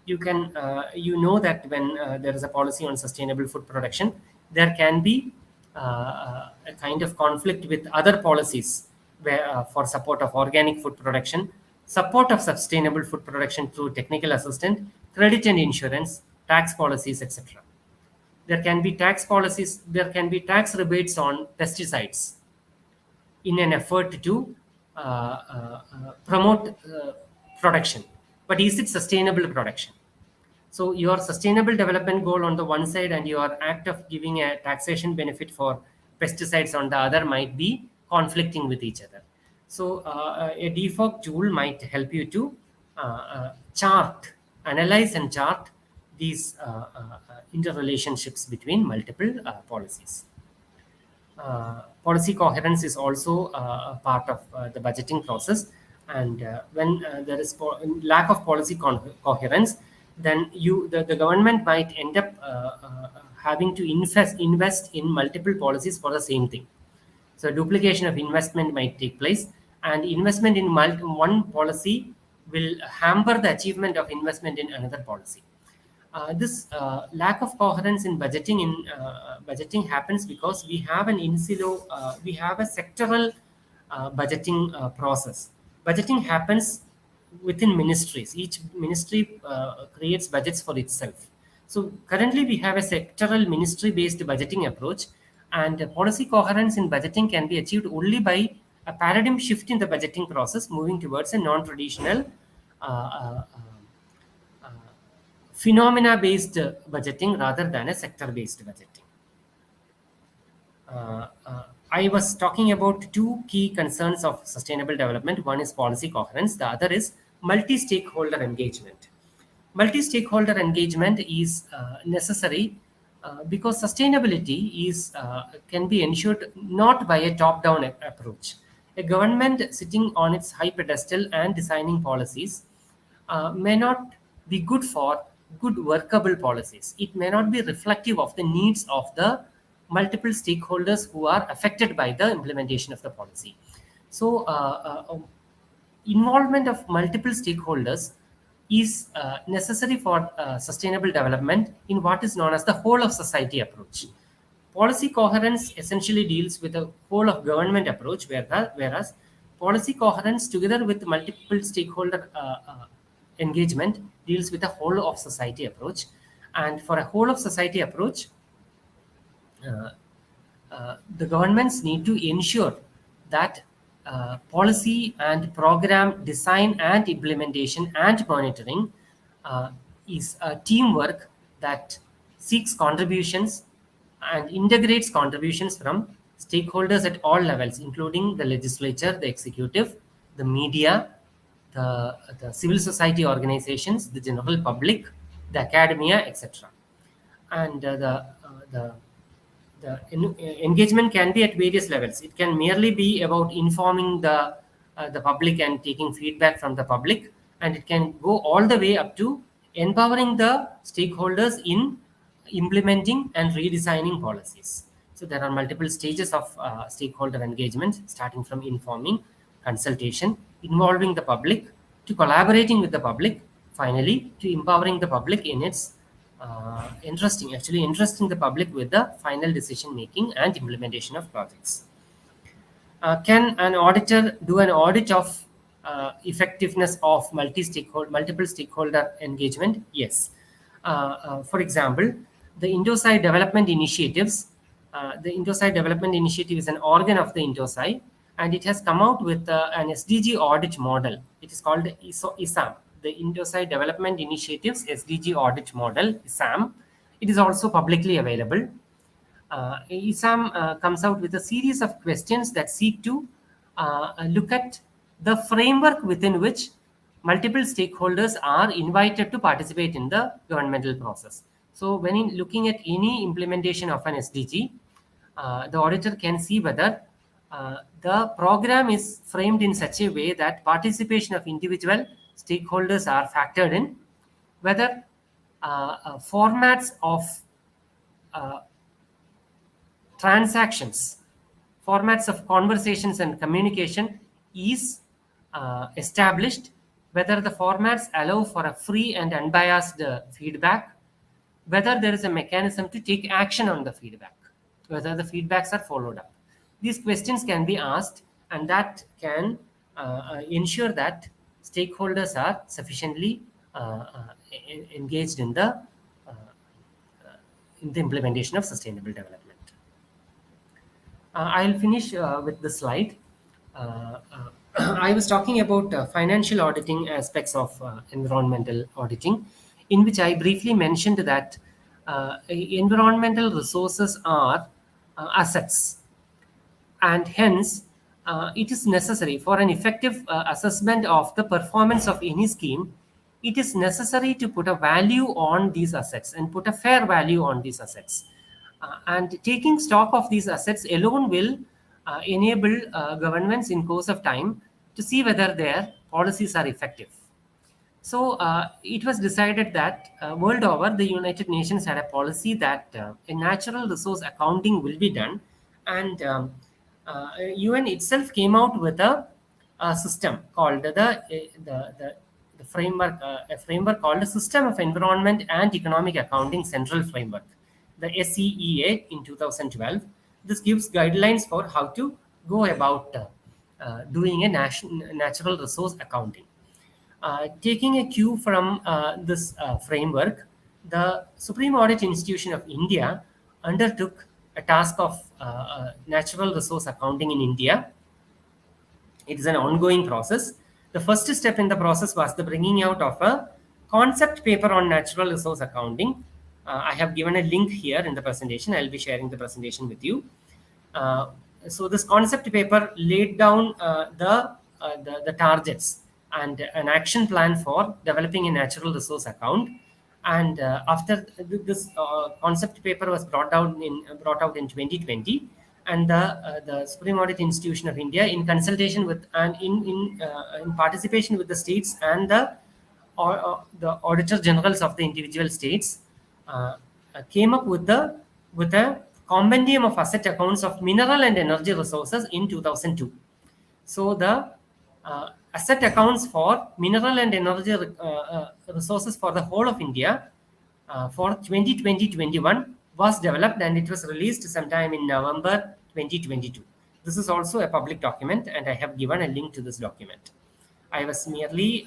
You can, you know that when there is a policy on sustainable food production, there can be a kind of conflict with other policies where, for support of organic food production, support of sustainable food production through technical assistance, credit and insurance, tax policies, etc. There can be tax policies, there can be tax rebates on pesticides in an effort to promote production. But is it sustainable production? So your sustainable development goal on the one side and your act of giving a taxation benefit for pesticides on the other might be conflicting with each other. So a defog tool might help you to analyze and chart these interrelationships between multiple policies. Policy coherence is also a part of the budgeting process, and when there is lack of policy coherence, then the government might end up having to invest in multiple policies for the same thing. So duplication of investment might take place, and investment in one policy will hamper the achievement of investment in another policy. This lack of coherence in budgeting happens because we have we have a sectoral budgeting process. Budgeting happens within ministries. Each ministry creates budgets for itself. So currently we have a sectoral ministry-based budgeting approach, and policy coherence in budgeting can be achieved only by a paradigm shift in the budgeting process, moving towards a non-traditional phenomena-based budgeting rather than a sector-based budgeting. I was talking about two key concerns of sustainable development. One is policy coherence, the other is multi-stakeholder engagement. Multi-stakeholder engagement is necessary because sustainability can be ensured not by a top-down approach. A government sitting on its high pedestal and designing policies may not be good for good workable policies. It may not be reflective of the needs of the multiple stakeholders who are affected by the implementation of the policy. So involvement of multiple stakeholders is necessary for sustainable development in what is known as the whole of society approach. Policy coherence essentially deals with the whole of government approach, whereas policy coherence together with multiple stakeholder engagement deals with a whole of society approach. And for a whole of society approach, the governments need to ensure that policy and program design and implementation and monitoring is a teamwork that seeks contributions and integrates contributions from stakeholders at all levels, including the legislature, the executive, the media, the civil society organizations, the general public, the academia, etc. And the engagement can be at various levels. It can merely be about informing the public and taking feedback from the public, and it can go all the way up to empowering the stakeholders in implementing and redesigning policies. So there are multiple stages of stakeholder engagement, starting from informing, consultation, involving the public, to collaborating with the public, finally to empowering the public in its entrusting the public with the final decision making and implementation of projects. Can an auditor do an audit of effectiveness of multiple stakeholder engagement? Yes. For example, the Indosai Development Initiatives. The Indosai Development Initiative is an organ of the Indosai, and it has come out with an SDG audit model. It is called ISAM, the Indosai Development Initiatives SDG audit model, ISAM. It is also publicly available. ISAM comes out with a series of questions that seek to look at the framework within which multiple stakeholders are invited to participate in the governmental process. So when looking at any implementation of an SDG, the auditor can see whether the program is framed in such a way that participation of individual stakeholders are factored in, whether formats of transactions, formats of conversations and communication is established, whether the formats allow for a free and unbiased feedback, whether there is a mechanism to take action on the feedback, whether the feedbacks are followed up. These questions can be asked, and that can ensure that stakeholders are sufficiently engaged in the implementation of sustainable development. I'll finish with the slide. I was talking about financial auditing aspects of environmental auditing, in which I briefly mentioned that environmental resources are assets, and hence it is necessary for an effective assessment of the performance of any scheme. It is necessary to put a value on these assets and put a fair value on these assets. And taking stock of these assets alone will enable governments in course of time to see whether their policies are effective. So it was decided that world over, the United Nations had a policy that a natural resource accounting will be done, and UN itself came out with a system called the framework, a framework called the System of Environment and Economic Accounting Central Framework, the SEEA, in 2012. This gives guidelines for how to go about doing a natural resource accounting. Taking a cue from this framework, the Supreme Audit Institution of India undertook a task of natural resource accounting in India. It is an ongoing process. The first step in the process was the bringing out of a concept paper on natural resource accounting. I have given a link here in the presentation. I'll be sharing the presentation with you. So this concept paper laid down the targets and an action plan for developing a natural resource account. And after this concept paper was brought out in 2020, and the Supreme Audit Institution of India, in consultation with and in participation with the states and the auditor generals of the individual states, came up with a compendium of asset accounts of mineral and energy resources in 2002. So the asset accounts for mineral and energy resources for the whole of India for 2020-21 was developed, and it was released sometime in November 2022. This is also a public document, and I have given a link to this document. I was merely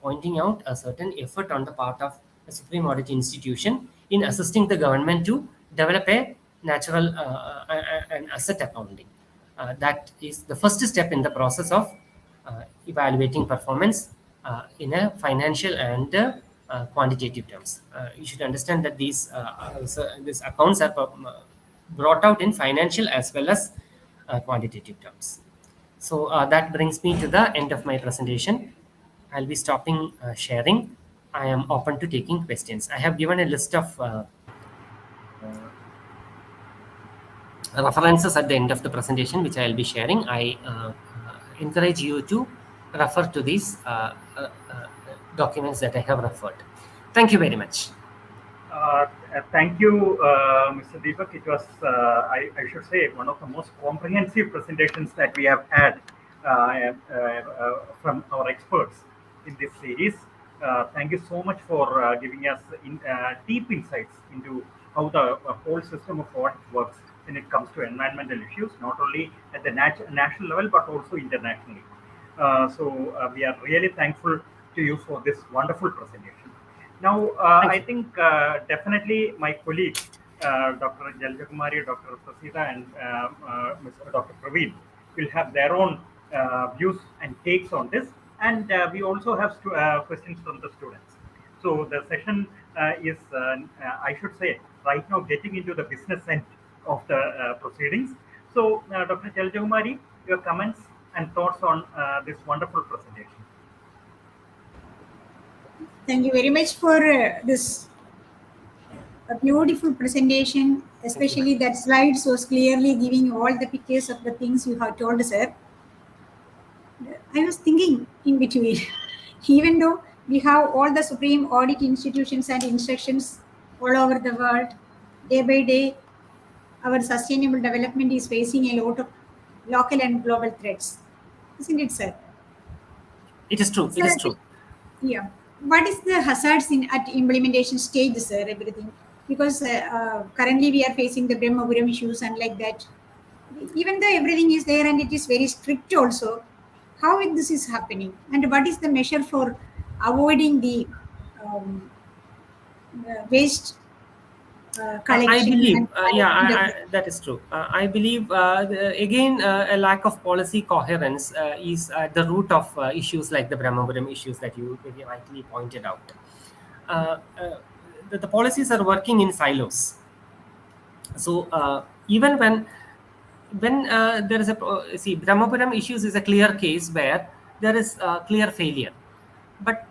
pointing out a certain effort on the part of the Supreme Audit Institution in assisting the government to develop a natural and asset accounting. That is the first step in the process of evaluating performance in a financial and quantitative terms. You should understand that these accounts are brought out in financial as well as quantitative terms. So that brings me to the end of my presentation. I'll be stopping sharing. I am open to taking questions. I have given a list of references at the end of the presentation, which I'll be sharing. I encourage you to refer to these documents that I have referred. Thank you very much. Thank you, Mr. Deepak. It was, I should say, one of the most comprehensive presentations that we have had from our experts in this series. Thank you so much for giving us deep insights into how the whole system of audit works when it comes to environmental issues, not only at the national level, but also internationally. So we are really thankful to you for this wonderful presentation. Now, I think definitely my colleagues, Dr. Jaljakumari, Dr. Prasida, and Mr. Dr. Praveen will have their own views and takes on this. And we also have questions from the students. So the session is, I should say, right now getting into the business end of the proceedings. So, Dr. Jaljakumari, your comments and thoughts on this wonderful presentation. Thank you very much for this beautiful presentation, especially that slides was clearly giving all the pictures of the things you have told, sir. I was thinking in between, even though we have all the Supreme Audit institutions and instructions all over the world, day by day, our sustainable development is facing a lot of local and global threats. Isn't it, sir? It is true. Sir, it is true. Yeah. What is the hazards at implementation stage, sir, everything? Because currently we are facing the Brahmapuram issues and like that. Even though everything is there and it is very strict also, how this is happening? And what is the measure for avoiding the waste collection? I believe, and that is true. I believe, again, a lack of policy coherence is at the root of issues like the Brahmapuram issues that you very rightly pointed out. The policies are working in silos. So even when when there is a see, Brahmapuram issues is a clear case where there is clear failure, but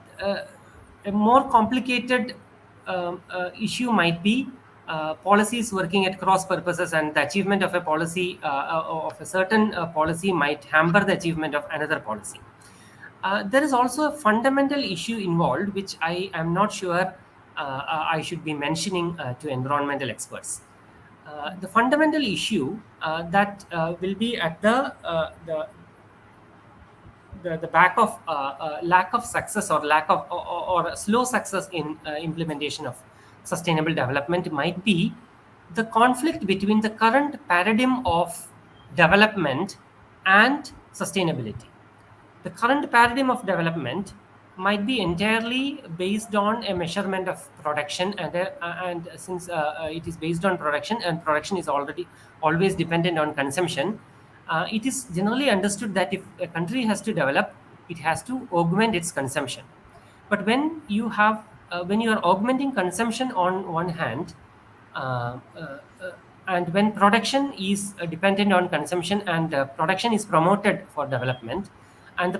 a more complicated issue might be policies working at cross purposes, and the achievement of a policy of a certain policy might hamper the achievement of another policy. There is also a fundamental issue involved, which I am not sure I should be mentioning to environmental experts. The fundamental issue that will be at the back of lack of success, or lack of or slow success in implementation of sustainable development might be the conflict between the current paradigm of development and sustainability. The current paradigm of development might be entirely based on a measurement of production, and since it is based on production, and production is already always dependent on consumption, it is generally understood that if a country has to develop, it has to augment its consumption. But when you are augmenting consumption on one hand, uh, uh, uh, and when production is dependent on consumption, and production is promoted for development, and the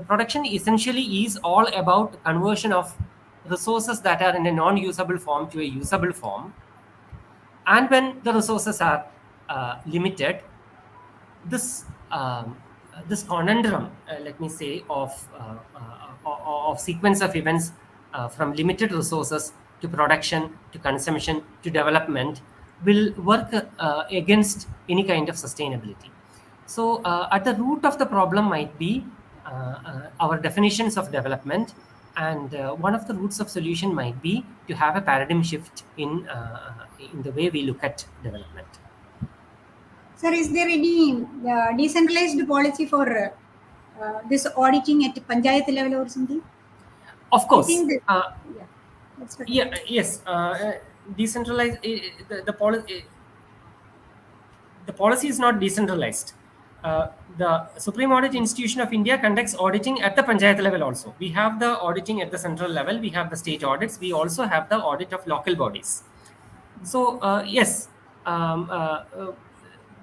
production essentially is all about conversion of resources that are in a non-usable form to a usable form, and when the resources are limited, this this conundrum, let me say, of sequence of events from limited resources to production to consumption to development will work against any kind of sustainability. So, at the root of the problem might be our definitions of development, and one of the roots of solution might be to have a paradigm shift in the way we look at development. Sir, is there any decentralized policy for this auditing at panchayat level or something? Of I course. think that, yeah, that's what. Yeah, yes. Decentralized. The policy is not decentralized. The Supreme Audit Institution of India conducts auditing at the panchayat level also. We have the auditing at the central level. We have the state audits. We also have the audit of local bodies. So yes, um, uh, uh,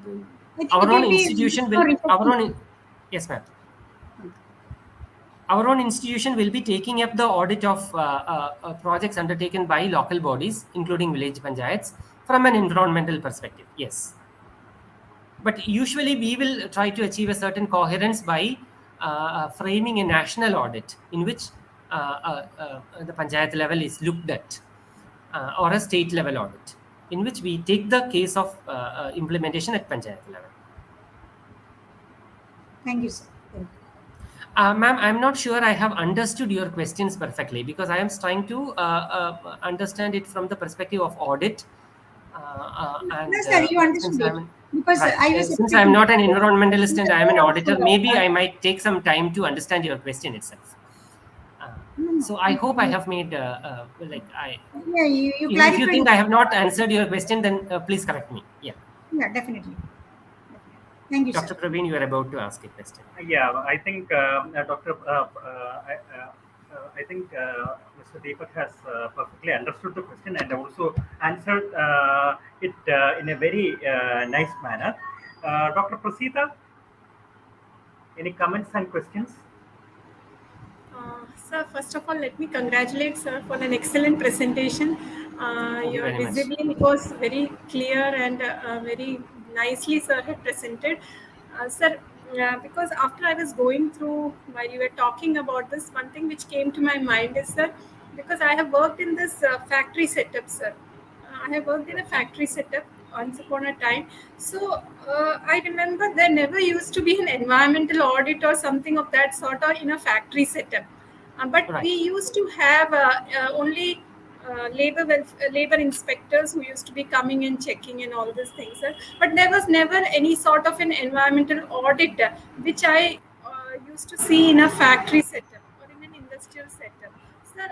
I think it our own will be institution more will effective. yes, ma'am. Our own institution will be taking up the audit of projects undertaken by local bodies, including village panchayats, from an environmental perspective. Yes, but usually we will try to achieve a certain coherence by framing a national audit in which the panchayat level is looked at, or a state level audit in which we take the case of implementation at panchayat level. Thank you, sir. Thank you. Ma'am, I'm not sure I have understood your questions perfectly, because I am trying to understand it from the perspective of audit. No, sir, you Since understood it I'm because right, I was since I'm expecting not an that. environmentalist and I'm an auditor, Also, maybe I might take some time to understand your question itself. no, no, So I hope I have made like I. yeah, you If you clarified. think I have not answered your question, then please correct me. Yeah, Yeah, definitely. Thank you, sir. Dr. Praveen, you are about to ask a question. Yeah, I think Dr. I think Mr. Deepak has perfectly understood the question and also answered it in a very nice manner. Dr. Prasita, any comments and questions? Sir, first of all, let me congratulate sir for an excellent presentation. Thank you Your very much. visibly it was very clear and very nicely sir had presented. Sir, because after I was going through while you were talking about this, one thing which came to my mind is sir, because I have worked in this factory setup, sir. I have worked in a factory setup once upon a time. So I remember there never used to be an environmental audit or something of that sort or in a factory setup. But Right. we used to have only labor inspectors who used to be coming and checking and all these things. But there was never any sort of an environmental audit which I used to see in a factory setup or in an industrial setup. Sir,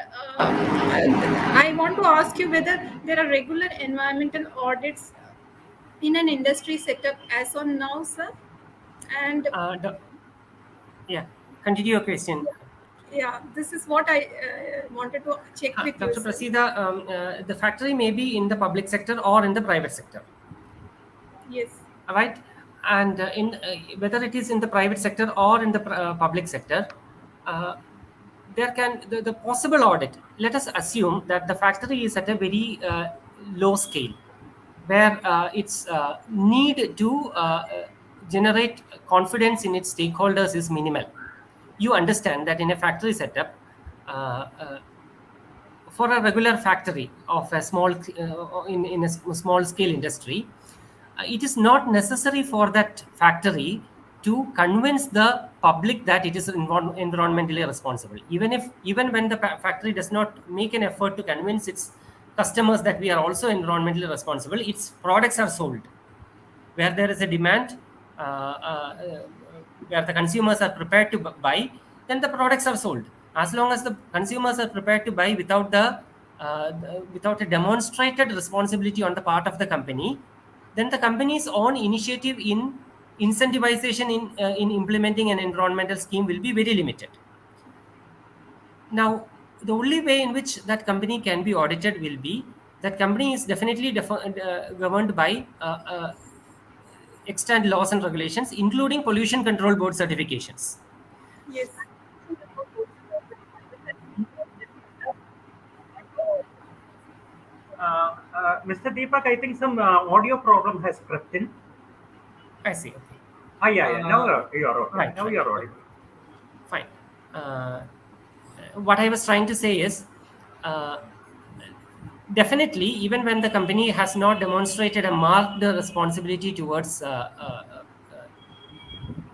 I want to ask you whether there are regular environmental audits in an industry setup as on now, sir? And Yeah, continue your question. yeah, this is what I wanted to check with you, Dr. sir. Prasida, the factory may be in the public sector or in the private sector. Yes. right? And in whether it is in the private sector or in the public sector, there can the possible audit. Let us assume that the factory is at a very low scale, where its need to generate confidence in its stakeholders is minimal. You understand that in a factory setup, for a regular factory of a small in a small scale industry, it is not necessary for that factory to convince the public that it is environmentally responsible. Even when the factory does not make an effort to convince its customers that we are also environmentally responsible, its products are sold. Where there is a demand, where the consumers are prepared to buy, then the products are sold. As long as the consumers are prepared to buy without a demonstrated responsibility on the part of the company, then the company's own initiative in incentivization in implementing an environmental scheme will be very limited. Now, the only way in which that company can be audited will be that company is definitely governed by extant laws and regulations, including pollution control board certifications. Yes. Mr. Deepak, I think some audio problem has crept in. I see. Okay. Yeah. Now you are okay. Right. Now you are audible. Fine. What I was trying to say is, definitely, even when the company has not demonstrated a marked responsibility towards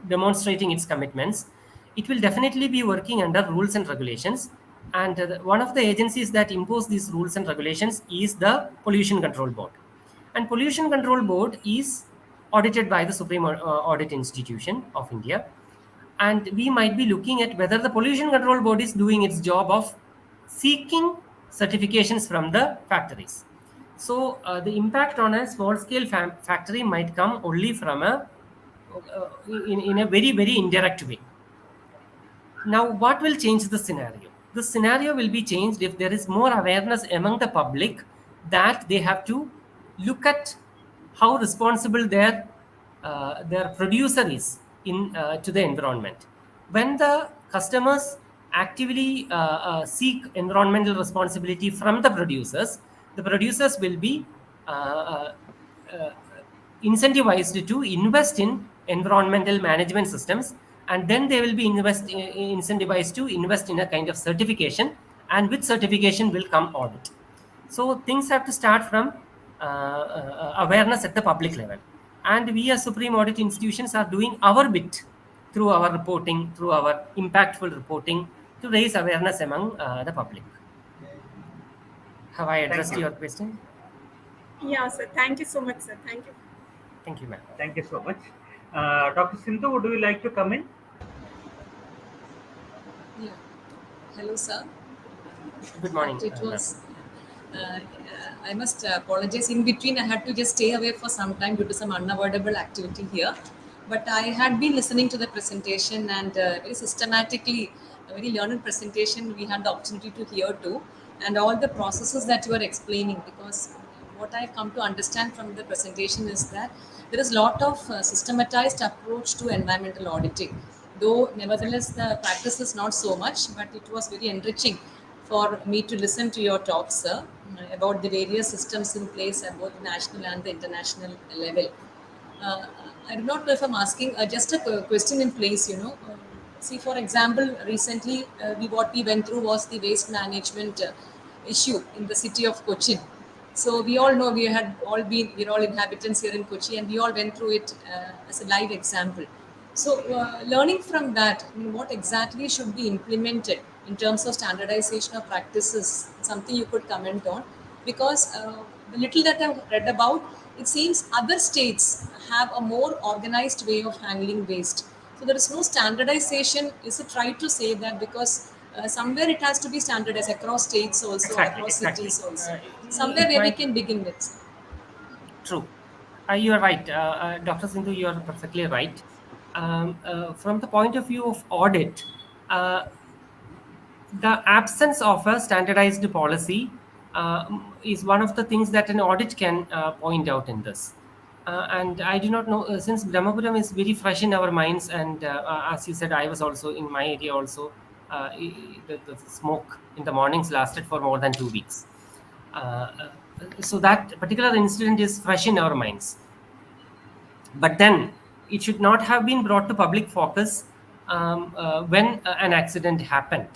demonstrating its commitments, it will definitely be working under rules and regulations. And one of the agencies that impose these rules and regulations is the Pollution Control Board. And Pollution Control Board is audited by the Supreme Audit Institution of India. And we might be looking at whether the Pollution Control Board is doing its job of seeking certifications from the factories. So the impact on a small scale factory might come only from in a very, very indirect way. Now, what will change the scenario? The scenario will be changed if there is more awareness among the public that they have to look at how responsible their producer is to the environment. When the customers actively seek environmental responsibility from the producers will be incentivized to invest in environmental management systems, and then they will be incentivized to invest in a kind of certification, and with certification will come audit. So things have to start from awareness at the public level, and we as Supreme Audit institutions are doing our bit through our reporting, through our impactful reporting, to raise awareness among the public. Have I addressed your question? Yeah, sir. Thank you so much, sir. Thank you. Thank you, ma'am. Thank you so much. Dr. Sindhu, would you like to come in? Yeah. Hello, sir. Good morning. It was. I must apologize. In between, I had to just stay away for some time due to some unavoidable activity here. But I had been listening to the presentation, and very systematically, a very learned presentation we had the opportunity to hear too, and all the processes that you are explaining. Because what I come to understand from the presentation is that there is a lot of systematized approach to environmental auditing. Though nevertheless the practice is not so much, but it was very enriching for me to listen to your talk, sir, about the various systems in place at both the national and the international level. Uh, I do not know if I'm asking just a question in place, see, for example, recently what we went through was the waste management issue in the city of Cochin. So we all know we're all inhabitants here in Kochi, and we all went through it as a live example. So learning from that, what exactly should be implemented in terms of standardization of practices, something you could comment on, because the little that I've read about, it seems other states have a more organized way of handling waste. So there is no standardization. Is it right to say that because somewhere it has to be standardized across states also, across cities also? Somewhere where we can begin with. True. You are right. Dr. Sindhu, you are perfectly right. From the point of view of audit, the absence of a standardized policy is one of the things that an audit can point out in this. And I do not know, since Brahmapuram is very fresh in our minds, and as you said, I was also in my area also, the smoke in the mornings lasted for more than 2 weeks. So that particular incident is fresh in our minds. But then it should not have been brought to public focus when an accident happened.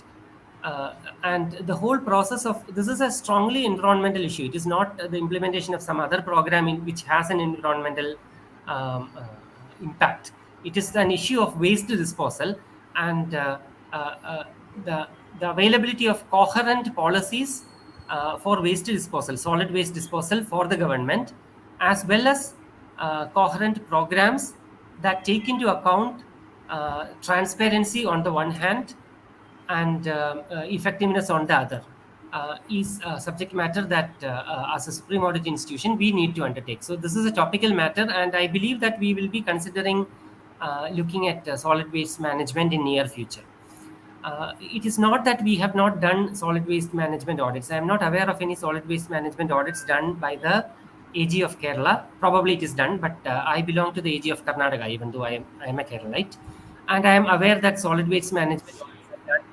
And the whole process of this is a strongly environmental issue. It is not the implementation of some other program which has an environmental impact. It is an issue of waste disposal, and the availability of coherent policies for waste disposal, solid waste disposal for the government, as well as coherent programs that take into account transparency on the one hand and effectiveness on the other, is a subject matter that as a Supreme Audit institution we need to undertake. So this is a topical matter, and I believe that we will be considering looking at solid waste management in near future. It is not that we have not done solid waste management audits. I am not aware of any solid waste management audits done by the AG of Kerala. Probably it is done, but I belong to the AG of Karnataka, even though I am a Keralite. And I am aware that solid waste management audits are done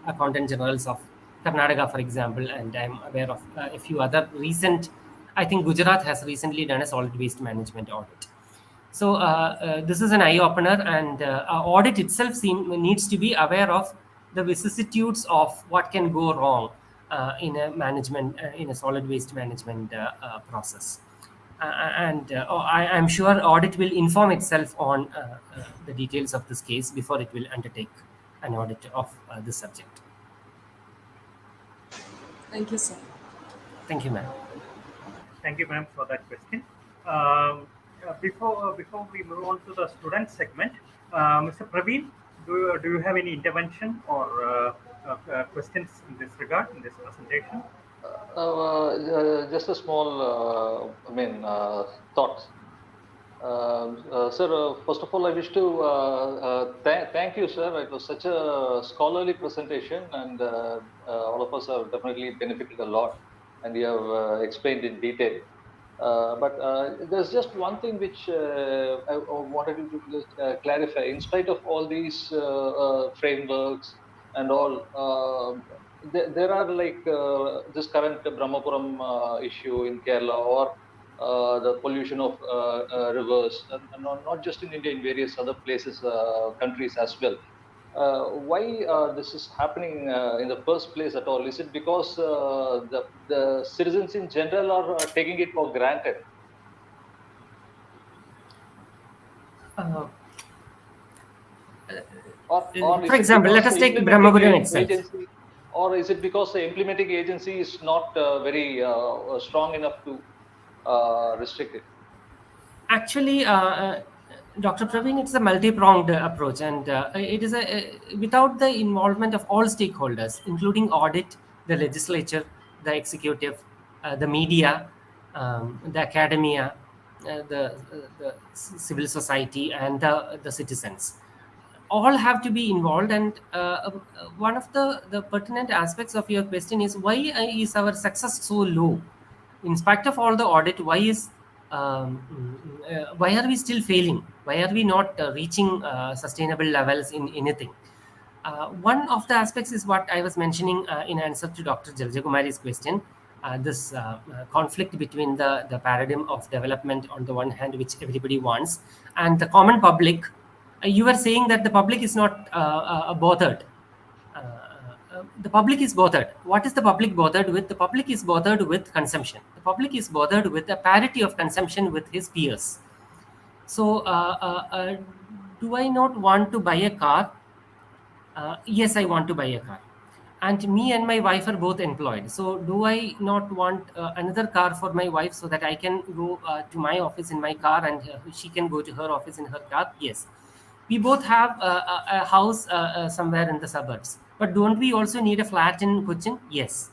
Accountant Generals of Karnataka, for example, and I am aware of a few other recent. I think Gujarat has recently done a solid waste management audit. So this is an eye opener, and our audit itself needs to be aware of the vicissitudes of what can go wrong in a management, in a solid waste management process. And I am sure audit will inform itself on the details of this case before it will undertake an audit of this subject. Thank you, sir. Thank you, ma'am. Thank you, ma'am, for that question. Before we move on to the student segment, Mr. Praveen, do you have any intervention or questions in this regard in this presentation? Just a small, thought. Sir, first of all, I wish to thank you, sir. It was such a scholarly presentation, and all of us have definitely benefited a lot, and you have explained in detail. But there's just one thing which I wanted you to just clarify. In spite of all these frameworks and all, there are like this current Brahmapuram issue in Kerala, or the pollution of rivers, and not just in India, in various other places, countries as well. Why this is happening in the first place at all? Is it because the citizens in general are taking it for granted? Or For example, let us take Brahmapuram itself. Or is it because the implementing agency is not very strong enough to restrict it? Actually, Dr. Praveen, it's a multi-pronged approach, and it is without the involvement of all stakeholders, including audit, the legislature, the executive, the media, the academia, the civil society, and the citizens. All have to be involved, and one of the pertinent aspects of your question is why is our success so low? In spite of all the audit, why are we still failing? Why are we not reaching sustainable levels in anything? One of the aspects is what I was mentioning in answer to Dr. Jaljakumari's question. This conflict between the paradigm of development on the one hand, which everybody wants, and the common public. You were saying that the public is not bothered. The public is bothered. What is the public bothered with? The public is bothered with consumption. The public is bothered with the parity of consumption with his peers. So, do I not want to buy a car? Yes, I want to buy a car. And me and my wife are both employed. So, do I not want another car for my wife so that I can go to my office in my car and she can go to her office in her car? Yes. We both have a house somewhere in the suburbs. But don't we also need a flat in Cochin? Yes.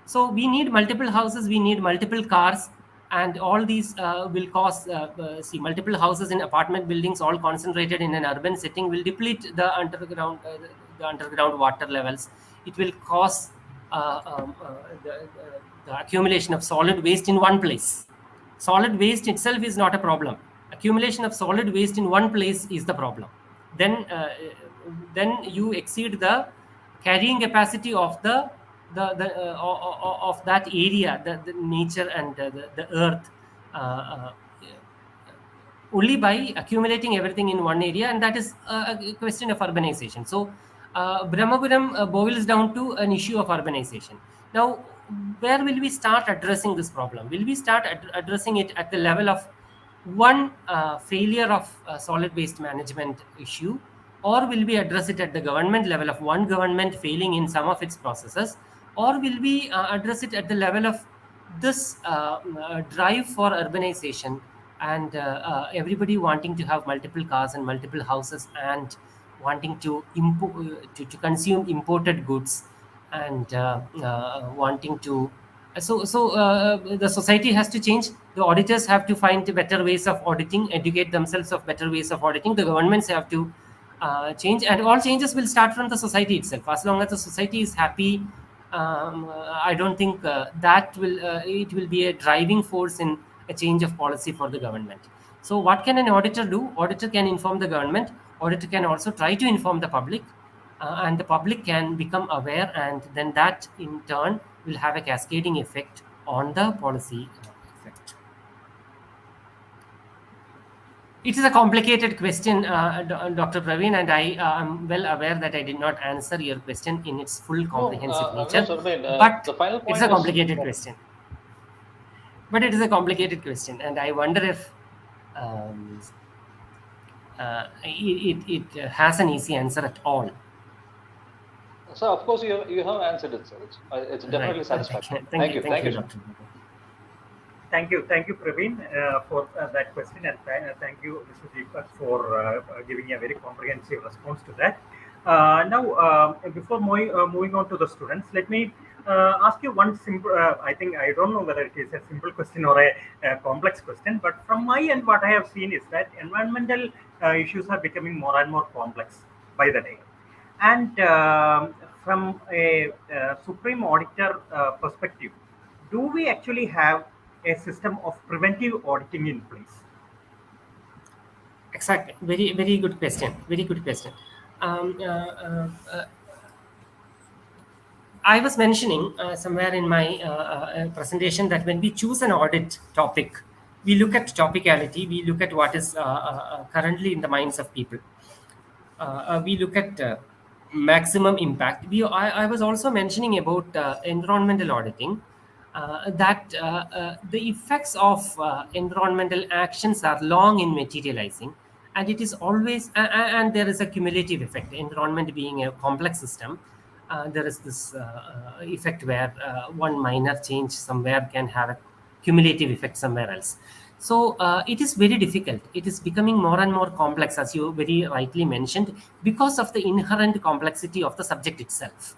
So we need multiple houses, we need multiple cars, and all these will cause, multiple houses in apartment buildings all concentrated in an urban setting will deplete the underground water levels. It will cause the accumulation of solid waste in one place. Solid waste itself is not a problem. Accumulation of solid waste in one place is the problem. Then you exceed the carrying capacity of of that area, the nature and the earth, only by accumulating everything in one area, and that is a question of urbanization. So Brahmapuram boils down to an issue of urbanization. Now, where will we start addressing this problem? Will we start addressing it at the level of one failure of solid waste management issue, or will we address it at the government level of one government failing in some of its processes, or will we address it at the level of this drive for urbanization and everybody wanting to have multiple cars and multiple houses and wanting to consume imported goods and wanting to the society has to change. The auditors have to find better ways of auditing, educate themselves of better ways of auditing. The governments have to change, and all changes will start from the society itself. As long as the society is happy, I don't think that will it will be a driving force in a change of policy for the government. So what can an auditor do? Auditor can inform the government. Auditor can also try to inform the public, and the public can become aware, and then that in turn will have a cascading effect on the policy effect. It is a complicated question, Dr. Praveen, and I am well aware that I did not answer your question in its full comprehensive nature. No, sir, but the final point it's a complicated question. But it is a complicated question, and I wonder if it has an easy answer at all. So, of course, you have answered it, sir. It's definitely Right. satisfactory. Thank you, Thank you, Dr. Thank you, Praveen, for that question, and thank you, Mr. Deepak, for giving a very comprehensive response to that. Now, before moving on to the students, let me ask you one simple. I don't know whether it is a simple question or a complex question, but from my end, what I have seen is that environmental issues are becoming more and more complex by the day, and from a supreme auditor perspective, do we actually have a system of preventive auditing in place? Exactly. Very good question. Very good question. I was mentioning somewhere in my presentation that when we choose an audit topic, we look at topicality, we look at what is currently in the minds of people. We look at maximum impact. I was also mentioning about environmental auditing, that the effects of environmental actions are long in materializing, and it is always, and there is a cumulative effect. Environment being a complex system, there is this effect where one minor change somewhere can have a cumulative effect somewhere else. So it is very difficult. It is becoming more and more complex, as you very rightly mentioned, because of the inherent complexity of the subject itself.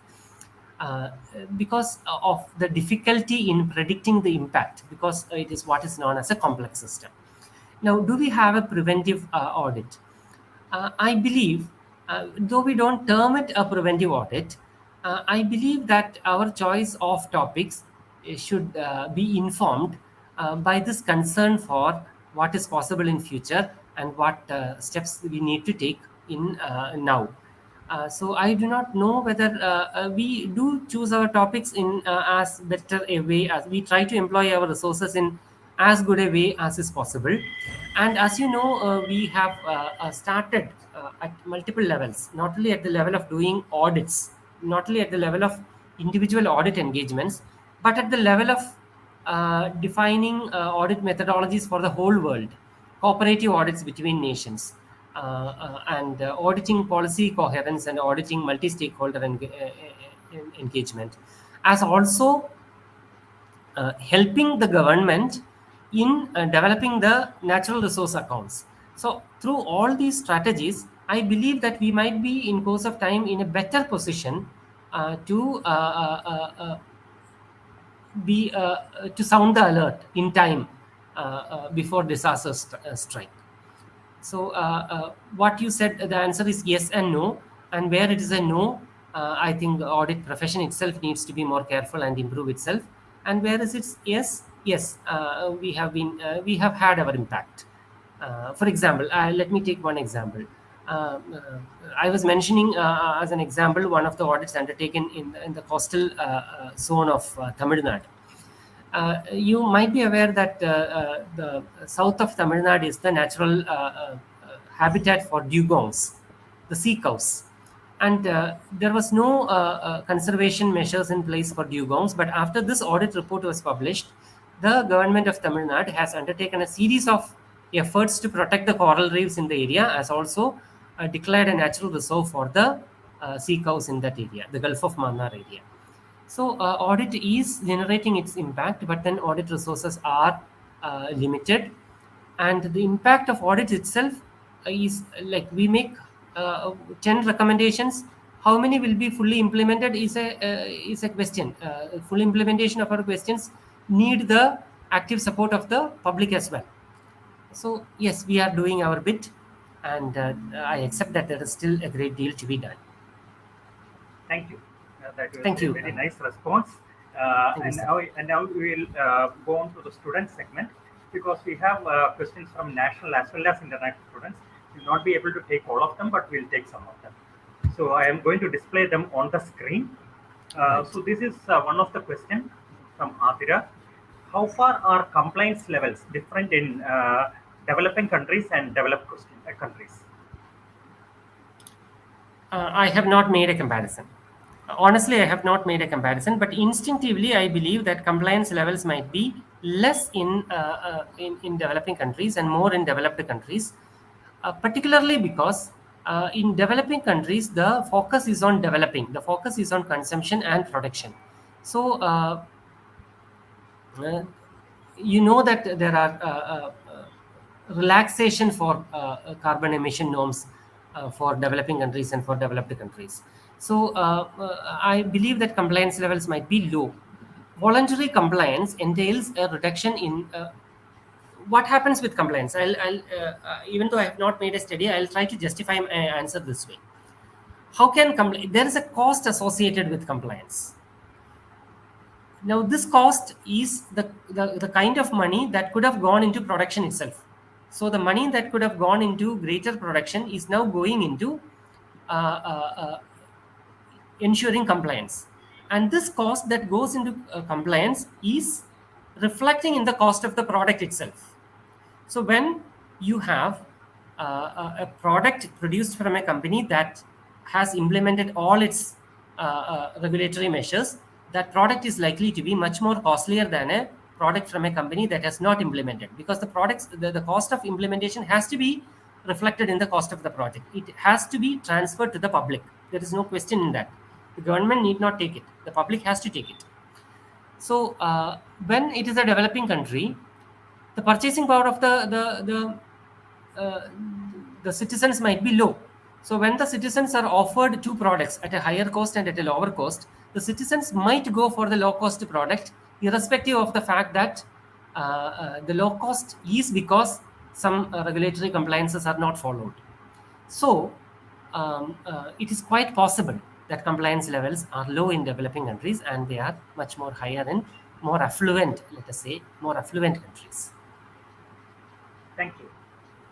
Because of the difficulty in predicting the impact, because it is what is known as a complex system. Now, do we have a preventive audit? I believe, though we don't term it a preventive audit, I believe that our choice of topics should be informed by this concern for what is possible in future and what steps we need to take in now. So I do not know whether we do choose our topics in as better a way, as we try to employ our resources in as good a way as is possible. And as you know, we have started at multiple levels, not only at the level of doing audits, not only at the level of individual audit engagements, but at the level of defining audit methodologies for the whole world, cooperative audits between nations, and auditing policy coherence and auditing multi-stakeholder engagement, as also helping the government in developing the natural resource accounts. So through all these strategies, I believe that we might be in course of time in a better position to sound the alert in time before disasters strike. So what you said, the answer is yes and no. And where it is a no, I think the audit profession itself needs to be more careful and improve itself. And where is it? Yes, we have had our impact. For example, let me take one example. I was mentioning as an example one of the audits undertaken in the coastal zone of Tamil Nadu. You might be aware that the south of Tamil Nadu is the natural habitat for dugongs, the sea cows. And there was no conservation measures in place for dugongs. But after this audit report was published, the government of Tamil Nadu has undertaken a series of efforts to protect the coral reefs in the area, as also declared a natural reserve for the sea cows in that area, the Gulf of Mannar area. So audit is generating its impact, but then audit resources are limited, and the impact of audit itself is like we make 10 recommendations. How many will be fully implemented is a question. Full implementation of our questions need the active support of the public as well. So yes, we are doing our bit, and I accept that there is still a great deal to be done. Thank you. That was Thank a you. very nice response. Thank you, And sir. now we will go on to the student segment, because we have questions from national as well as international students. We will not be able to take all of them, but we'll take some of them. So I am going to display them on the screen. Right. So this is one of the questions from Adira. How far are compliance levels different in developing countries and developed countries? I have not made a comparison. Honestly, I have not made a comparison, but instinctively, I believe that compliance levels might be less in developing countries and more in developed countries, particularly because in developing countries, the focus is on developing, the focus is on consumption and production. So, you know that there are relaxation for carbon emission norms for developing countries and for developed countries. So I believe that compliance levels might be low. Voluntary compliance entails a reduction in what happens with compliance. Even though I have not made a study, I'll try to justify my answer this way. How can there is a cost associated with compliance. Now, this cost is the kind of money that could have gone into production itself. So the money that could have gone into greater production is now going into ensuring compliance. And this cost that goes into compliance is reflecting in the cost of the product itself. So when you have a product produced from a company that has implemented all its regulatory measures, that product is likely to be much more costlier than a product from a company that has not implemented, because the cost of implementation has to be reflected in the cost of the project. It has to be transferred to the public. There is no question in that. The government need not take it. The public has to take it. So when it is a developing country, the purchasing power of the citizens might be low. So when the citizens are offered two products at a higher cost and at a lower cost, the citizens might go for the low cost product, irrespective of the fact that the low cost is because some regulatory compliances are not followed. So it is quite possible that compliance levels are low in developing countries, and they are much more higher in more affluent, let us say, more affluent countries. Thank you.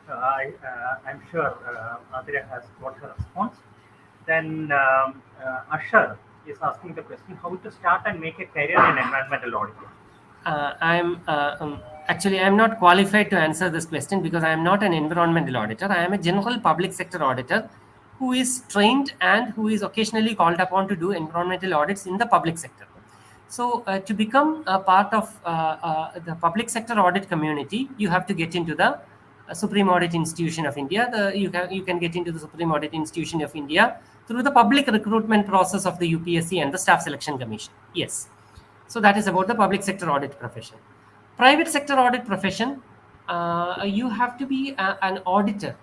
I'm sure Adria has got her response. Then Ashar is asking the question, how to start and make a career in environmental auditing? Actually, I'm not qualified to answer this question, because I am not an environmental auditor. I am a general public sector auditor who is trained and who is occasionally called upon to do environmental audits in the public sector. So to become a part of the public sector audit community, you have to get into the Supreme Audit Institution of India. You can get into the Supreme Audit Institution of India through the public recruitment process of the UPSC and the Staff Selection Commission. Yes. So that is about the public sector audit profession. Private sector audit profession, you have to be an auditor,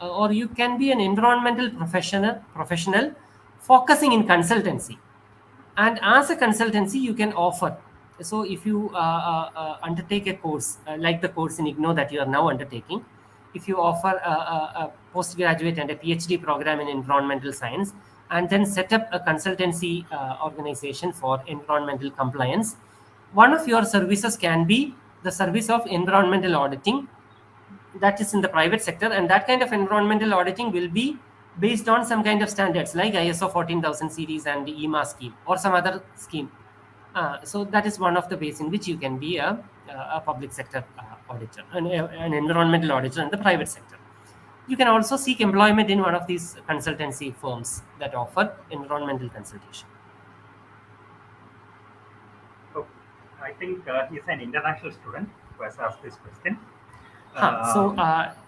or you can be an environmental professional focusing in consultancy. And as a consultancy, you can offer. So if you undertake a course, like the course in IGNOU that you are now undertaking, if you offer a postgraduate and a PhD program in environmental science, and then set up a consultancy organization for environmental compliance. One of your services can be the service of environmental auditing, that is in the private sector, and that kind of environmental auditing will be based on some kind of standards like ISO 14000 series and EMA scheme or some other scheme. So that is one of the ways in which you can be a public sector auditor, an environmental auditor in the private sector. You can also seek employment in one of these consultancy firms that offer environmental consultation. So I think he's an international student who has asked this question.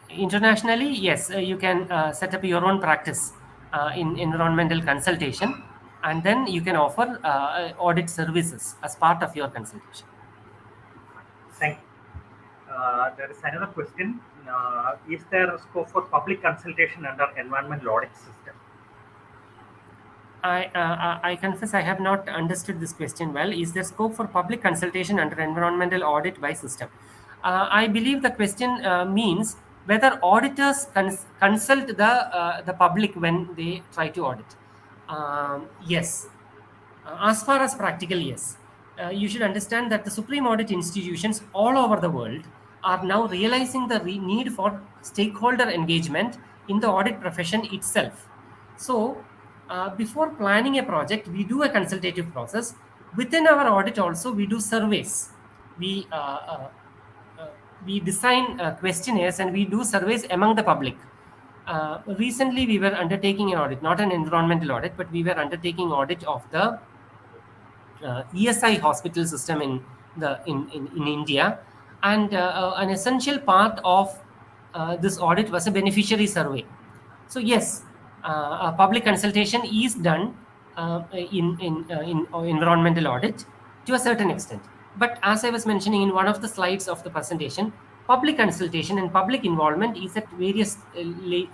Internationally, yes, you can set up your own practice in environmental consultation, and then you can offer audit services as part of your consultation. Thank you. There is another question. Is there a scope for public consultation under environmental audit system? I confess I have not understood this question well. Is there scope for public consultation under environmental audit by system? I believe the question means whether auditors consult the public when they try to audit. Yes. As far as practical, yes. You should understand that the supreme audit institutions all over the world are now realizing the need for stakeholder engagement in the audit profession itself. So, before planning a project, we do a consultative process. Within our audit also, we do surveys. We design questionnaires and we do surveys among the public. Recently, we were undertaking an audit, not an environmental audit, but we were undertaking audit of the ESI hospital system in India, and an essential part of this audit was a beneficiary survey. So yes, a public consultation is done in environmental audit to a certain extent. But as I was mentioning in one of the slides of the presentation, public consultation and public involvement is at various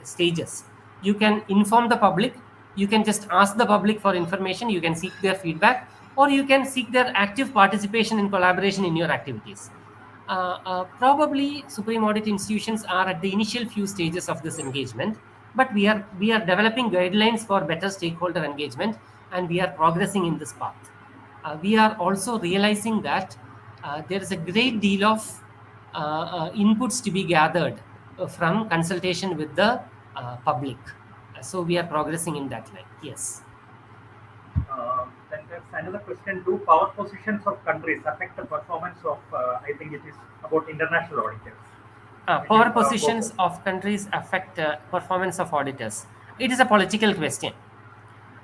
stages. You can inform the public, you can just ask the public for information, you can seek their feedback, or you can seek their active participation and collaboration in your activities. Probably Supreme Audit institutions are at the initial few stages of this engagement, but we are developing guidelines for better stakeholder engagement, and we are progressing in this path. We are also realizing that there is a great deal of inputs to be gathered from consultation with the public. So we are progressing in that line. Yes. Then there's another question. Do power positions of countries affect the performance of, I think it is about international auditors? Power positions of countries affect performance of auditors. It is a political question.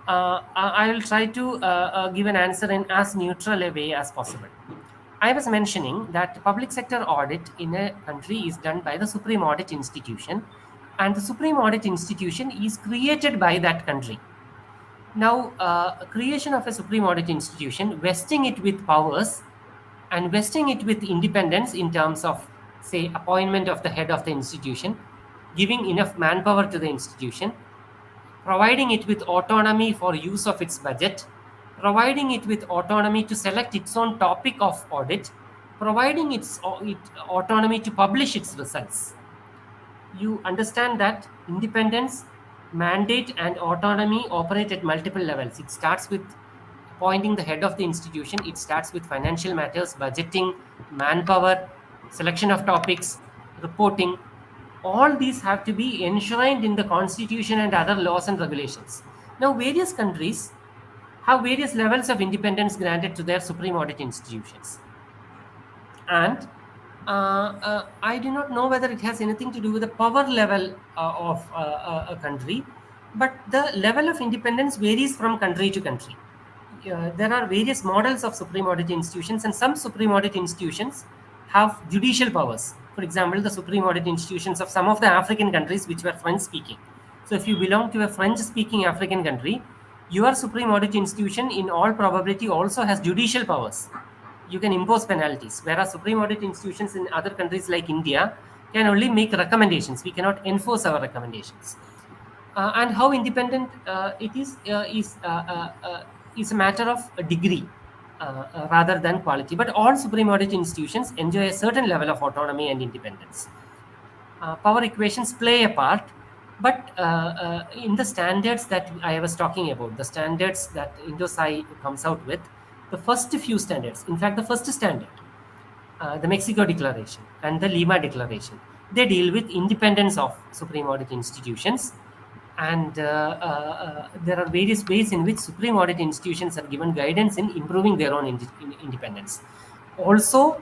I will try to give an answer in as neutral a way as possible. I was mentioning that public sector audit in a country is done by the Supreme Audit Institution, and the Supreme Audit Institution is created by that country. Now, creation of a Supreme Audit Institution, vesting it with powers and vesting it with independence in terms of, say, appointment of the head of the institution, giving enough manpower to the institution, providing it with autonomy for use of its budget, providing it with autonomy to select its own topic of audit, providing it autonomy to publish its results. You understand that independence, mandate, and autonomy operate at multiple levels. It starts with appointing the head of the institution. It starts with financial matters, budgeting, manpower, selection of topics, reporting. All these have to be enshrined in the constitution and other laws and regulations. Now, various countries have various levels of independence granted to their Supreme Audit institutions. And I do not know whether it has anything to do with the power level of a country, but the level of independence varies from country to country. There are various models of Supreme Audit institutions, and some Supreme Audit institutions have judicial powers. For example, the Supreme Audit institutions of some of the African countries which were French-speaking. So if you belong to a French-speaking African country, your Supreme Audit institution in all probability also has judicial powers. You can impose penalties, whereas Supreme Audit institutions in other countries like India can only make recommendations. We cannot enforce our recommendations. And how independent it is a matter of a degree rather than quality. But all Supreme Audit institutions enjoy a certain level of autonomy and independence. Power equations play a part. But in the standards that I was talking about, the standards that Indosai comes out with, the first few standards, in fact, the first standard, the Mexico Declaration and the Lima Declaration, they deal with independence of Supreme Audit institutions. And there are various ways in which Supreme Audit institutions are given guidance in improving their own independence. Also,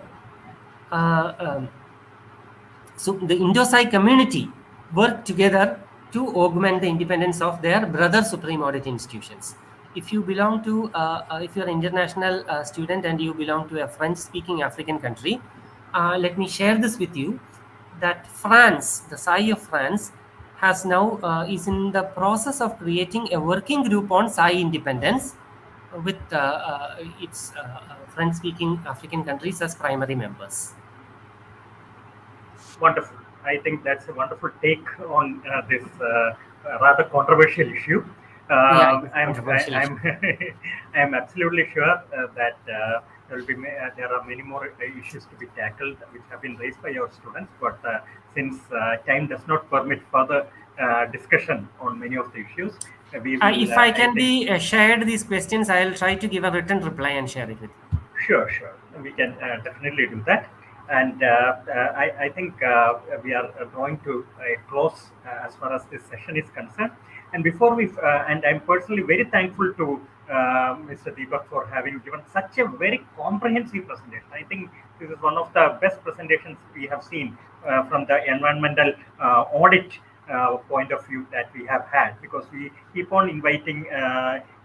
so the Indosai community work together to augment the independence of their brother Supreme Audit institutions. If you belong to, if you're an international student and you belong to a French-speaking African country, let me share this with you, that France, the SAI of France, has now is in the process of creating a working group on SAI independence with its French-speaking African countries as primary members. Wonderful. I think that's a wonderful take on this rather controversial issue. Yeah, it is controversial I'm, I'm absolutely sure that there are many more issues to be tackled which have been raised by our students. But since time does not permit further discussion on many of the issues, we will. If I can be shared these questions, I'll try to give a written reply and share it with you. Sure, sure. We can definitely do that. And I think we are drawing to a close as far as this session is concerned. And before we, and I'm personally very thankful to Mr. Deepak for having given such a very comprehensive presentation. I think this is one of the best presentations we have seen from the environmental audit point of view that we have had, because we keep on inviting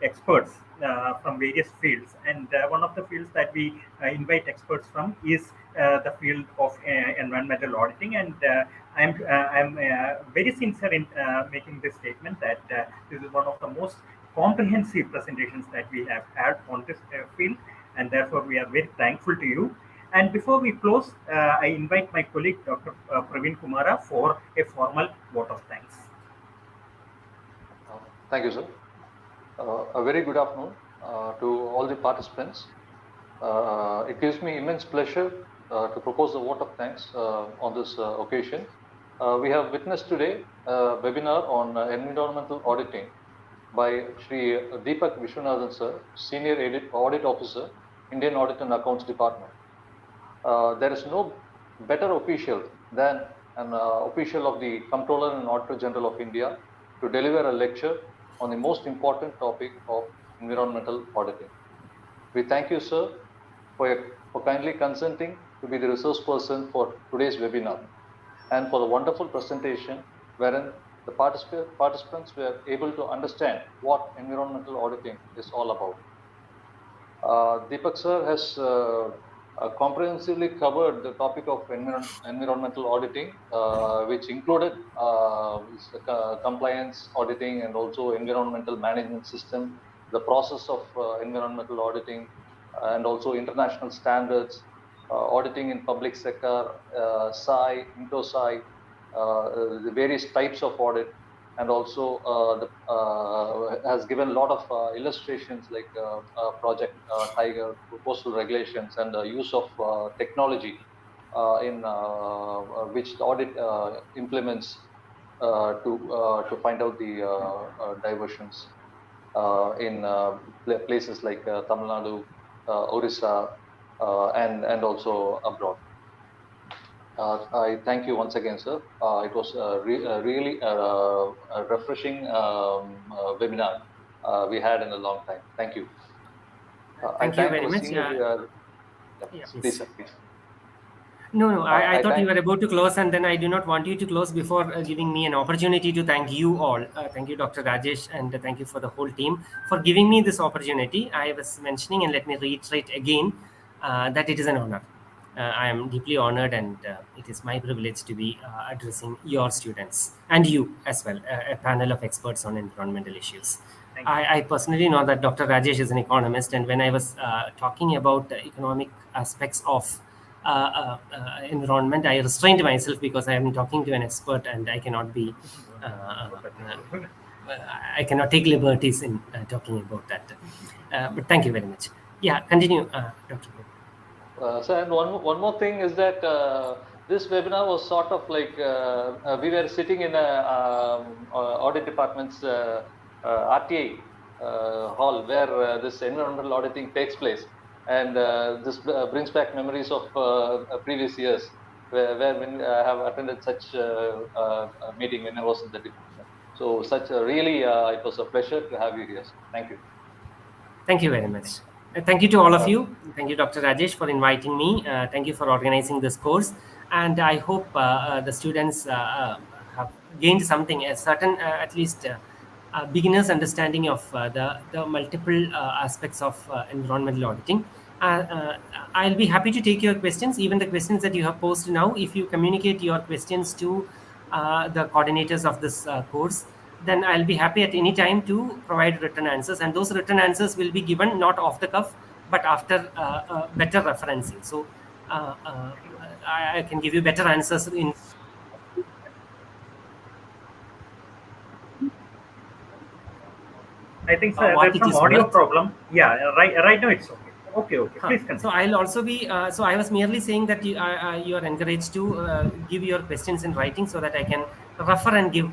experts from various fields, and one of the fields that we invite experts from is the field of environmental auditing. And I'm very sincere in making this statement that this is one of the most comprehensive presentations that we have had on this field, and therefore we are very thankful to you. And before we close, I invite my colleague, Dr. Praveen Kumara, for a formal vote of thanks. Thank you, sir. A very good afternoon to all the participants. It gives me immense pleasure to propose a vote of thanks on this occasion. We have witnessed today a webinar on environmental auditing by Shri Deepak Vishwanathan, sir, Senior Audit Officer, Indian Audit and Accounts Department. There is no better official than an official of the Comptroller and Auditor General of India to deliver a lecture on the most important topic of environmental auditing. We thank you, sir, for kindly consenting to be the resource person for today's webinar, and for the wonderful presentation wherein the participants were able to understand what environmental auditing is all about. Deepak sir has comprehensively covered the topic of environmental auditing, which included compliance auditing and also environmental management system, the process of environmental auditing, and also international standards, auditing in public sector, SAI, Indosai, the various types of audit, and also has given a lot of illustrations like Project Tiger, coastal regulations, and the use of technology in which the audit implements to find out the diversions in places like Tamil Nadu, Orissa, and also abroad. I thank you once again, sir. It was really a refreshing webinar we had in a long time. Thank you. Thank you very much. Please, sir, please. No, I thought you were about to close, and then I do not want you to close before giving me an opportunity to thank you all. Thank you, Dr. Rajesh, and thank you for the whole team for giving me this opportunity. I was mentioning, and let me reiterate again, that it is an honor. I am deeply honored, and it is my privilege to be addressing your students and you as well, a panel of experts on environmental issues. I personally know that Dr. Rajesh is an economist, and when I was talking about the economic aspects of environment, I restrained myself because I am talking to an expert and I cannot be, I cannot take liberties in talking about that. But thank you very much. Yeah, continue, Dr. So, and one more thing is that this webinar was sort of like we were sitting in a audit department's RTA hall where this environmental auditing takes place, and this brings back memories of previous years where I have attended such a meeting when I was in the department. So really, it was a pleasure to have you here. Thank you. Thank you very much. Thank you to all of you. Thank you, Dr. Rajesh, for inviting me. Thank you for organizing this course. And I hope the students have gained something, a certain, at least, beginner's understanding of the multiple aspects of environmental auditing. I'll be happy to take your questions, even the questions that you have posed now. If you communicate your questions to the coordinators of this course, then I'll be happy at any time to provide written answers. And those written answers will be given not off the cuff, but after better referencing. So I can give you better answers in. I think there's some audio problem. Yeah, right now it's okay. Okay, please continue. So I'll also be, so I was merely saying that you are encouraged to give your questions in writing so that I can refer and give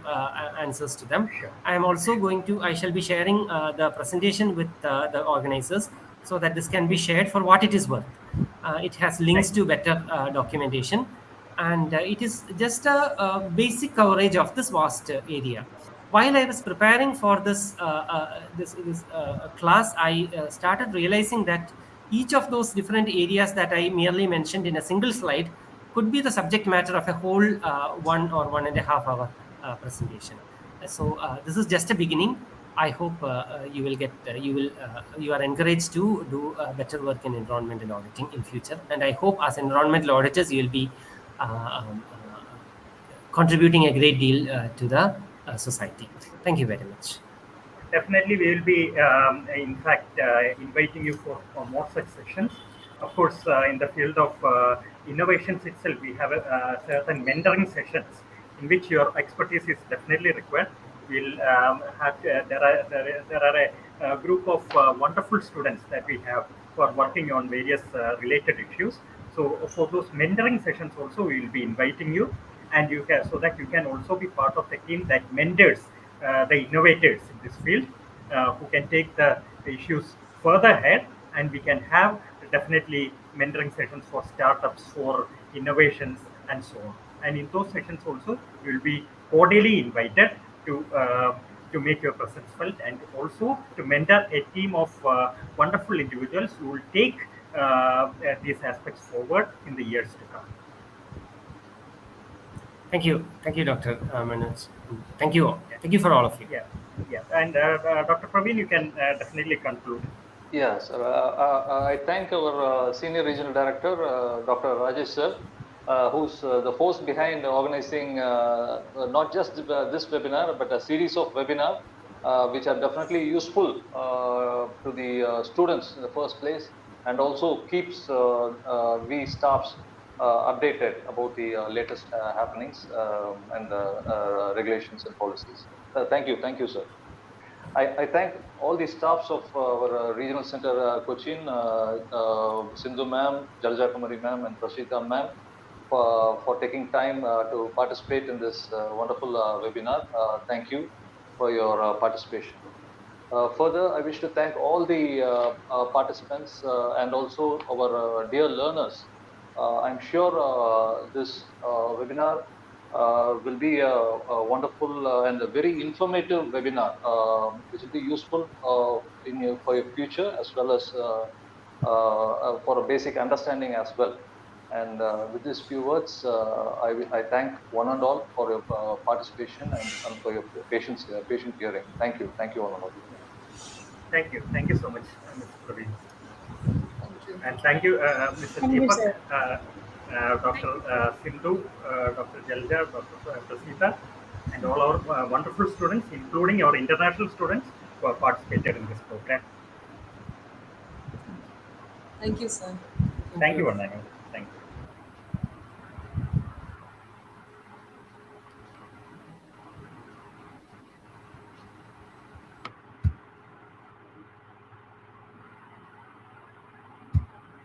answers to them. Sure. I am also I shall be sharing the presentation with the organizers so that this can be shared for what it is worth. It has links to better documentation, and it is just a basic coverage of this vast area. While I was preparing for this class, I started realizing that each of those different areas that I merely mentioned in a single slide could be the subject matter of a whole 1 or 1.5 hour presentation. So this is just a beginning. I hope you will get you are encouraged to do better work in environmental auditing in future, and I hope as environmental auditors you will be contributing a great deal to the society. Thank you very much. Definitely, we will be, in fact, inviting you for more such sessions. Of course, in the field of innovations itself, we have certain mentoring sessions in which your expertise is definitely required. We'll have there are a group of wonderful students that we have who are working on various related issues. So for those mentoring sessions also, we will be inviting you, and you can, so that you can also be part of the team that mentors the innovators in this field, who can take the issues further ahead, and we can have definitely mentoring sessions for startups, for innovations, and so on. And in those sessions also, you will be cordially invited to make your presence felt, and also to mentor a team of wonderful individuals who will take these aspects forward in the years to come. Thank you, Dr. Manoj. Thank you all. Thank you for all of you. Yeah. And Dr. Praveen, you can definitely conclude. Yes, I thank our Senior Regional Director, Dr. Rajesh sir, who's the force behind organizing not just this webinar, but a series of webinars which are definitely useful to the students in the first place, and also keeps we staffs updated about the latest happenings and regulations and policies. Thank you, sir. I thank all the staffs of our regional center Cochin, Sindhu ma'am, Jalja Kumari ma'am, and Prasita ma'am for taking time to participate in this wonderful webinar. Thank you for your participation. Further, I wish to thank all the participants and also our dear learners. I'm sure this webinar will be a wonderful and a very informative webinar, which will be useful for your future, as well as for a basic understanding as well. And with these few words, I thank one and all for your participation and for your patient hearing. Thank you one and all. Thank you so much, Mr. Praveen. And thank you, Mr. Deepak, Dr. Sindhu, Dr. Jalja, Dr. Prasita, and all our wonderful students, including our international students who have participated in this program. Thank you, sir. Thank you, Vandana.